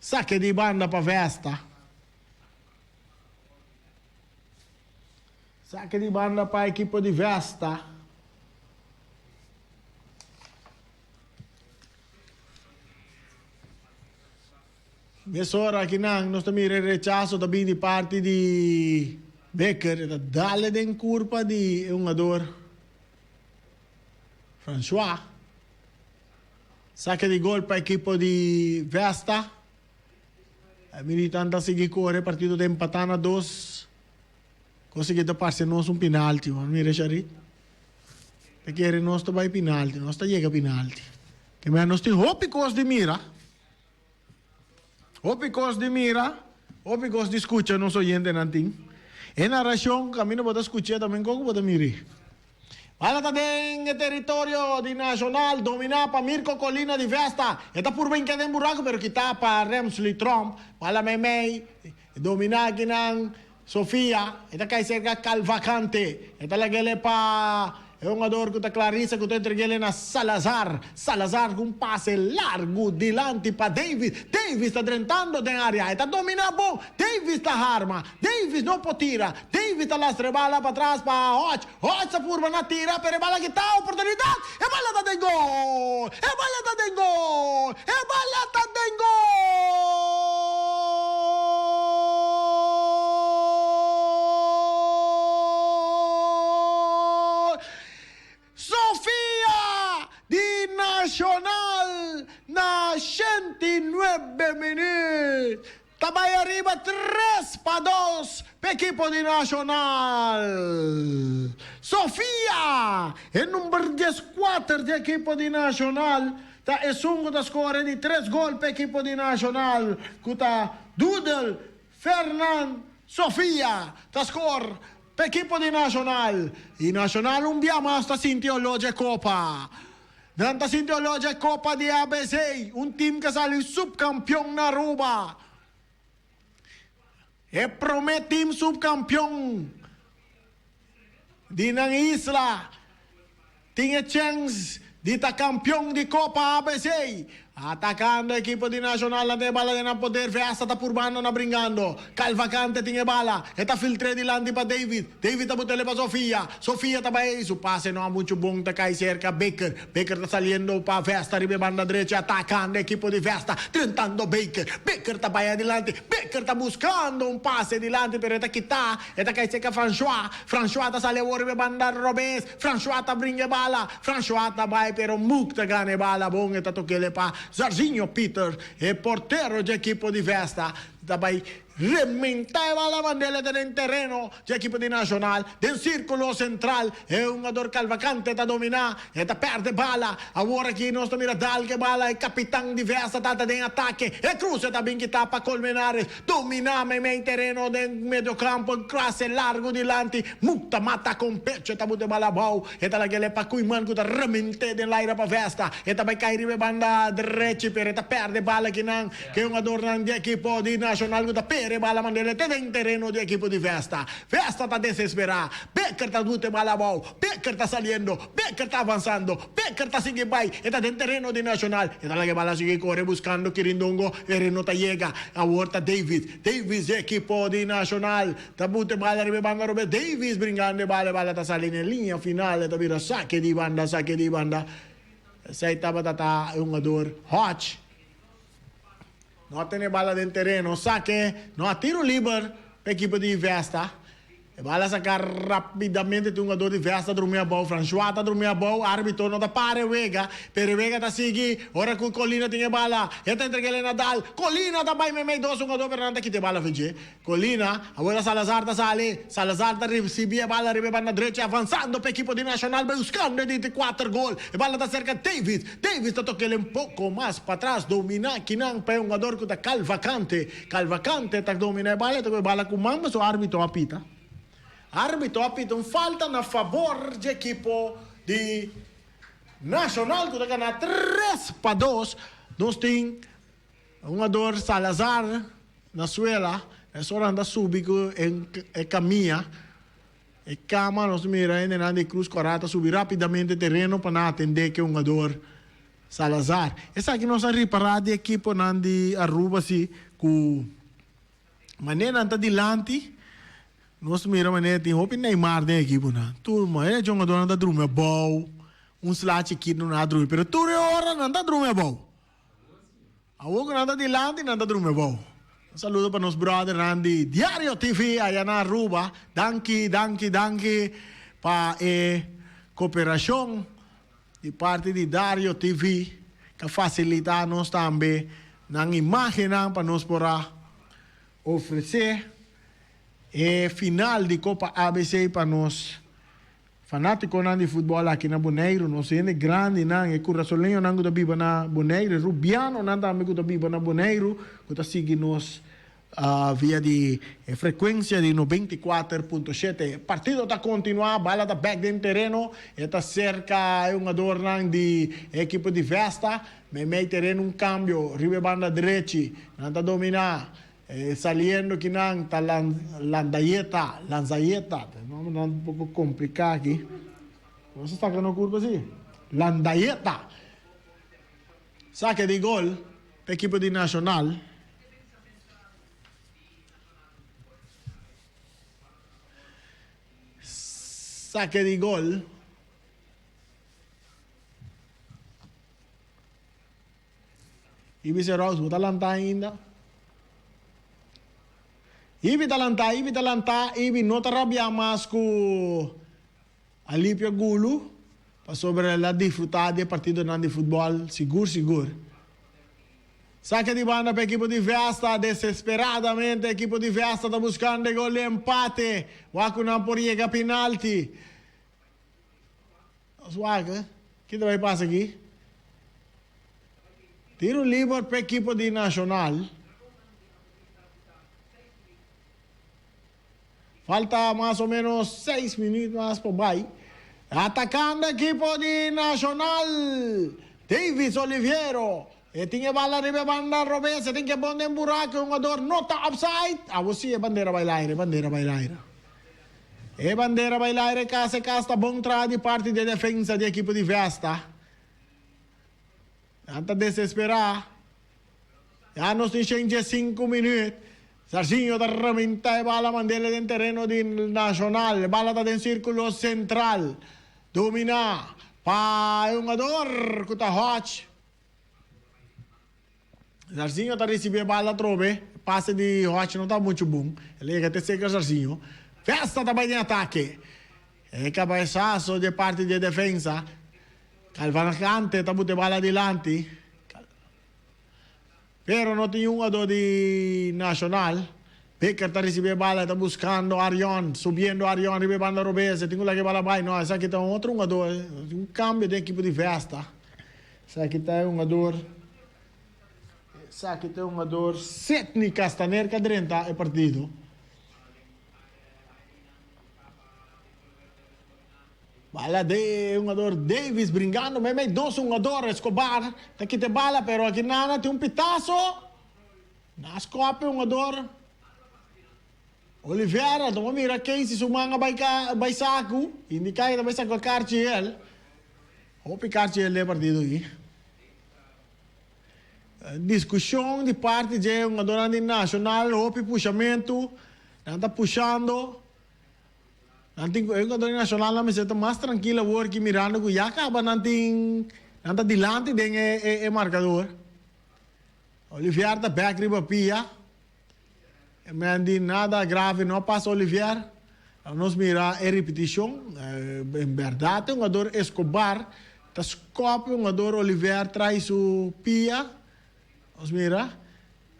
Saque de banda para Vesta. Saque de banda para a equipe de Vesta. Nessa hora aqui nós também rechazo também de parte de Becker. Dale den curva de um jogador François. Saque de gol para a equipe de Vesta. A militante seguir corre, partido de empatar na 2. Conseguido passar nós penalti, não me deixaria. Porque nós também penalti, nós também chega penalti. Que nós temos ópicos de mira. Ópicos de mira, ópicos de escucha, não sou gente nanting. E na região, caminho para escuchar também como para mirar. Bala também em território de Nacional, dominar para Mirko Colina de Vesta. Está por bem que tem buraco, pero kita para Remsley Trump, para Memei, dominar aqui na Sofia, esta cai cerca Calvacante, esta lagele pa é um jogador que está Clarissa, que está entregando na Salazar com um passe largo delante para Davis. Davis está tentando de área, está dominando bom. Davis está arma, Davis não pode tirar. Davis está lá bala para trás para Hodge. Hodge está por na tira, pero bala que está oportunidade. É bala está de gol. É bala está de gol. É bala está de gol. Sofia de Nacional na 109 minutos. Também arriba 3-2 para a equipe de Nacional. Sofia é número 14 da equipe de Nacional. É um da score de 3 gols para a equipe de Nacional. Kuta Dudel, Fernand, Sofia. Da score para a equipe de Nacional. E Nacional dia mais está sentindo a Copa. Nanta sentindo a Copa de ABC. Time que saiu subcampeão na Aruba. E promete time subcampeão de na isla. Tinha chance dita campeão de Copa ABC. Atacando a equipe de Nacional, na bola de poder, Vesta tá por mano na brincando. Calvacante tinha bala, eta filtre de landi para David. David tá botando para Sofia. Sofia tá bem, su passe não é muito bom, tá cai cerca Baker. Baker tá saliendo para Vesta, ribe banda direita, atacando a equipe de Vesta, tentando Baker. Baker tá bem adelante, Baker tá buscando um passe adelante, pero eta quitar, eta cai cerca François. François tá saliendo ribe banda Robes. François tá brinca bala, François tá bem, pero Muk tá ganha bala, bom, eta toquele para Zarzinho Peter, portero de equipo de Vesta, também rementava a bandeira del terreno de equipo de Nacional, del círculo central, é um jogador Calvacante a dominar, eta perde bala, agora aqui nós estamos mirando que bala, é capitão de Vesta, tata em ataque, é cruza também que tapa Colmenares, domina meio terreno de meio campo, classe largo dilante, muta mata com pecho, eta bute bala bom, eta laquele pa Cuiman, que tá remente de laira para Vesta, eta vai cair de banda direita, per eta perde bala que não, que é um jogador de equipo de Nacional, que tá perde bala mandele te em terreno de equipo de Vesta. Vesta tá desesperada. Becker tá dute bala bom. Becker tá saliendo. Becker tá avançando. Becker tá seguindo vai. Está em terreno de Nacional. Está lá que bala sigue corre buscando Quirindongo. Ele não tá chega. A volta Davis. Davis equipo de Nacional. Tá bute bala ribe banda Robert Davis brincando bala. Bala tá salindo em linha final. Tá vira saque de banda. Saque de banda. Sai tava tá um jogador hot. Não tem bala dentro do terreno, saque, não atira o livre para a equipe de Vesta. A bala sacar rapidamente de um jogador de Vesta, dormir a bola, François está dormir a bola, árbitro não dá para Vega, pero Vega está seguindo, ora que o Colina tem a bala, está entregando a Nadal, Colina está bem meio dois, um jogador Fernando que tem bala, veja, Colina, agora Salazar está sali, Salazar está recebendo a bala, recebendo na direita, avançando para a equipe de Nacional, buscando de 4 gols, a bala está cerca de Davis está tocando um pouco mais para trás, domina, que não, para um jogador que está Calvacante está dominando a bala com mambas, o árbitro apita. Árbitro apita uma falta na favor de equipo de Nacional, que está ganhando 3-2. Nós temos um jogador Salazar na suela, é só anda subir em caminha, e cama, nós miramos, Nandi Cruz Corata, subir rapidamente o terreno para atender que é um jogador Salazar. Essa aqui nós reparar de equipo Nandi Aruba, assim, com maneira anda dilante. Nós miramos tem roupa Neymar da equipe na turma é jogador anda drume bom slat aqui não anda drume pero tudo hora não anda drume bom a outra anda dilante não anda drume bom saludo para nos brother Randy Diário TV aí na Aruba danke para cooperação de parte de Diário TV que facilita nós também na imagem para nos poder oferecer final de Copa ABC para nós fanáticos de futebol aqui na Bonaire, nós é grande não é coraçolinho não que vive na Bonaire, Rubiano não também que vive na Bonaire, que está seguindo nós via de frequência de 94.7. Partido está continuando, bala está back dentro do terreno, está cerca é um jogador de equipe de Vesta, meio terreno cambio, ribe banda direita, não está dominar. Saliendo que não está Lanzayeta, um pouco complicado aqui. Você está com curva assim? Lanzayeta. Saque de gol para a equipe de Nacional. Saque de gol. E vice-versa, está lançando ainda. Ibi talanta, ibi não rabia mais com Alípio Gulo para sobre a desfrutar de partido de futebol seguro. Saque de banda para a equipe de Vesta, desesperadamente a equipe de Vesta está buscando gol de empate. Waku não por chegar penalti. Suaga, o que vai passar aqui? Tiro livre para a equipe de Nacional. Falta mais ou menos 6 minutos mais por baixo. Atacando a equipe de Nacional. Davis Oliveiro. E tinha bala ribe banda Robes. Tem que pôr em buraco. Um jogador nota offside. Você é bandeira bailaire. E bandeira bailaire. Casa bom trás de parte de defesa da equipe de Vesta. Anta desesperar. Já nos tinha 5 minutos. Sarcinho da reminta e bala mandele dentro terreno di Nacional. Bala da dentro círculo central. Domina. Pa un jogador que está hot. Sarcinho está recebendo bala trobe. Passe de hot não está muito bom. Ele é que seca Sarcinho. Festa também em ataque. É cabeçaço de parte de defesa. Calvanacante está botando bala adiante. Pero não tinha um jogador de Nacional. Becker está recebendo bala, está buscando Arion, subindo Arion, recebendo a Robesa. Tem que bala vai, não. Esse aqui está outro jogador. Um cambio de equipe de Vesta. Esse aqui está um jogador. Esse aqui está um jogador. Setni Castaner, que adrenta é partido. Bala de um jogador Davis brincando, mas dois jogadores Escobar. Tá aqui tem bala, pero aqui nada tem um pitaço. Na escope um jogador. Oliveira, toma mira Casey sumanga vai saco. Indica que vai saco a Cartiel. O Cartiel é partido aqui. Discussão de parte de um jogador nacional, o puxamento, anda puxando. Nanti eu jogador nacional na meseta mais tranquila work mirando que já acaba nanti nanta dilante den é marcador. Olivier da back riba pia. Mandi nada grave não passa Olivier. Nós mira é repetição. Em verdade um jogador Escobar, tá scope um jogador Olivier traz o pia. Nós mira,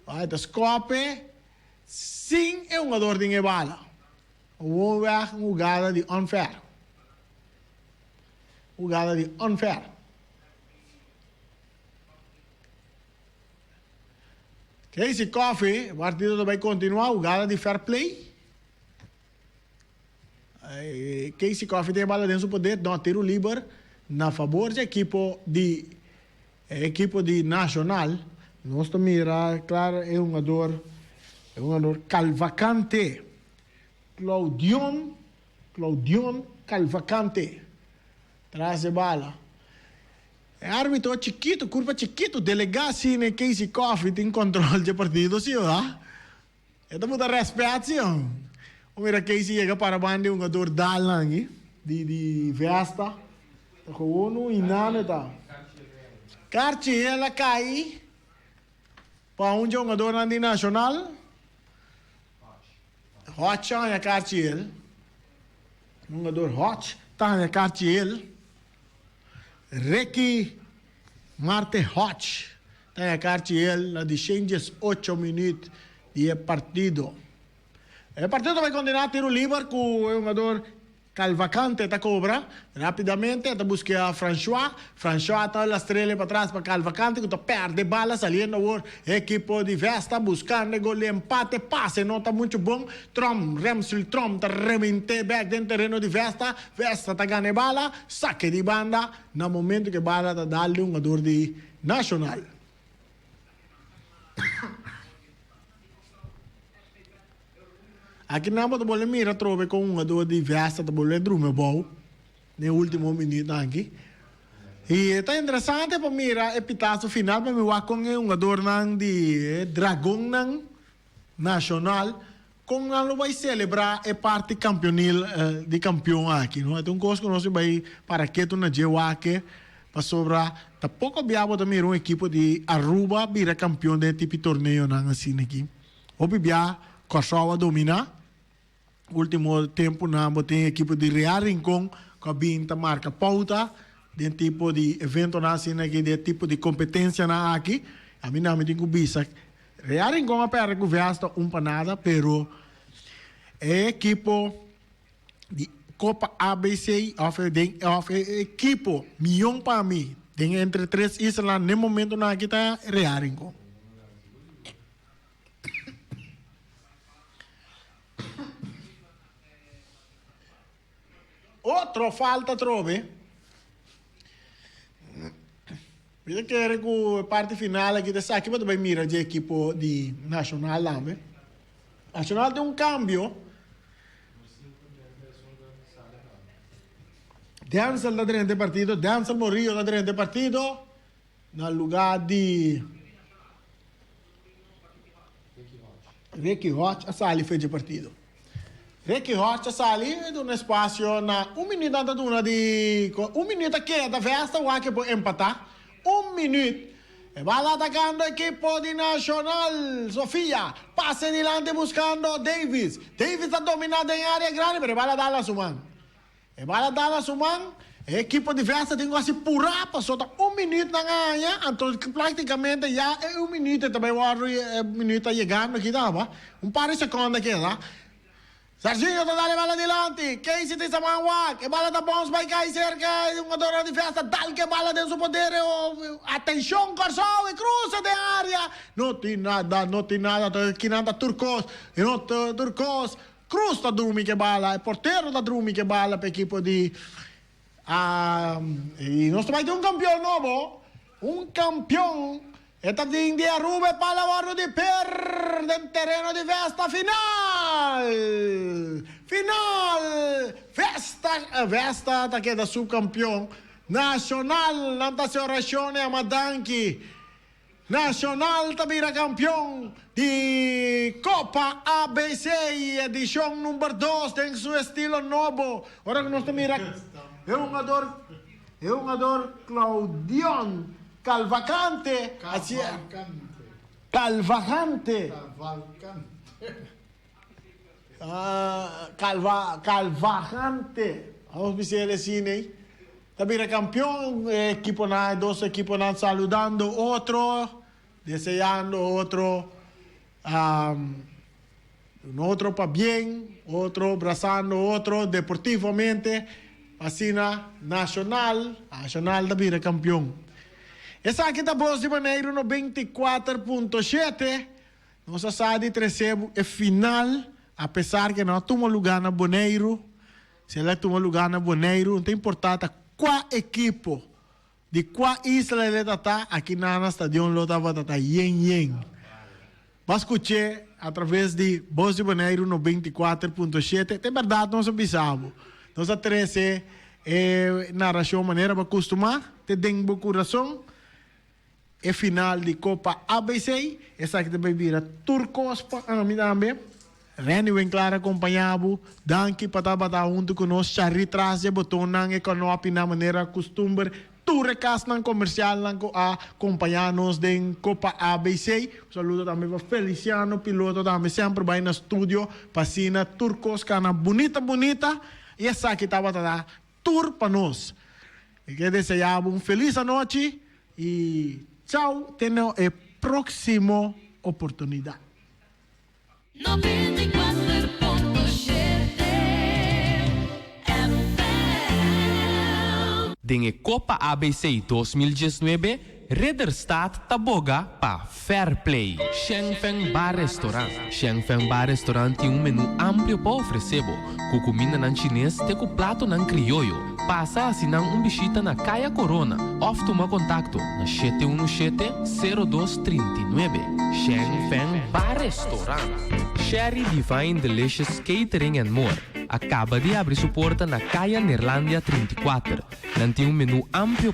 vai tá scope. Sim é um jogador de bala. Houve uma jogada de unfair. Jogada de unfair. Casey Coffee, o partido vai continuar. Jogada de fair play. Casey Coffee tem bola dentro do poder. Dá um tiro livre na favor da equipe de Nacional. Nós estamos mirando, claro, é um jogador Calvacante. Claudion Calvacante. Traz a bala. É árbitro chiquito, curva chiquito, delegacia em Casey Coffee tem controle de partido, senhor. É muita respeito, senhor. O mira Casey chega para bande um jogador dalang de Vesta. Tá com um inano tá. Cartier ela cai para um jogador nacional. Hot é Cartier. Um jogador hot tá Cartier. Ricky Marte Hot tá Cartier na de 8 minutos de partido. O partido vai continuar tiro livre com o jogador Calvacante tá cobra rapidamente tá busca a François tá la estrela para trás para Calvacante que tá perde bala saliendo o equipo de Vesta buscando gol empate passe não tá muito bom Remsil Trom tá remente back dentro terreno de Vesta tá ganha bala saque de banda no momento que bala tá dando um jogador de Nacional. Aqui não pode bolar mira trove com um jogador de Vesta tá bolar drume bom no último minuto aqui. E tá interessante para mira epitaço final para me ver com um jogador de Dragão Nacional com não vai celebrar a parte campeonil de campeão aqui, não? Então coisa que nós vai para que tu na Jewaque para sobrar tá pouco biabo também uma equipe de Aruba vira campeão de tipo torneio não assim aqui. O bibia Kosovo domina. Último tempo não tem equipe de Real Rincón que a binta marca pauta de tipo de evento assim aqui de tipo de competência na aqui a mim não me tenho bisa Real Rincón a perder com Vesta panada pero é equipe de Copa ABC of equipe milhão para mim tem entre 3 islas no momento na aqui tá Real Rincón. Outro falta trove. Vida que era com a parte final aqui dessa aqui, mas também mira de equipe de Nacional lá, né? Nacional tem um cambio. Denzel da dentro do partido, Denzel Morillo da dentro do partido. no lugar de Ricky Rocha a sali fece partito. Ricky Rocha sali ed un spazio na un minuto un minuto che da festa o anche può empatare. Un minuto. E va attaccando equipo di Nacional. Sofia passa in avanti buscando Davis. Davis ha dominato in area grande, però va a dare la Suman. E va a dare la Suman. Equipo di festa tem quase purar, passou um minuto na ganha, então praticamente já é um minuto, também o minuto chegando aqui, tá? Par de segundos aqui, tá? Serginho tá dando bala adiante, Casey tem Samanwa, que bala da bounce vai cair cerca, jogador de festa, dá que bala tem seu poder, atenção, Corsol, e cruza de área, não tem nada, que nada Turcos, e não Turcos, Cruz tá dormindo que bala, porteiro tá dormindo que bala para equipo de e nós vai ter campeão novo, campeão. Esta de India Rube para o de perde terreno de festa final. Festa tá que da subcampeão nacional na orazione a Madanki. Nacional tabira campeão de Copa ABC edição número 2 tem seu estilo novo. Ora que nós mira é um jogador Claudion Calvacante. Calvacante. Vamos ver ele assim, né? Tabira campeão, dos equipos saludando outro, desejando outro, outro para bem, outro abraçando outro deportivamente. Vacina nacional tabira campeão. Essa aqui da Voz de Boneiro no 24.7. Nossa sede recebe é final, apesar que não toma lugar na Boneiro. Se ela toma lugar na Boneiro, não tem importância qual equipo de qual isla ele está aqui na estadião Lota Batata yen. Vai escutar através de Voz de Boneiro no 24.7. É verdade, nós sabemos. Nós atrece narração maneira para acostumar, te den bo coração. É final de Copa ABC, essa que também vira Turcos para mim também. Reni vem claro acompanhado, danke para estar junto conosco, chari traz de botão não é que não opina maneira costume. Tu recas ng comercial lang ko acompanhar-nos din Copa ABC. Saludo também para Feliciano, piloto também sempre vai no estúdio, pasina Turcos, cana bonita. E essa aqui estava a tour para nós. E que desejamos feliz noite e tchau, até a próxima oportunidade. 94.7 FM. Dinge Copa ABC 2019, Ridderstad taboga pa Fair Play. Shengfeng Bar Restaurant. Shengfeng Bar Restaurant tem menu amplo para oferecer. Com comida ng chinês te com prato ng criollo. Passa assinang bisita na Kaya Corona. Ou toma contato na 717-0239. Shengfeng Bar Restaurant. Sherry Divine Delicious Catering and More. Acaba de abrir sua porta na Kaya Neerlandia 34. Nanti menu amplo